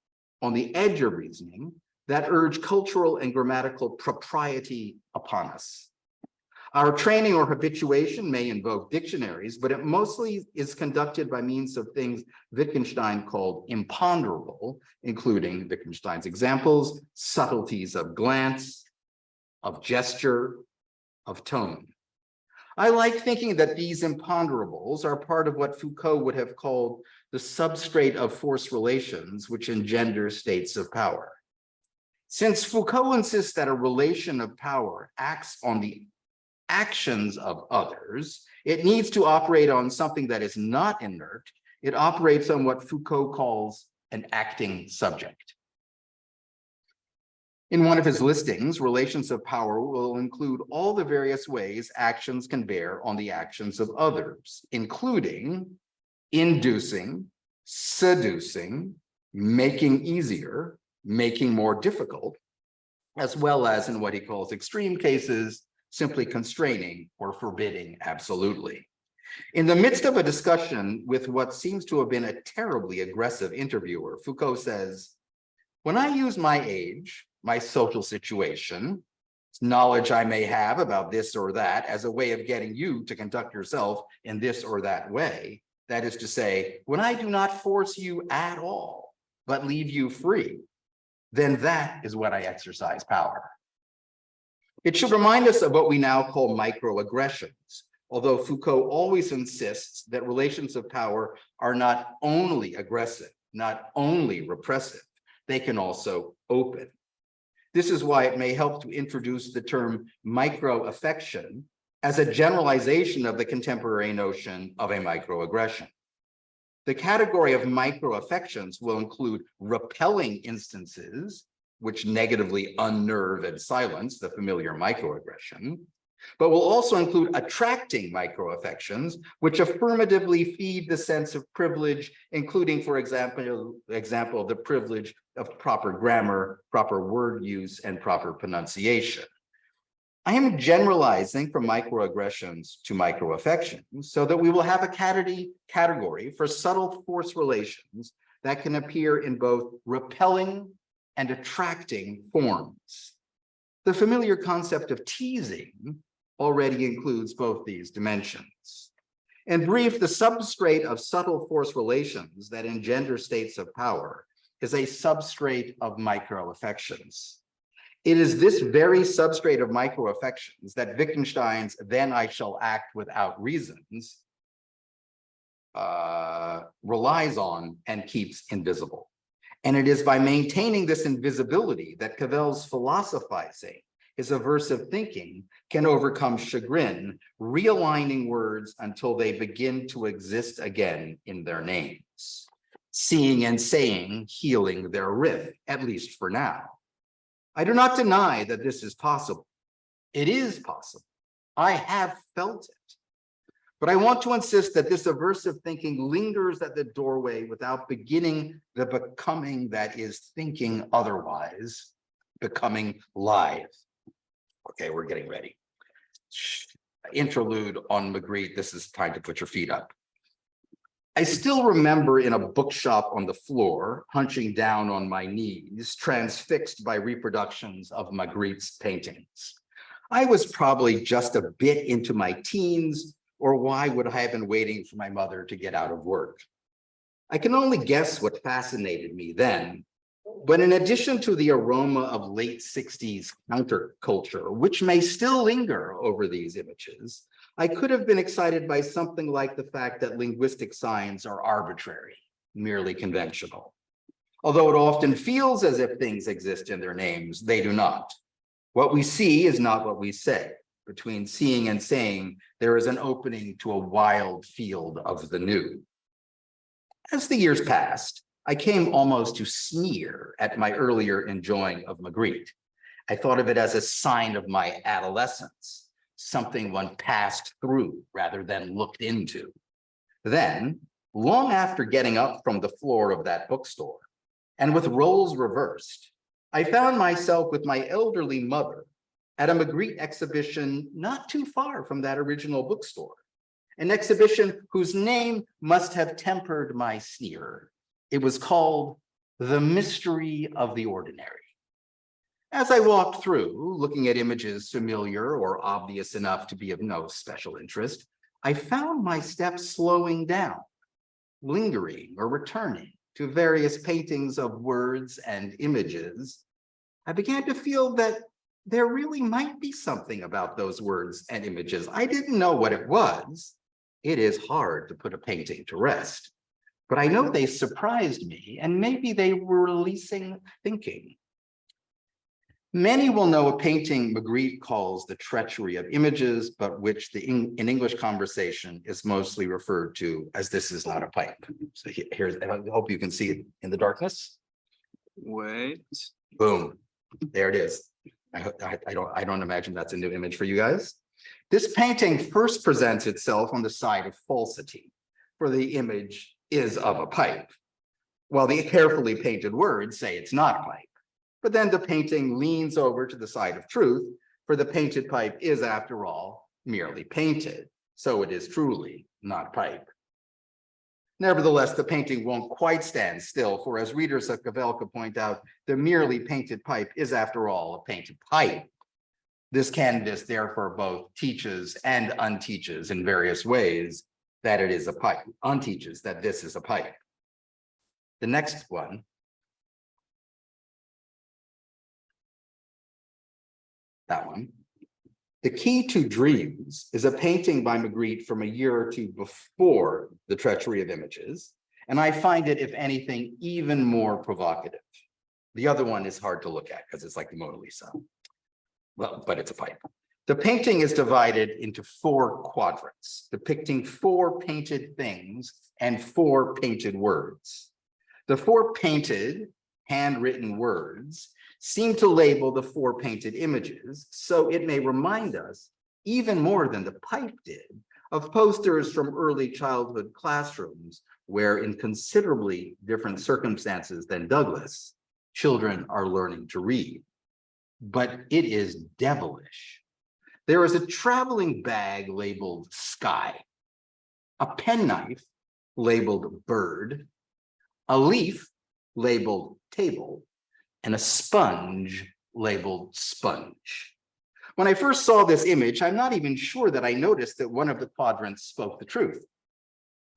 on the edge of reasoning that urge cultural and grammatical propriety upon us. Our training or habituation may invoke dictionaries, but it mostly is conducted by means of things Wittgenstein called imponderable, including Wittgenstein's examples, subtleties of glance, of gesture, of tone. I like thinking that these imponderables are part of what Foucault would have called the substrate of force relations, which engender states of power. Since Foucault insists that a relation of power acts on the actions of others, it needs to operate on something that is not inert. It operates on what Foucault calls an acting subject. In one of his listings, relations of power will include all the various ways actions can bear on the actions of others, including inducing, seducing, making easier, making more difficult, as well as in what he calls extreme cases, simply constraining or forbidding absolutely. In the midst of a discussion with what seems to have been a terribly aggressive interviewer, Foucault says, when I use my age, my social situation, knowledge I may have about this or that as a way of getting you to conduct yourself in this or that way, that is to say, when I do not force you at all, but leave you free, then that is when I exercise power. It should remind us of what we now call microaggressions, although Foucault always insists that relations of power are not only aggressive, not only repressive, they can also open. This is why it may help to introduce the term microaffection as a generalization of the contemporary notion of a microaggression. The category of microaffections will include repelling instances, which negatively unnerve and silence the familiar microaggression, but will also include attracting microaffections, which affirmatively feed the sense of privilege, including, for example, the privilege of proper grammar, proper word use, and proper pronunciation. I am generalizing from microaggressions to microaffections so that we will have a category for subtle force relations that can appear in both repelling and attracting forms. The familiar concept of teasing already includes both these dimensions. In brief, the substrate of subtle force relations that engender states of power is a substrate of microaffections. It is this very substrate of microaffections that Wittgenstein's "then I shall act without reasons" relies on and keeps invisible. And it is by maintaining this invisibility that Cavell's philosophizing, his aversive thinking, can overcome chagrin, realigning words until they begin to exist again in their names. Seeing and saying, healing their rift, at least for now. I do not deny that this is possible. It is possible. I have felt it. But I want to insist that this aversive thinking lingers at the doorway without beginning the becoming that is thinking otherwise, becoming live. Okay, we're getting ready. Interlude on Magritte. This is time to put your feet up. I still remember in a bookshop on the floor, hunching down on my knees, transfixed by reproductions of Magritte's paintings. I was probably just a bit into my teens, or why would I have been waiting for my mother to get out of work? I can only guess what fascinated me then, but in addition to the aroma of late 60s counterculture, which may still linger over these images, I could have been excited by something like the fact that linguistic signs are arbitrary, merely conventional. Although it often feels as if things exist in their names, they do not. What we see is not what we say. Between seeing and saying, there is an opening to a wild field of the new. As the years passed, I came almost to sneer at my earlier enjoying of Magritte. I thought of it as a sign of my adolescence, something one passed through rather than looked into. Then, long after getting up from the floor of that bookstore, and with roles reversed, I found myself with my elderly mother at a Magritte exhibition not too far from that original bookstore, an exhibition whose name must have tempered my sneer. It was called The Mystery of the Ordinary. As I walked through, looking at images familiar or obvious enough to be of no special interest, I found my steps slowing down, lingering or returning to various paintings of words and images. I began to feel that there really might be something about those words and images. I didn't know what it was. It is hard to put a painting to rest, but I know they surprised me, and maybe they were releasing thinking. Many will know a painting Magritte calls The Treachery of Images, but which in English conversation is mostly referred to as This Is Not a Pipe. So here's, I hope you can see it in the darkness. Wait. Boom, there it is. I don't imagine that's a new image for you guys. This painting first presents itself on the side of falsity, for the image is of a pipe, while the carefully painted words say it's not a pipe. But then the painting leans over to the side of truth, for the painted pipe is, after all, merely painted, so it is truly not pipe. Nevertheless, the painting won't quite stand still, for as readers of Cavell could point out, the merely painted pipe is, after all, a painted pipe. This canvas therefore both teaches and unteaches in various ways that it is a pipe, unteaches that this is a pipe. The next one. That one. The Key to Dreams is a painting by Magritte from a year or two before The Treachery of Images, and I find it, if anything, even more provocative. The other one is hard to look at because it's like the Mona Lisa. Well, but it's a pipe. The painting is divided into 4 quadrants, depicting 4 painted things and 4 painted words. The 4 painted, handwritten words seem to label the 4 painted images, so it may remind us, even more than the pipe did, of posters from early childhood classrooms where, in considerably different circumstances than Douglas, children are learning to read. But it is devilish. There is a traveling bag labeled sky, a penknife labeled bird, a leaf labeled table, and a sponge labeled sponge. When I first saw this image, I'm not even sure that I noticed that one of the quadrants spoke the truth.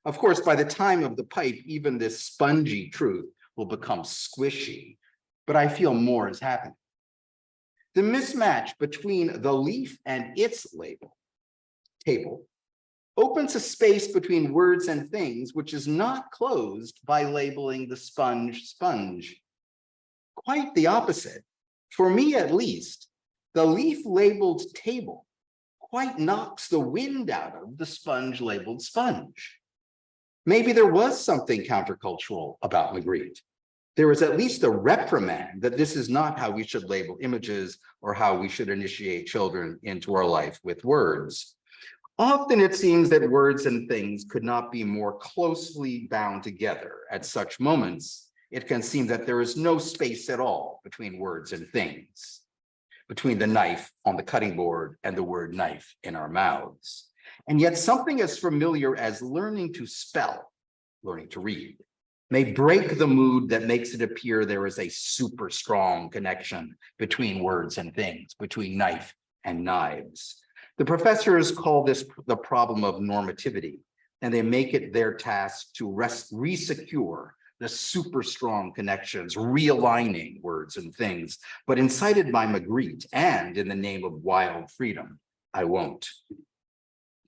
Of course, by the time of the pipe, even this spongy truth will become squishy, but I feel more is happening. The mismatch between the leaf and its label, table, opens a space between words and things which is not closed by labeling the sponge sponge. Quite the opposite. For me, at least, the leaf labeled table quite knocks the wind out of the sponge labeled sponge. Maybe there was something countercultural about Magritte. There is at least a reprimand that this is not how we should label images or how we should initiate children into our life with words. Often it seems that words and things could not be more closely bound together. At such moments, it can seem that there is no space at all between words and things, between the knife on the cutting board and the word knife in our mouths. And yet something as familiar as learning to spell, learning to read, may break the mood that makes it appear there is a super strong connection between words and things, between knife and knives. The professors call this the problem of normativity, and they make it their task to resecure the super strong connections, realigning words and things. But incited by Magritte and in the name of wild freedom, I won't.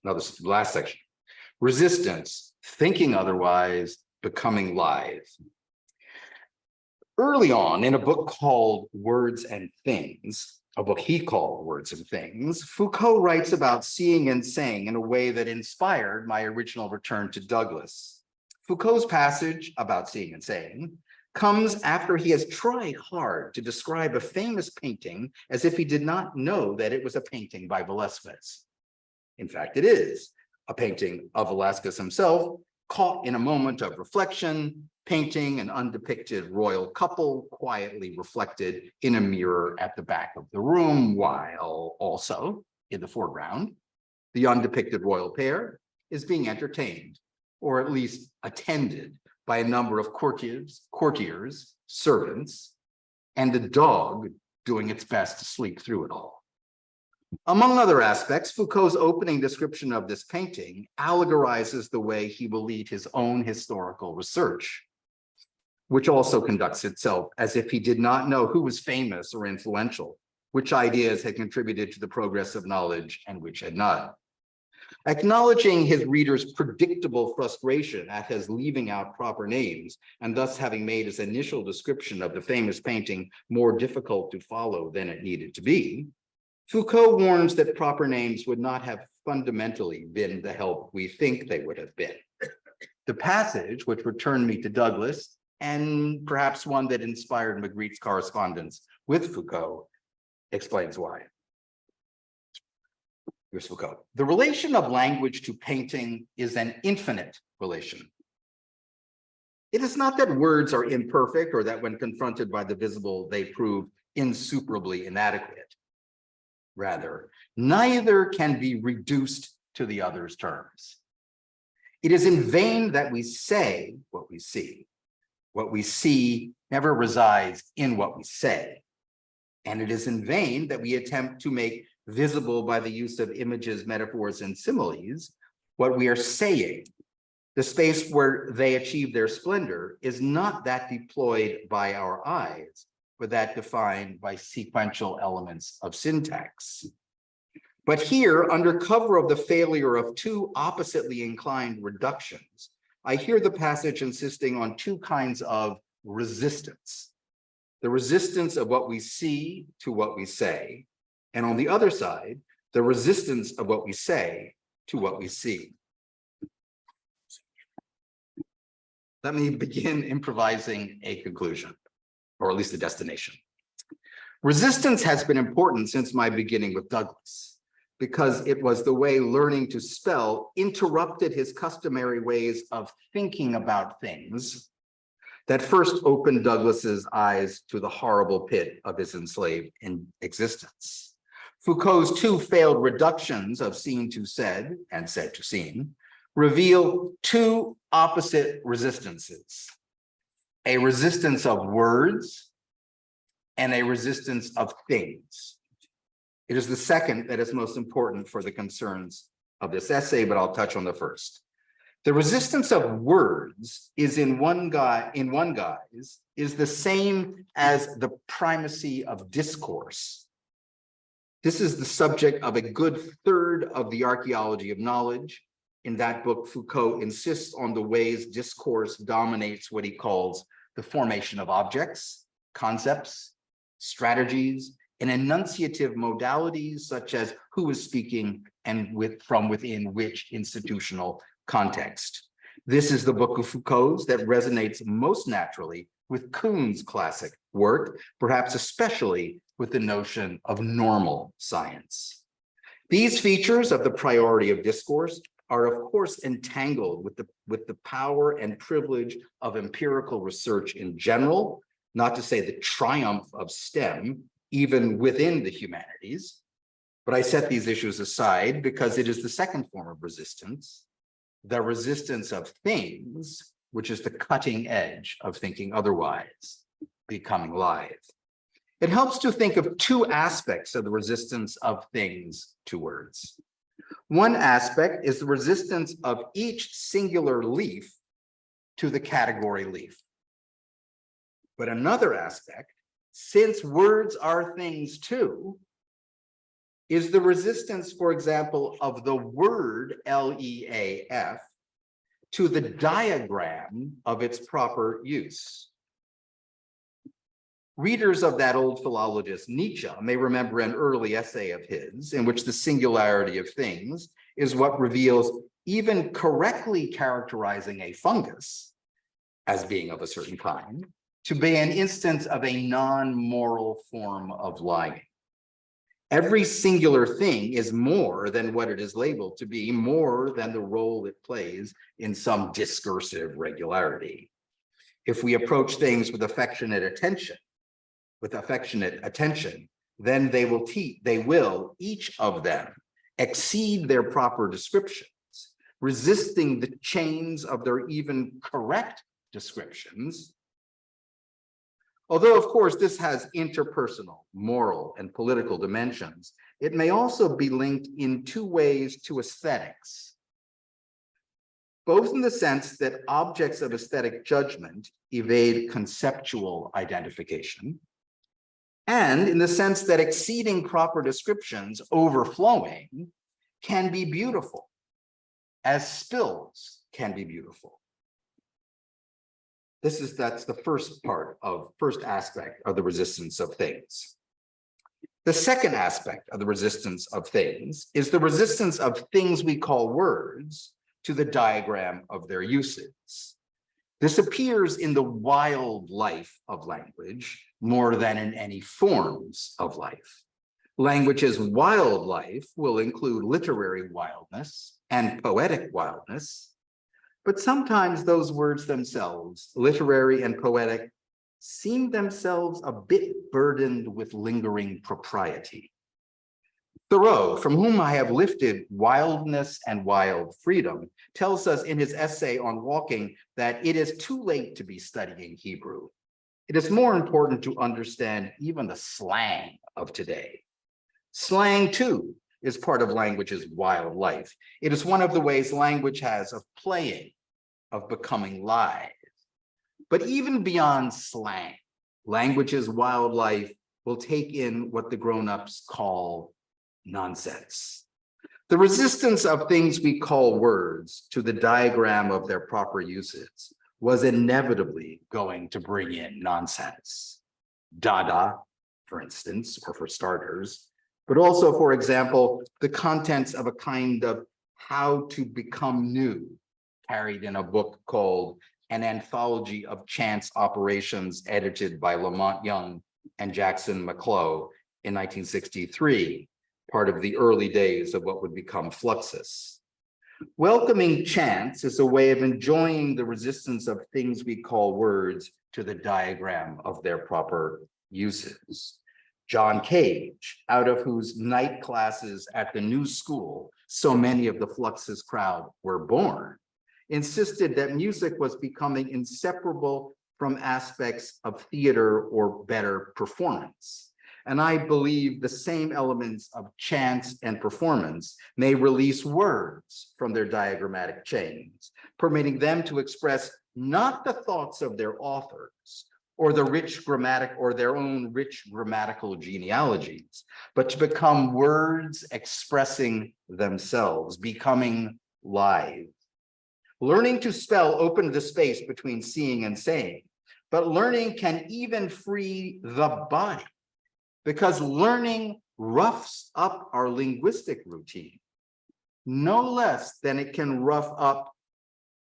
Now, this is the last section. Resistance, thinking otherwise, becoming live. Early on in a book called Words and Things, a book he called Words and Things, Foucault writes about seeing and saying in a way that inspired my original return to Douglas. Foucault's passage about seeing and saying comes after he has tried hard to describe a famous painting as if he did not know that it was a painting by Velázquez. In fact, it is a painting of Velázquez himself, caught in a moment of reflection, painting an undepicted royal couple quietly reflected in a mirror at the back of the room, while also in the foreground, the undepicted royal pair is being entertained, or at least attended, by a number of courtiers, servants, and a dog doing its best to sleep through it all. Among other aspects, Foucault's opening description of this painting allegorizes the way he will lead his own historical research, which also conducts itself as if he did not know who was famous or influential, which ideas had contributed to the progress of knowledge and which had not. Acknowledging his readers' predictable frustration at his leaving out proper names, and thus having made his initial description of the famous painting more difficult to follow than it needed to be, Foucault warns that proper names would not have fundamentally been the help we think they would have been. The passage, which returned me to Douglas, and perhaps one that inspired Magritte's correspondence with Foucault, explains why. Here's Foucault. The relation of language to painting is an infinite relation. It is not that words are imperfect or that when confronted by the visible, they prove insuperably inadequate. Rather, neither can be reduced to the other's terms. It is in vain that we say what we see. What we see never resides in what we say. And it is in vain that we attempt to make visible by the use of images, metaphors, and similes what we are saying. The space where they achieve their splendor is not that deployed by our eyes, but that defined by sequential elements of syntax. But here, under cover of the failure of two oppositely inclined reductions, I hear the passage insisting on two kinds of resistance. The resistance of what we see to what we say, and on the other side, the resistance of what we say to what we see. Let me begin improvising a conclusion, or at least a destination. Resistance has been important since my beginning with Douglas, because it was the way learning to spell interrupted his customary ways of thinking about things that first opened Douglas's eyes to the horrible pit of his enslaved existence. Foucault's two failed reductions of seen to said and said to seen reveal two opposite resistances: a resistance of words and a resistance of things. It is the second that is most important for the concerns of this essay, but I'll touch on the first. The resistance of words is in one guise is the same as the primacy of discourse. This is the subject of a good third of the archaeology of knowledge. In that book, Foucault insists on the ways discourse dominates what he calls the formation of objects, concepts, strategies, and enunciative modalities such as who is speaking and from within which institutional context. This is the book of Foucault's that resonates most naturally with Kuhn's classic work, perhaps especially with the notion of normal science. These features of the priority of discourse are of course entangled with the power and privilege of empirical research in general, not to say the triumph of STEM, even within the humanities. But I set these issues aside because it is the second form of resistance, the resistance of things, which is the cutting edge of thinking otherwise, becoming live. It helps to think of two aspects of the resistance of things to words. One aspect is the resistance of each singular leaf to the category leaf. But another aspect, since words are things too, is the resistance, for example, of the word LEAF to the diagram of its proper use. Readers of that old philologist Nietzsche may remember an early essay of his in which the singularity of things is what reveals even correctly characterizing a fungus as being of a certain kind to be an instance of a non-moral form of lying. Every singular thing is more than what it is labeled to be, more than the role it plays in some discursive regularity. If we approach things with affectionate attention, then they will, each of them, exceed their proper descriptions, resisting the chains of their even correct descriptions. Although, of course, this has interpersonal, moral, and political dimensions, it may also be linked in two ways to aesthetics, both in the sense that objects of aesthetic judgment evade conceptual identification, and in the sense that exceeding proper descriptions, overflowing, can be beautiful, as spills can be beautiful. That's the first aspect of the resistance of things. The second aspect of the resistance of things is the resistance of things we call words to the diagram of their uses. This appears in the wild life of language more than in any forms of life. Language's wild life will include literary wildness and poetic wildness, but sometimes those words themselves, literary and poetic, seem themselves a bit burdened with lingering propriety. Thoreau, from whom I have lifted wildness and wild freedom, tells us in his essay on walking that it is too late to be studying Hebrew. It is more important to understand even the slang of today. Slang, too, is part of language's wild life. It is one of the ways language has of playing, of becoming live. But even beyond slang, language's wild life will take in what the grown-ups call nonsense. The resistance of things we call words to the diagram of their proper uses was inevitably going to bring in nonsense. Dada, for instance, or for starters, but also, for example, the contents of a kind of how to become new, carried in a book called An Anthology of Chance Operations, edited by Lamont Young and Jackson McClough in 1963, part of the early days of what would become Fluxus. Welcoming chance is a way of enjoying the resistance of things we call words to the diagram of their proper uses. John Cage, out of whose night classes at the new school so many of the Fluxus crowd were born, insisted that music was becoming inseparable from aspects of theater or better performance. And I believe the same elements of chance and performance may release words from their diagrammatic chains, permitting them to express not the thoughts of their authors or their own rich grammatical genealogies, but to become words expressing themselves, becoming live. Learning to spell opened the space between seeing and saying, but learning can even free the body, because learning roughs up our linguistic routine, no less than it can rough up,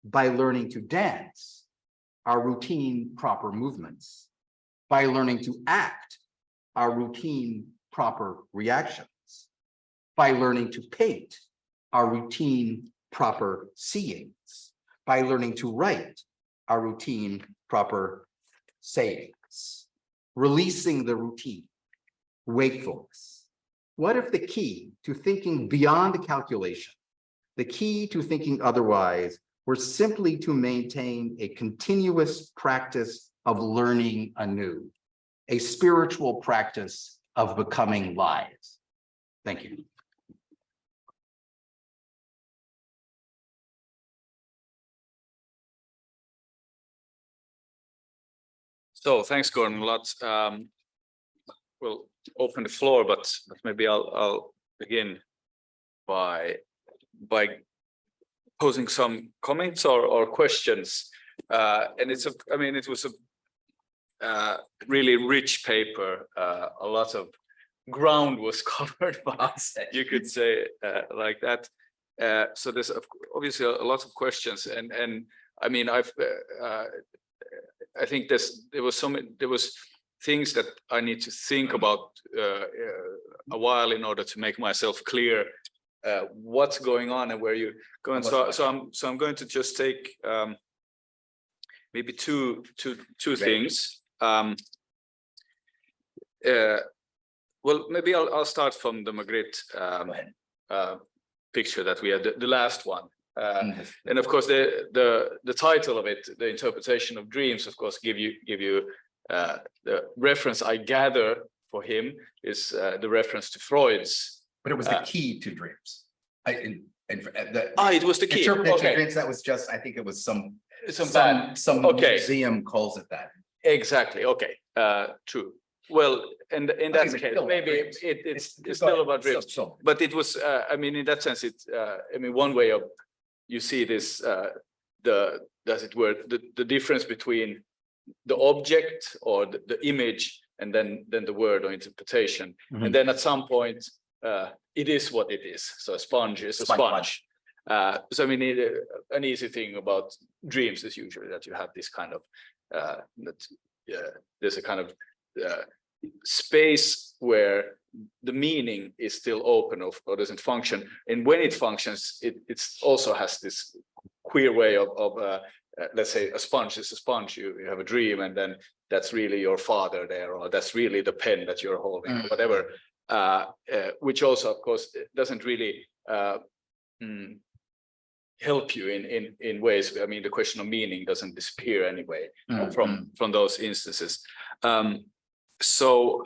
by learning to dance, our routine proper movements, by learning to act, our routine proper reactions, by learning to paint, our routine proper seeings, by learning to write, our routine proper sayings, releasing the routine, wakefulness. What if the key to thinking beyond calculation, the key to thinking otherwise, were simply to maintain a continuous practice of learning anew, a spiritual practice of becoming live? Thank you. So thanks, Gordon, a lot. We'll open the floor, but maybe I'll begin by posing some comments or questions. And it was a really rich paper. A lot of ground was covered, but you could say like that. So there's obviously a lot of questions, and I mean I think there was things that I need to think about a while in order to make myself clear what's going on and where you're going. So I'm going to just take maybe two things. Well, maybe I'll start from the Magritte picture that we had, the last one. And of course, the title of it, the interpretation of dreams, of course, give you the reference I gather for him is the reference to Freud's. But it was the key to dreams. It was the key. Interpretation of dreams. That was just, I think it was some okay. museum calls it that. Exactly. Okay. True. Well, and in that case, maybe it's still about dreams. But it was, I mean, in that sense, I mean, one way of you see this, as it were, the difference between the object or the image and then the word or interpretation. Mm-hmm. And then at some point, it is what it is. So a sponge is a sponge. So I mean, an easy thing about dreams is usually that you have this kind of, there's a kind of space where the meaning is still open or doesn't function, and when it functions, it also has this queer way of let's say a sponge is a sponge. You have a dream, and then that's really your father there, or that's really the pen that you're holding, or whatever. Which also, of course, doesn't really help you in ways. I mean, the question of meaning doesn't disappear anyway from those instances. So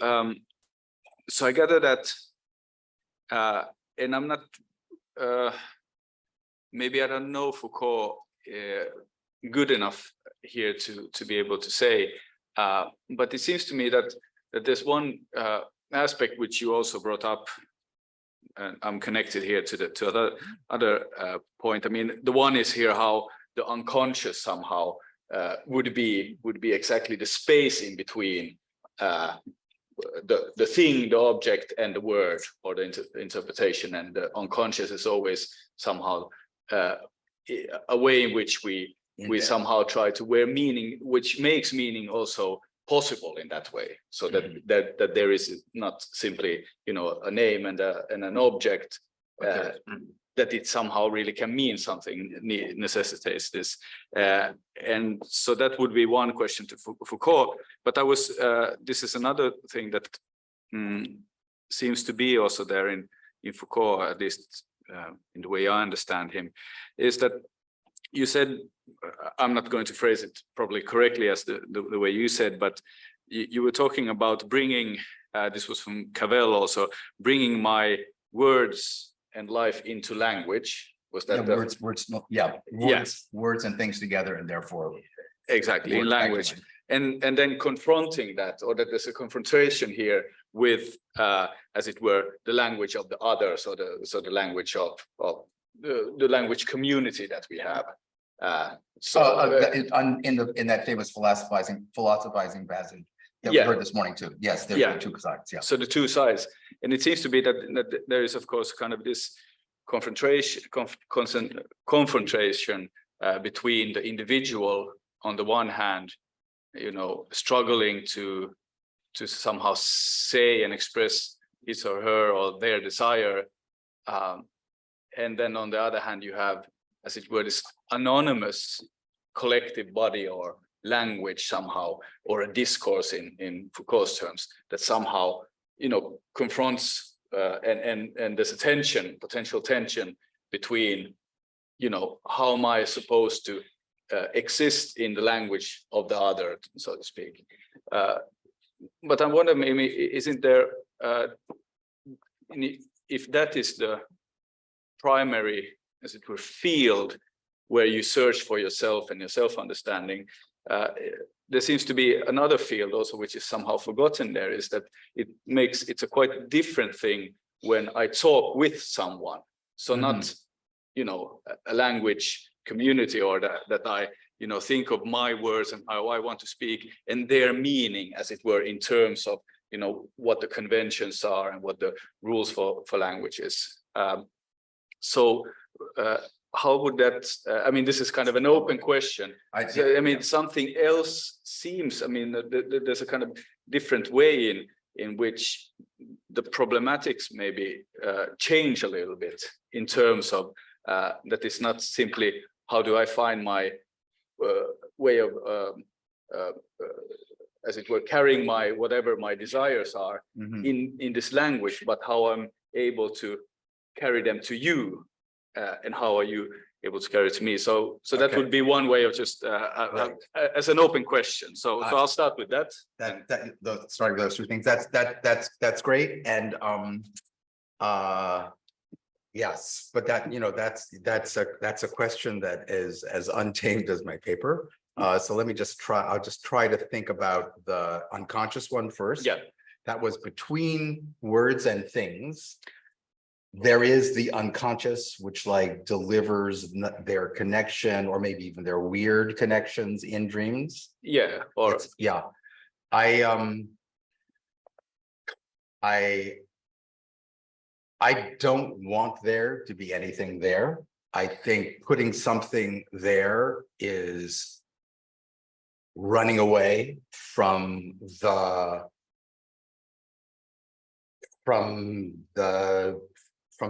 I gather that, and I'm not, maybe I don't know Foucault good enough here to be able to say, but it seems to me that there's one aspect which you also brought up, and I'm connected here to other point. I mean, the one is here how the unconscious somehow would be exactly the space in between the thing, the object, and the word or the interpretation, and the unconscious is always somehow a way in which we somehow try to wear meaning, which makes meaning also possible in that way, so that there is not simply, you know, a name and an object, that it somehow really can mean something, necessitates this. And so that would be one question to Foucault. But I was, this is another thing that seems to be also there in Foucault, at least in the way I understand him, is that you said, I'm not going to phrase it probably correctly as the way you said, but you were talking about bringing, this was from Cavell also, bringing my words and life into language. Was that words and things together, and therefore exactly in language, and then confronting that, or that there's a confrontation here with, as it were, the language of the other, so the language of the language community that we have. In that famous philosophizing passage that we heard this morning too. Yes, there are two sides. Yeah. So the two sides, and it seems to be that there is, of course, kind of this confrontation between the individual on the one hand, you know, struggling to somehow say and express his or her or their desire, and then on the other hand, you have, as it were, this anonymous collective body or language somehow, or a discourse in Foucault's terms, that somehow, you know, confronts and there's a tension, potential tension between, you know, how am I supposed to exist in the language of the other, so to speak. But I wonder, maybe, isn't there, if that is the primary, as it were, field where you search for yourself and your self-understanding, there seems to be another field also, which is somehow forgotten there, is that it's a quite different thing when I talk with someone. So not, a language community, or that I, think of my words and how I want to speak and their meaning, as it were, in terms of, what the conventions are and what the rules for language is. How would that, I mean, this is kind of an open question. Something else seems, there's a kind of different way in which the problematics maybe change a little bit, in terms of that it's not simply how do I find my way of, as it were, carrying my whatever my desires are in this language, but how I'm able to carry them to you. And how are you able to carry it to me? So that would be one way of just as an open question. So I'll start with that. Starting with those two things. That's great. And yes, but that's a question that is as untamed as my paper. So let me just try. I'll just try to think about the unconscious one first. Yeah, that was between words and things. There is the unconscious, which like delivers their connection, or maybe even their weird connections in dreams. Yeah, I don't want there to be anything there. I think putting something there is running away from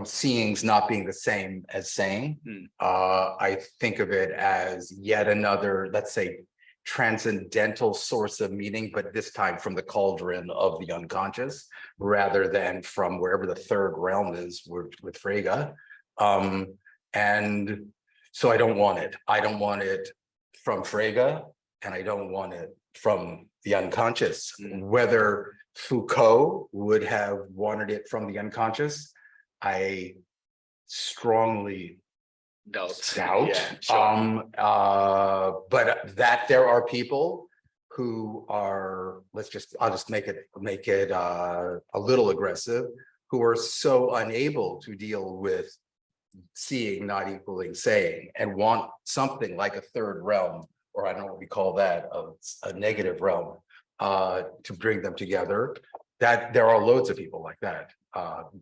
seeings not being the same as saying. I think of it as yet another, let's say, transcendental source of meaning, but this time from the cauldron of the unconscious, rather than from wherever the third realm is with Frege. And so I don't want it. I don't want it from Frege, and I don't want it from the unconscious. Whether Foucault would have wanted it from the unconscious, I strongly doubt. Yeah, sure. But that there are people who are, I'll just make it a little aggressive, who are so unable to deal with seeing not equaling saying, and want something like a third realm, or I don't know what we call that, a negative realm, to bring them together. That there are loads of people like that.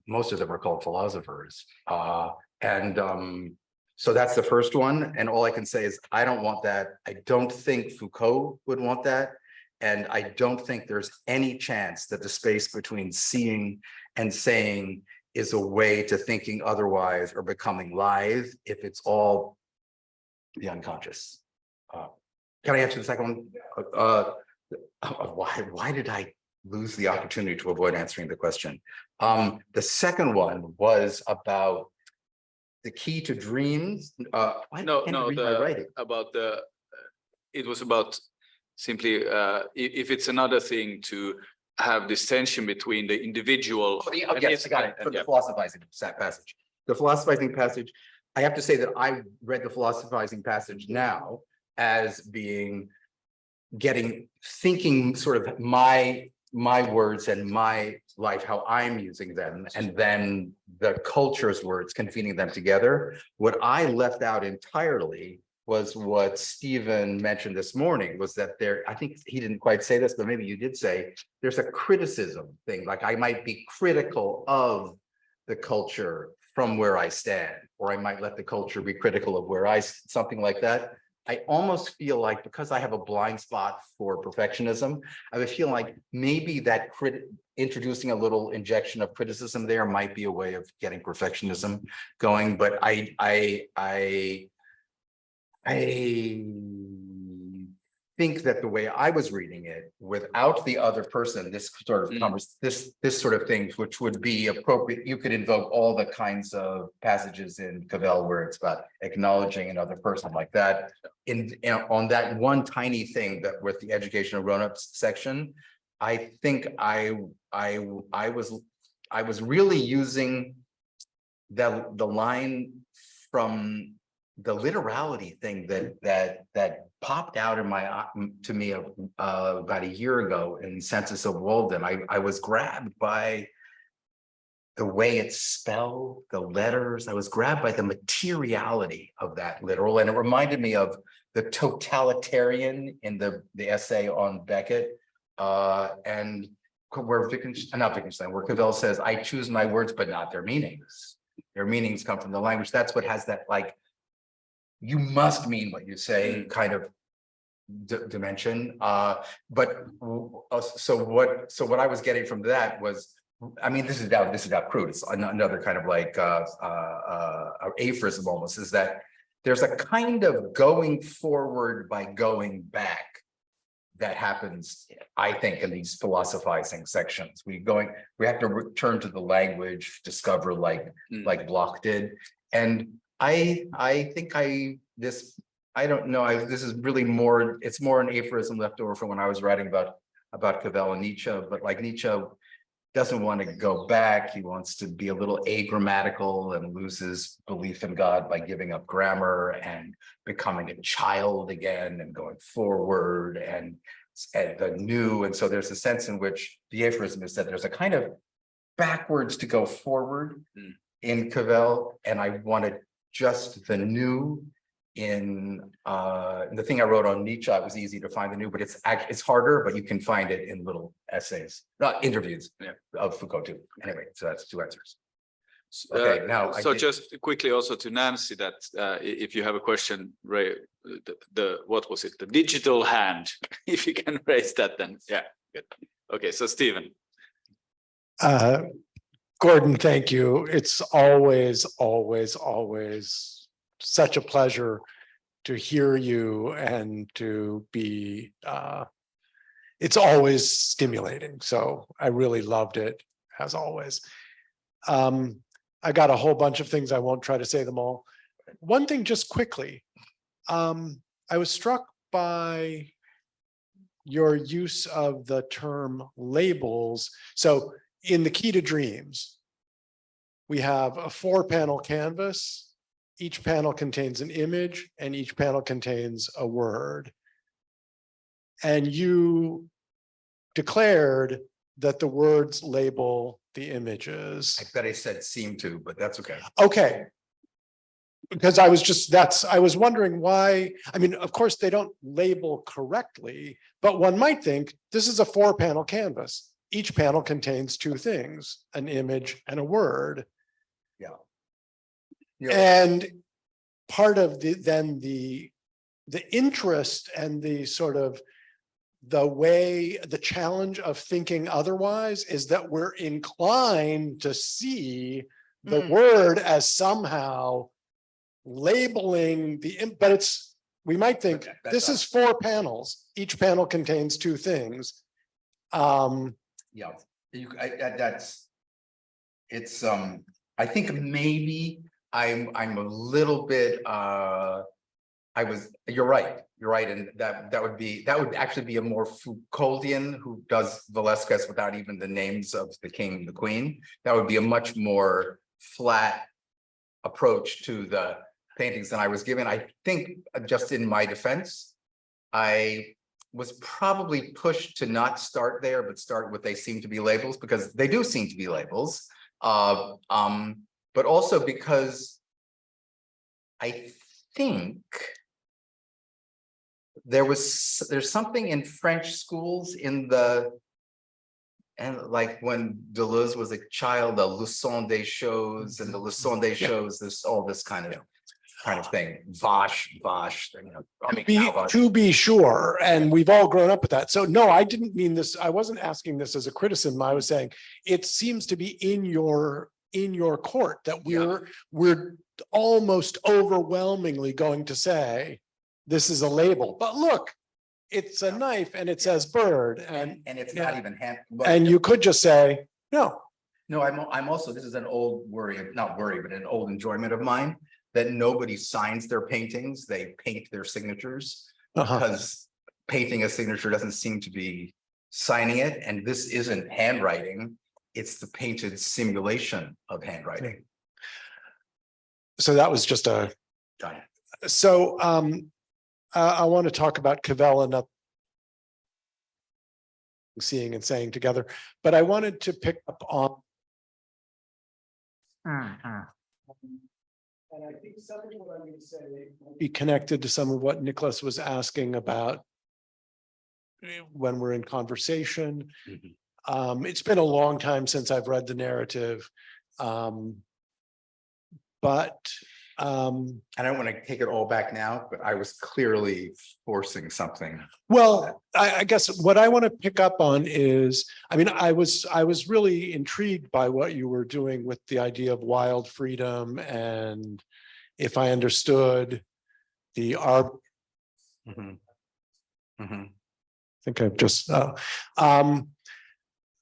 Most of them are called philosophers. So that's the first one. And all I can say is I don't want that. I don't think Foucault would want that. And I don't think there's any chance that the space between seeing and saying is a way to thinking otherwise or becoming live if it's all the unconscious. Can I answer the second one? Why did I lose the opportunity to avoid answering the question? The second one was about the key to dreams. It was about simply if it's another thing to have this tension between the individual. Yes, I got it. For the philosophizing passage. The philosophizing passage, I have to say that I read the philosophizing passage now as thinking sort of my words and my life, how I'm using them, and then the culture's words, convening them together. What I left out entirely was what Stephen mentioned this morning, was that I think he didn't quite say this, but maybe you did say, there's a criticism thing. Like I might be critical of the culture from where I stand, or I might let the culture be critical of something like that. I almost feel like, because I have a blind spot for perfectionism, I feel like maybe that introducing a little injection of criticism there might be a way of getting perfectionism going. But I think that the way I was reading it, without the other person, this sort of this sort of thing, which would be appropriate, you could invoke all the kinds of passages in Cavell where it's about acknowledging another person like that. On that one tiny thing that with the education of grown-ups section, I think I was really using the line from the literality thing that popped out in my to me about a year ago in Census of Walden. I was grabbed by the way it's spelled, the letters. I was grabbed by the materiality of that literal, and it reminded me of the totalitarian in the essay on Beckett, and where Wittgenstein, where Cavell says, "I choose my words, but not their meanings. Their meanings come from the language." That's what has that, like, you must mean what you say kind of dimension. But so what I was getting from that was, I mean, this is now crude. It's another kind of like aphorism almost, is that there's a kind of going forward by going back that happens, I think, in these philosophizing sections. We have to return to the language, discover like Bloch did. And I think I don't know, this is really more, it's more an aphorism left over from when I was writing about Cavell and Nietzsche, but like Nietzsche doesn't want to go back. He wants to be a little agrammatical and loses belief in God by giving up grammar and becoming a child again and going forward and the new. And so there's a sense in which the aphorism is that there's a kind of backwards to go forward in Cavell, and I wanted just the new. In the thing I wrote on Nietzsche, it was easy to find the new, but it's harder, but you can find it in little essays, not interviews of Foucault too. Anyway, so that's two answers. Okay, now so just quickly also to Nancy, that if you have a question, Ray, what was it? The digital hand, if you can raise that, then yeah, good. Okay, so Stephen. Gordon, thank you. It's always such a pleasure to hear you and to be, it's always stimulating. So I really loved it, as always. I got a whole bunch of things. I won't try to say them all. One thing just quickly, I was struck by your use of the term labels. So in the Key to Dreams, we have a 4-panel canvas. Each panel contains an image and each panel contains a word. And you declared that the words label the images. I bet I said seem to, but that's okay. Okay. Because I was wondering why, I mean, of course they don't label correctly, but one might think this is a 4-panel canvas. Each panel contains 2 things, an image and a word. And part of the interest and the sort of the challenge of thinking otherwise is that we're inclined to see the word as somehow labeling but we might think this is 4 panels. Each panel contains 2 things. I think maybe I'm a little bit, you're right. And that would actually be a more Foucauldian, who does Velasquez without even the names of the king and the queen. That would be a much more flat approach to the paintings than I was given. I think, just in my defense, I was probably pushed to not start there, but start with they seem to be labels, because they do seem to be labels. But also because I think there's something in French schools and like when Deleuze was a child, the leçon des choses, and the leçon des choses, this all this kind of thing. Vache, to be sure, and we've all grown up with that. So no, I didn't mean this. I wasn't asking this as a criticism. I was saying it seems to be in your court that we're almost overwhelmingly going to say this is a label. But look, it's a knife and it says bird, and it's not even hand. And you could just say no. No, I'm also, this is an old not worry, but an old enjoyment of mine, that nobody signs their paintings. They paint their signatures, because painting a signature doesn't seem to be signing it. And this isn't handwriting. It's the painted simulation of handwriting. So that was just a So I want to talk about Cavell and seeing and saying together, but I wanted to pick up on. And I think some of what I'm going to say will be connected to some of what Nicholas was asking about when we're in conversation. It's been a long time since I've read the narrative. And I don't want to take it all back now, but I was clearly forcing something. Well, I guess what I want to pick up on is, I mean, I was really intrigued by what you were doing with the idea of wild freedom, and if I understood the Mhm. Mhm. I think I've just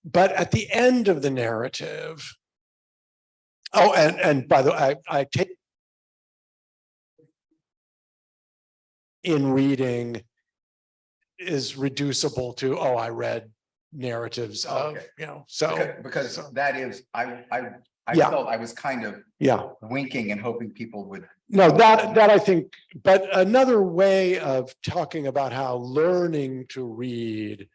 but at the end of the narrative, and by the way, I take in reading is reducible to, oh, I read narratives of, Okay. so Because that is, I Yeah. felt I was kind of yeah. winking and hoping people would. No, that I think, but another way of talking about how learning to read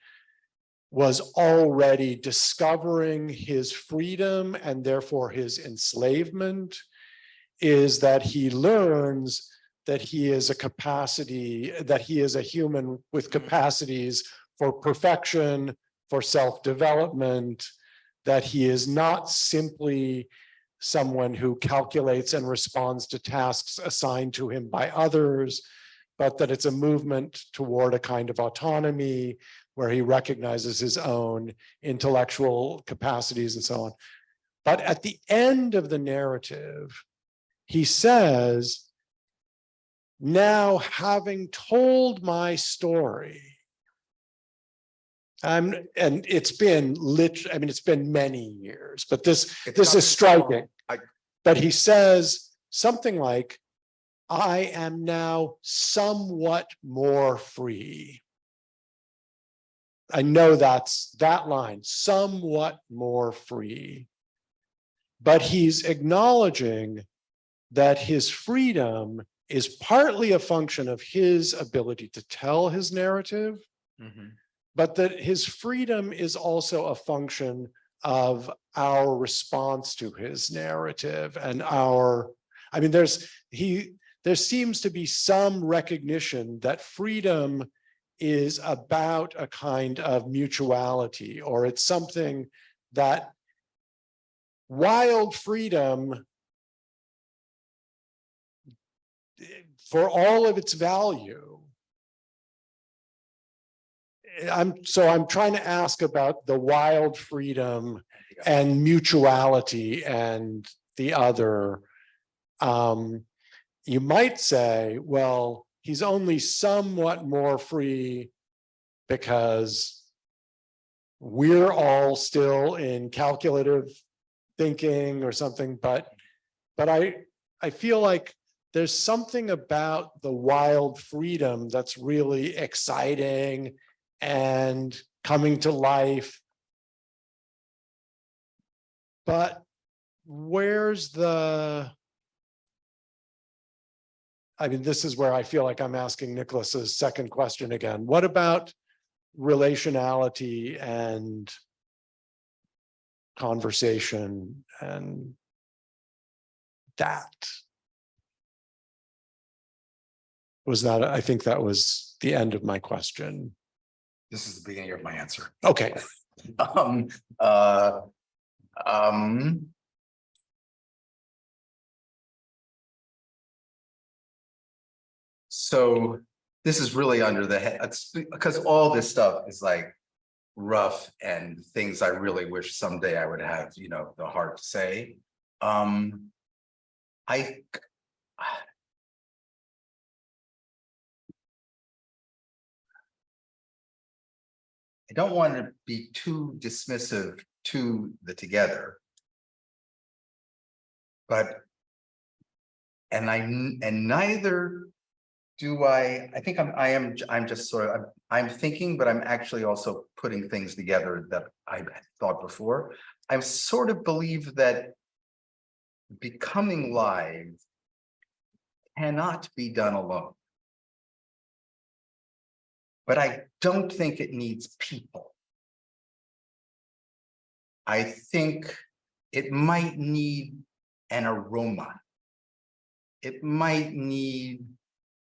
was already discovering his freedom and therefore his enslavement is that he learns that he is a capacity, that he is a human with capacities for perfection, for self-development, that he is not simply someone who calculates and responds to tasks assigned to him by others, but that it's a movement toward a kind of autonomy where he recognizes his own intellectual capacities and so on. But at the end of the narrative, he says, now having told my story, and it's been it's been many years, but this is striking. But he says something like, I am now somewhat more free. I know that's that line, somewhat more free. But he's acknowledging that his freedom is partly a function of his ability to tell his narrative, but that his freedom is also a function of our response to his narrative and our, I mean, there seems to be some recognition that freedom is about a kind of mutuality, or it's something that wild freedom, for all of its value, I'm trying to ask about the wild freedom and mutuality and the other. You might say, well, he's only somewhat more free because we're all still in calculative thinking or something, but I feel like there's something about the wild freedom that's really exciting and coming to life. But where's the, I mean, this is where I feel like I'm asking Nicholas's second question again. What about relationality and conversation and that? Was that, I think that was the end of my question. This is the beginning of my answer. Okay. So this is really under the head, it's because all this stuff is like rough and things I really wish someday I would have, the heart to say. I don't want to be too dismissive to the together, but neither do I think I'm just sort of, I'm thinking, but I'm actually also putting things together that I thought before. I sort of believe that becoming live cannot be done alone. But I don't think it needs people. I think it might need an aroma. It might need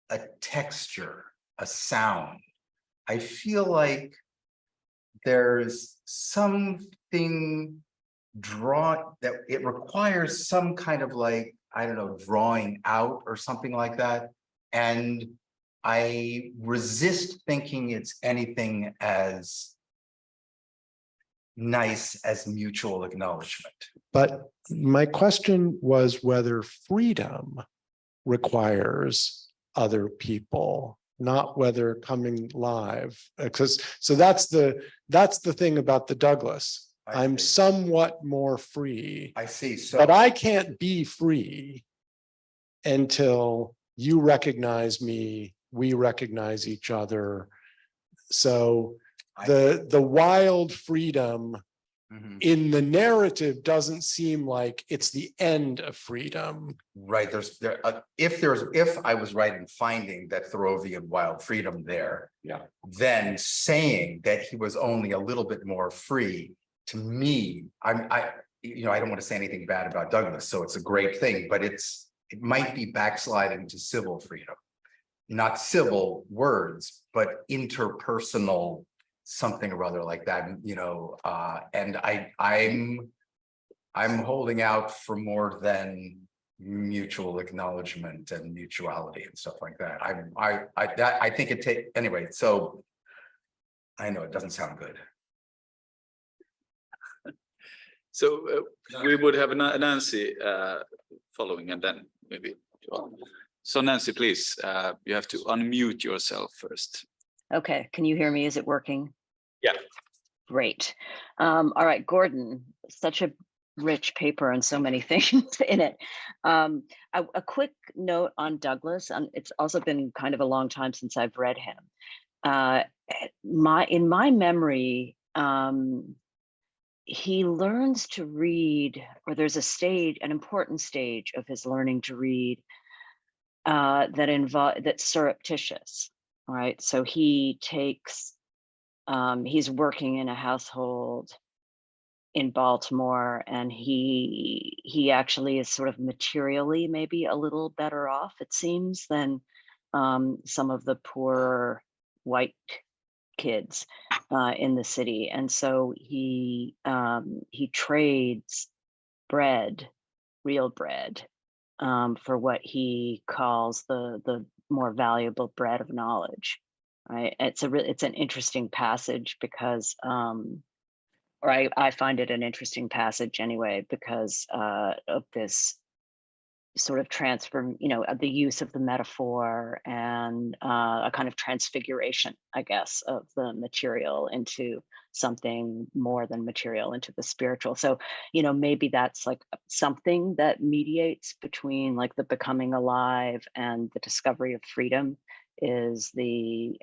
a texture, a sound. I feel like there's something that it requires some kind of like, I don't know, drawing out or something like that. And I resist thinking it's anything as nice as mutual acknowledgement. But my question was whether freedom requires other people, not whether coming live. Because so that's the thing about the Douglas. I'm see. somewhat more free, I see. So, but I can't be free until you recognize me, we recognize each other. So the wild freedom Mhm. in the narrative doesn't seem like it's the end of freedom. Right, if I was right in finding that Thoreauvian wild freedom there, Yeah. then saying that he was only a little bit more free, to me, I don't want to say anything bad about Douglas, so it's a great thing, but it might be backsliding to civil freedom. Not civil words, but interpersonal something or other like that, and I'm holding out for more than mutual acknowledgement and mutuality and stuff like that. I think anyway, so I know it doesn't sound good. So we would have Nancy following, and then maybe. So Nancy, please, you have to unmute yourself first. Okay, can you hear me? Is it working? Yeah. Great. All right, Gordon, such a rich paper and so many things in it. A quick note on Douglas, it's also been kind of a long time since I've read him. In my memory, he learns to read, or there's an important stage of his learning to read that's surreptitious, right? So he takes, he's working in a household in Baltimore, and he actually is sort of materially maybe a little better off, it seems, than some of the poorer white kids in the city. And so he trades bread, real bread, for what he calls the more valuable bread of knowledge. Right? It's an interesting passage because, or I find it an interesting passage anyway, because of this sort of the use of the metaphor and a kind of transfiguration, I guess, of the material into something more than material, into the spiritual. So, maybe that's like something that mediates between like the becoming alive and the discovery of freedom, is the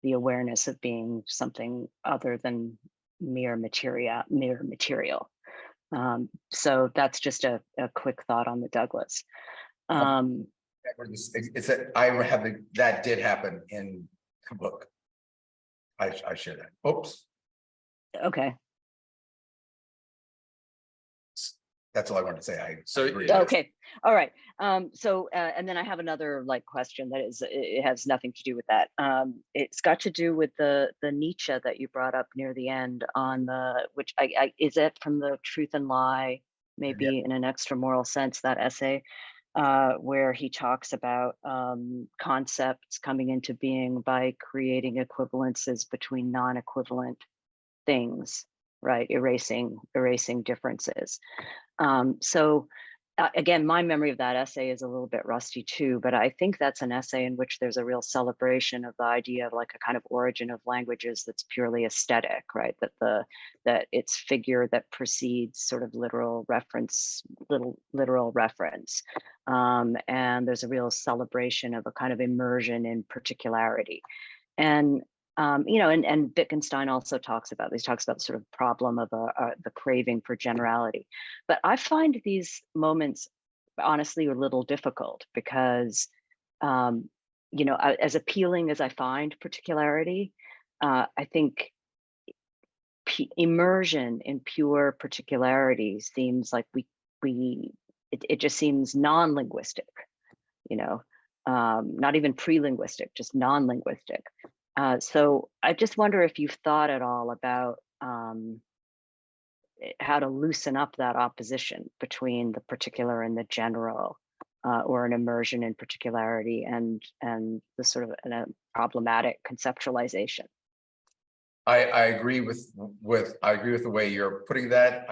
awareness of being something other than mere material. So that's just a quick thought on the Douglas. That did happen in the book. I share that. Oops, Okay. that's all I wanted to say. I So- agree. Okay. All right. So and then I have another question that it has nothing to do with that. It's got to do with the Nietzsche that you brought up near the end on which is it from the Truth and Lie, maybe in an extra moral sense, that essay, where he talks about concepts coming into being by creating equivalences between non-equivalent things, right? Erasing differences. So again, my memory of that essay is a little bit rusty too, but I think that's an essay in which there's a real celebration of the idea of like a kind of origin of languages that's purely aesthetic, right? That it's figure that precedes sort of literal reference. And there's a real celebration of a kind of immersion in particularity. And and Wittgenstein also talks about the sort of problem of the craving for generality. But I find these moments honestly a little difficult because, as appealing as I find particularity, I think immersion in pure particularity seems like it just seems non-linguistic, not even pre-linguistic, just non-linguistic. So I just wonder if you've thought at all about how to loosen up that opposition between the particular and the general, or an immersion in particularity and the sort of problematic conceptualization. I agree with the way you're putting that.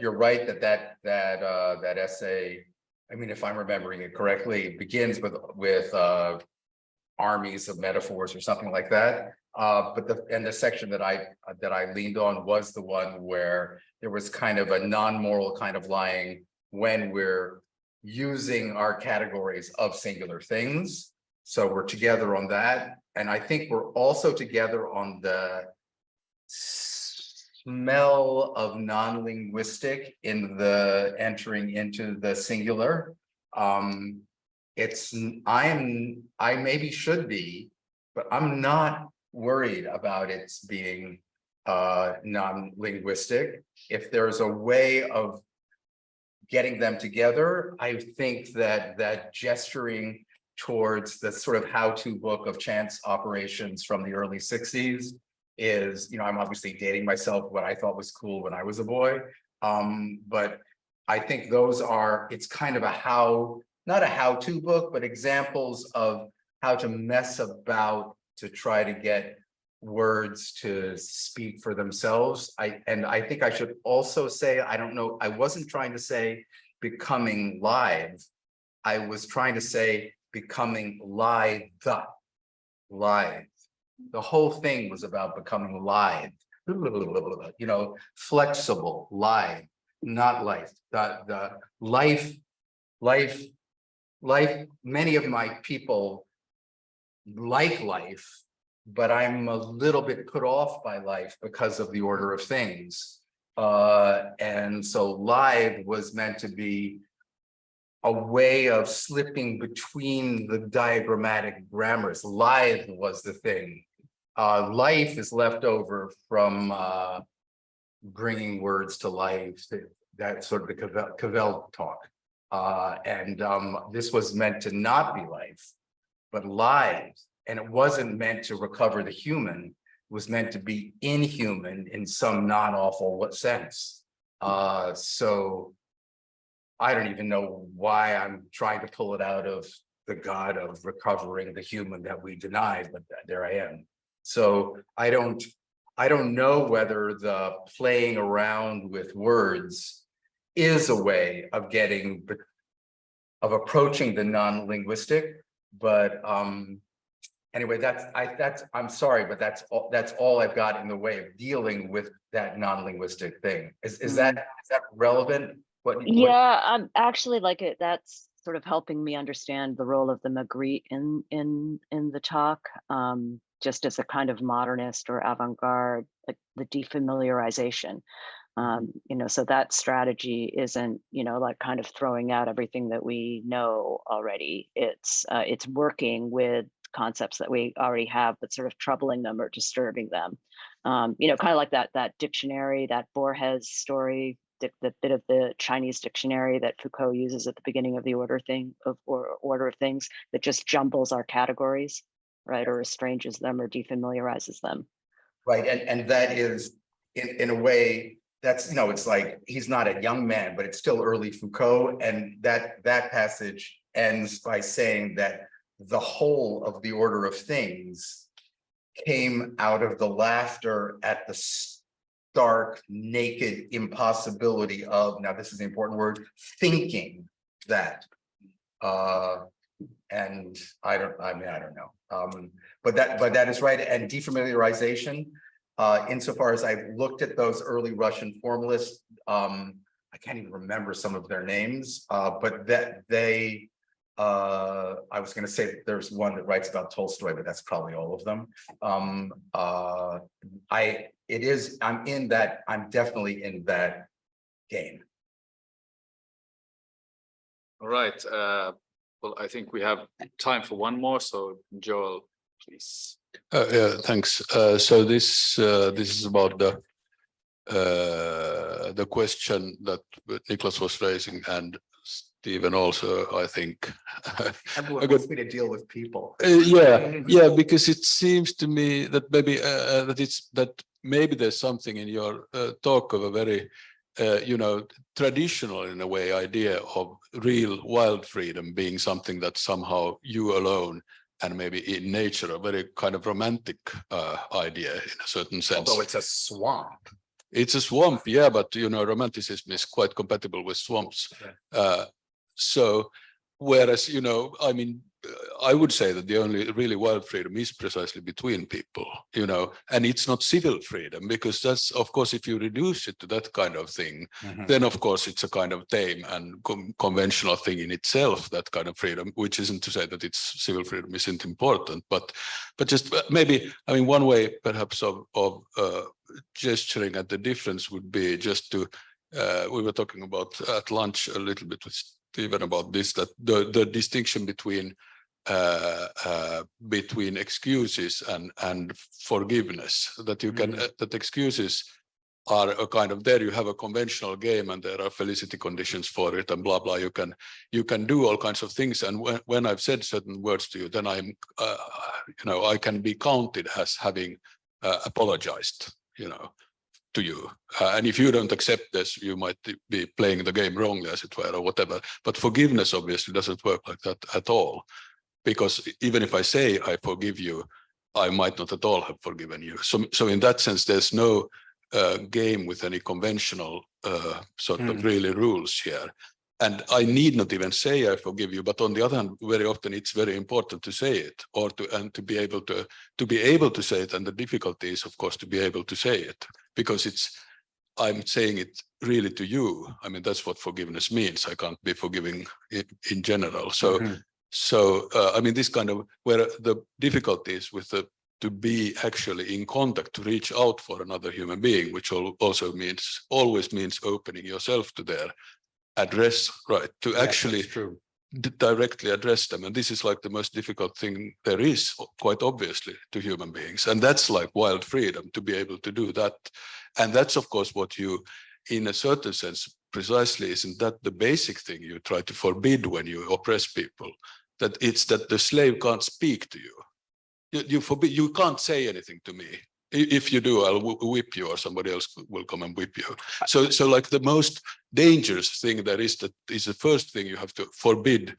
You're right that essay, I mean, if I'm remembering it correctly, begins with armies of metaphors or something like that. But the section that I leaned on was the one where there was kind of a non-moral kind of lying when we're using our categories of singular things. So we're together on that. And I think we're also together on the smell of non-linguistic in the entering into the singular. I maybe should be, but I'm not worried about its being non-linguistic. If there's a way of getting them together, I think that gesturing towards the sort of how-to book of chance operations from the early 60s is, I'm obviously dating myself, what I thought was cool when I was a boy. But I think it's kind of not a how-to book, but examples of how to mess about to try to get words to speak for themselves. I think I should also say, I don't know, I wasn't trying to say becoming live. I was trying to say becoming live. The whole thing was about becoming live, flexible, live, not life. The life, many of my people like life, but I'm a little bit put off by life because of the order of things. And so live was meant to be a way of slipping between the diagrammatic grammars. Live was the thing. Life is left over from bringing words to life, that sort of the Cavell talk. This was meant to not be life, but live. And it wasn't meant to recover the human. It was meant to be inhuman in some non-awful sense. So I don't even know why I'm trying to pull it out of the God of recovering the human that we denied, but there I am. So I don't know whether the playing around with words is a way of approaching the non-linguistic, but anyway, I'm sorry, but that's all I've got in the way of dealing with that non-linguistic thing. Is that relevant? Yeah, actually like it. That's sort of helping me understand the role of the Magritte in the talk, just as a kind of modernist or avant-garde, like the defamiliarization. So that strategy isn't, like kind of throwing out everything that we know already. It's working with concepts that we already have, but sort of troubling them or disturbing them. Kind of like that dictionary, that Borges story, the bit of the Chinese dictionary that Foucault uses at the beginning of the order of things that just jumbles our categories, right, or estranges them or defamiliarizes them. Right, and that is in a way that's it's like he's not a young man, but it's still early Foucault, and that passage ends by saying that the whole of the order of things came out of the laughter at the stark, naked impossibility of, now this is the important word, thinking that. And I don't know. But that is right. And defamiliarization, insofar as I've looked at those early Russian formalists, I can't even remember some of their names, but that they, I was going to say that there's one that writes about Tolstoy, but that's probably all of them. I'm definitely in that game. All right. Well, I think we have time for one more. So Joel, please. Yeah, thanks. So this is about the question that Niklas was raising, and Stephen also, I think. Everyone wants me to deal with people. Yeah, because it seems to me that maybe that maybe there's something in your talk of a very traditional in a way idea of real wild freedom being something that somehow you alone and maybe in nature a very kind of romantic idea in a certain sense. Although it's a swamp. It's a swamp, yeah, but romanticism is quite compatible with swamps. Yeah. So whereas I mean, I would say that the only really wild freedom is precisely between people, and it's not civil freedom, because that's, of course, if you reduce it to that kind of thing, then of course it's a kind of tame and conventional thing in itself, that kind of freedom, which isn't to say that it's civil freedom isn't important, but just maybe, I mean, one way perhaps of gesturing at the difference would be just to, we were talking about at lunch a little bit with Stephen about this, that the distinction between excuses and forgiveness, that you can that excuses are a kind of, there you have a conventional game and there are felicity conditions for it and blah blah, you can do all kinds of things, and when I've said certain words to you, then I'm I can be counted as having apologized to you, and if you don't accept this, you might be playing the game wrongly, as it were, or whatever. But forgiveness obviously doesn't work like that at all, because even if I say I forgive you, I might not at all have forgiven you. So in that sense, there's no game with any conventional sort of really rules here. And I need not even say I forgive you, but on the other hand, very often it's very important to say it, or to be able to say it. And the difficulty is, of course, to be able to say it, because I'm saying it really to you. I mean, that's what forgiveness means. I can't be forgiving in general. So I mean, this kind of, where the difficulty is with to be actually in contact, to reach out for another human being, which also always means opening yourself to their address, right? To actually directly address them. And this is like the most difficult thing there is, quite obviously, to human beings. And that's like wild freedom, to be able to do that. And that's, of course, what you, in a certain sense, precisely, isn't that the basic thing you try to forbid when you oppress people? That it's that the slave can't speak to you. You forbid, you can't say anything to me. If you do, I'll whip you, or somebody else will come and whip you. So like the most dangerous thing there is, that is the first thing you have to forbid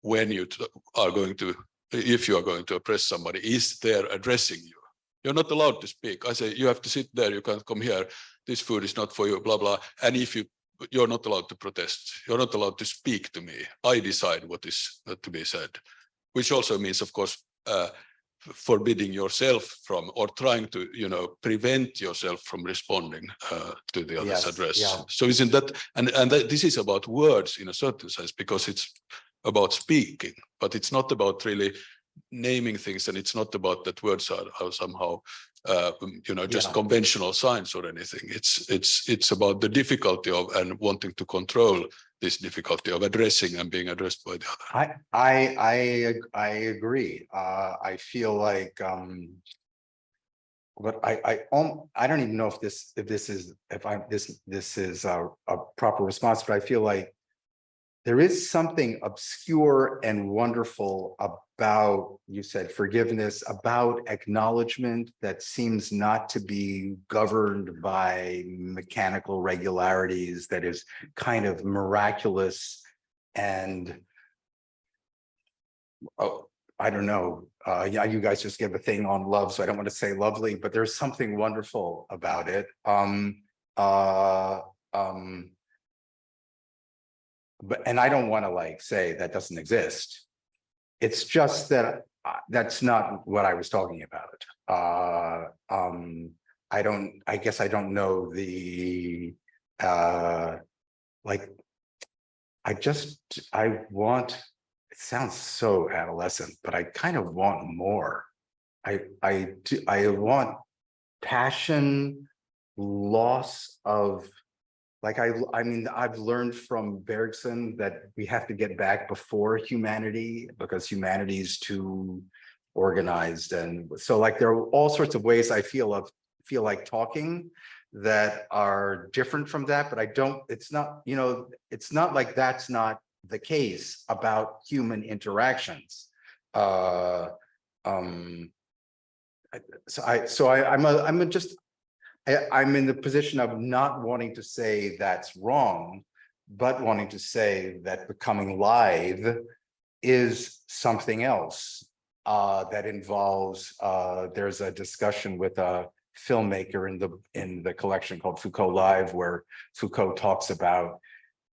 when you are going to, if you are going to oppress somebody, is their addressing you. You're not allowed to speak. I say, you have to sit there, you can't come here, this food is not for you, blah, blah. And if you're not allowed to protest, you're not allowed to speak to me. I decide what is to be said, which also means, of course, forbidding yourself from, or trying to, prevent yourself from responding to the other's address. Yeah. So isn't that, and that this is about words in a certain sense, because it's about speaking, but it's not about really naming things, and it's not about that words are somehow, just conventional signs or anything. It's about the difficulty of, and wanting to control this difficulty of addressing and being addressed by the other. I agree. I feel like, but I don't even know if this is a proper response, but I feel like there is something obscure and wonderful about, you said, forgiveness, about acknowledgement, that seems not to be governed by mechanical regularities, that is kind of miraculous. And I don't know, yeah, you guys just gave a thing on love, so I don't want to say lovely, but there's something wonderful about it. But, and I don't want to say that doesn't exist. It's just that that's not what I was talking about. I guess I don't know the, I want, it sounds so adolescent, but I kind of want more. I want passion, loss of like, I mean, I've learned from Bergson that we have to get back before humanity because humanity is too organized. And so like, there are all sorts of ways I feel like talking that are different from that, but I don't, it's not, you know, it's not like that's not the case about human interactions. I'm in the position of not wanting to say that's wrong, but wanting to say that becoming live is something else that involves, there's a discussion with a filmmaker in the collection called Foucault Live, where Foucault talks about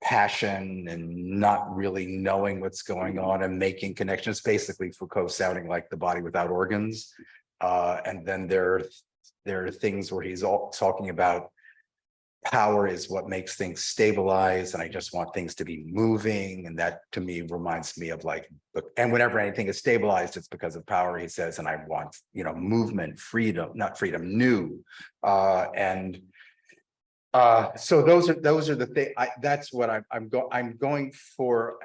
passion and not really knowing what's going on and making connections. Basically, Foucault sounding like the body without organs. And then there are things where he's all talking about power is what makes things stabilize, and I just want things to be moving. And that to me reminds me of like, and whenever anything is stabilized, it's because of power, he says, and I want, you know, movement, freedom, not freedom, new. So those are the thing. That's what I'm going for.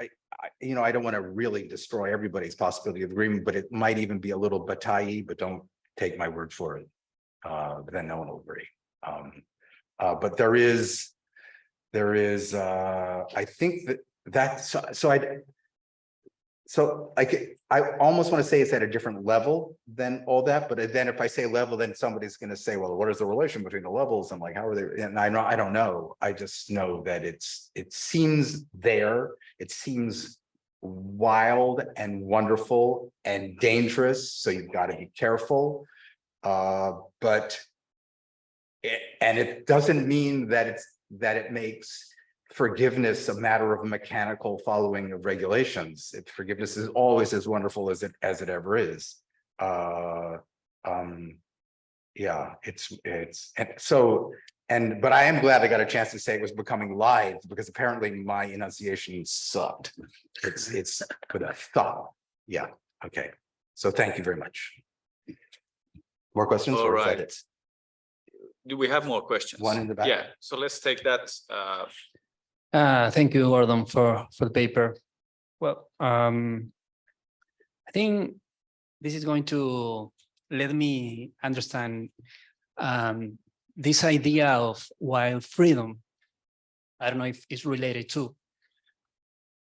You know, I don't want to really destroy everybody's possibility of agreement, but it might even be a little bataille, but don't take my word for it. Then no one will agree. But there is, I think that's, so I almost want to say it's at a different level than all that, but then if I say level, then somebody's going to say, well, what is the relation between the levels? I'm like, how are they? And I don't know. I just know that it seems there. It seems wild and wonderful and dangerous. So you've got to be careful. But it doesn't mean that it makes forgiveness a matter of mechanical following of regulations. Forgiveness is always as wonderful as it ever is. Yeah, but I am glad I got a chance to say it was becoming live, because apparently my enunciation sucked. It's with a thought. Yeah. Okay. So thank you very much. More questions? All or is that right. it? Do we have more questions? One in the back. Yeah, so let's take that. Thank you, Gordon, for the paper. Well, I think this is going to let me understand this idea of wild freedom. I don't know if it's related to.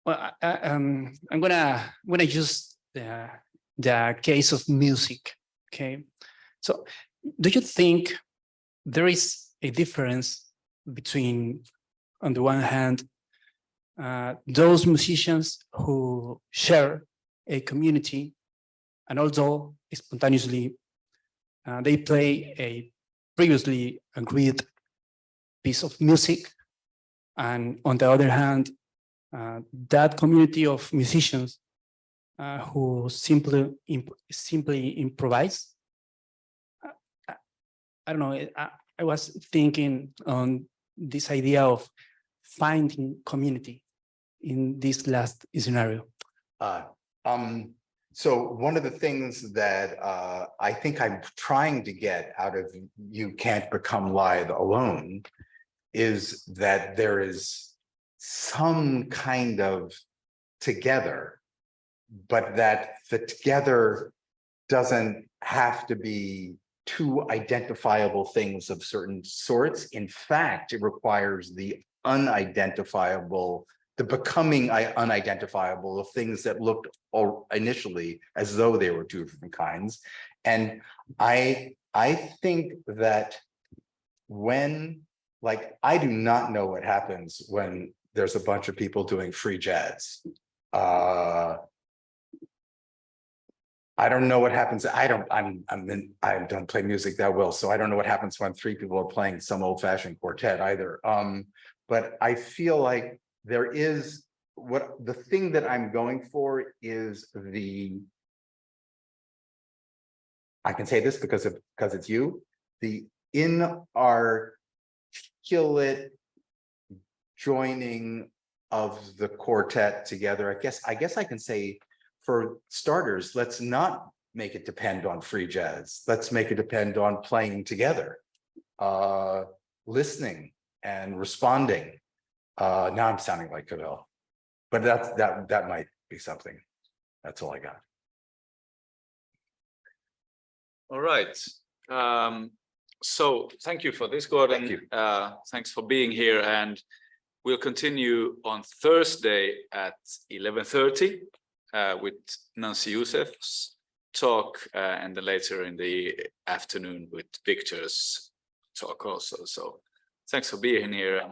Well, I'm gonna use the case of music. Okay, so do you think there is a difference between, on the one hand, those musicians who share a community, and although spontaneously they play a previously agreed piece of music, and on the other hand, that community of musicians who simply improvise? I don't know, I was thinking on this idea of finding community in this last scenario. So one of the things that I think I'm trying to get out of You Can't Become Live Alone is that there is some kind of together, but that the together doesn't have to be two identifiable things of certain sorts. In fact, it requires the unidentifiable, the becoming unidentifiable of things that looked initially as though they were two different kinds. And I think that when, like, I do not know what happens when there's a bunch of people doing free jazz. I don't know what happens. I don't play music that well, so I don't know what happens when three people are playing some old-fashioned quartet either. But I feel like there is the thing that I'm going for is I can say this because it's you, the inarticulate joining of the quartet together. I guess I can say, for starters, let's not make it depend on free jazz. Let's make it depend on playing together, listening and responding. Now I'm sounding like Cavell, but that might be something. That's all I got. All right. So thank you for this, Gordon. Thank you. Thanks for being here, and we'll continue on Thursday at 11:30 with Nancy Youssef's talk, and then later in the afternoon with Victor's talk also. So thanks for being here.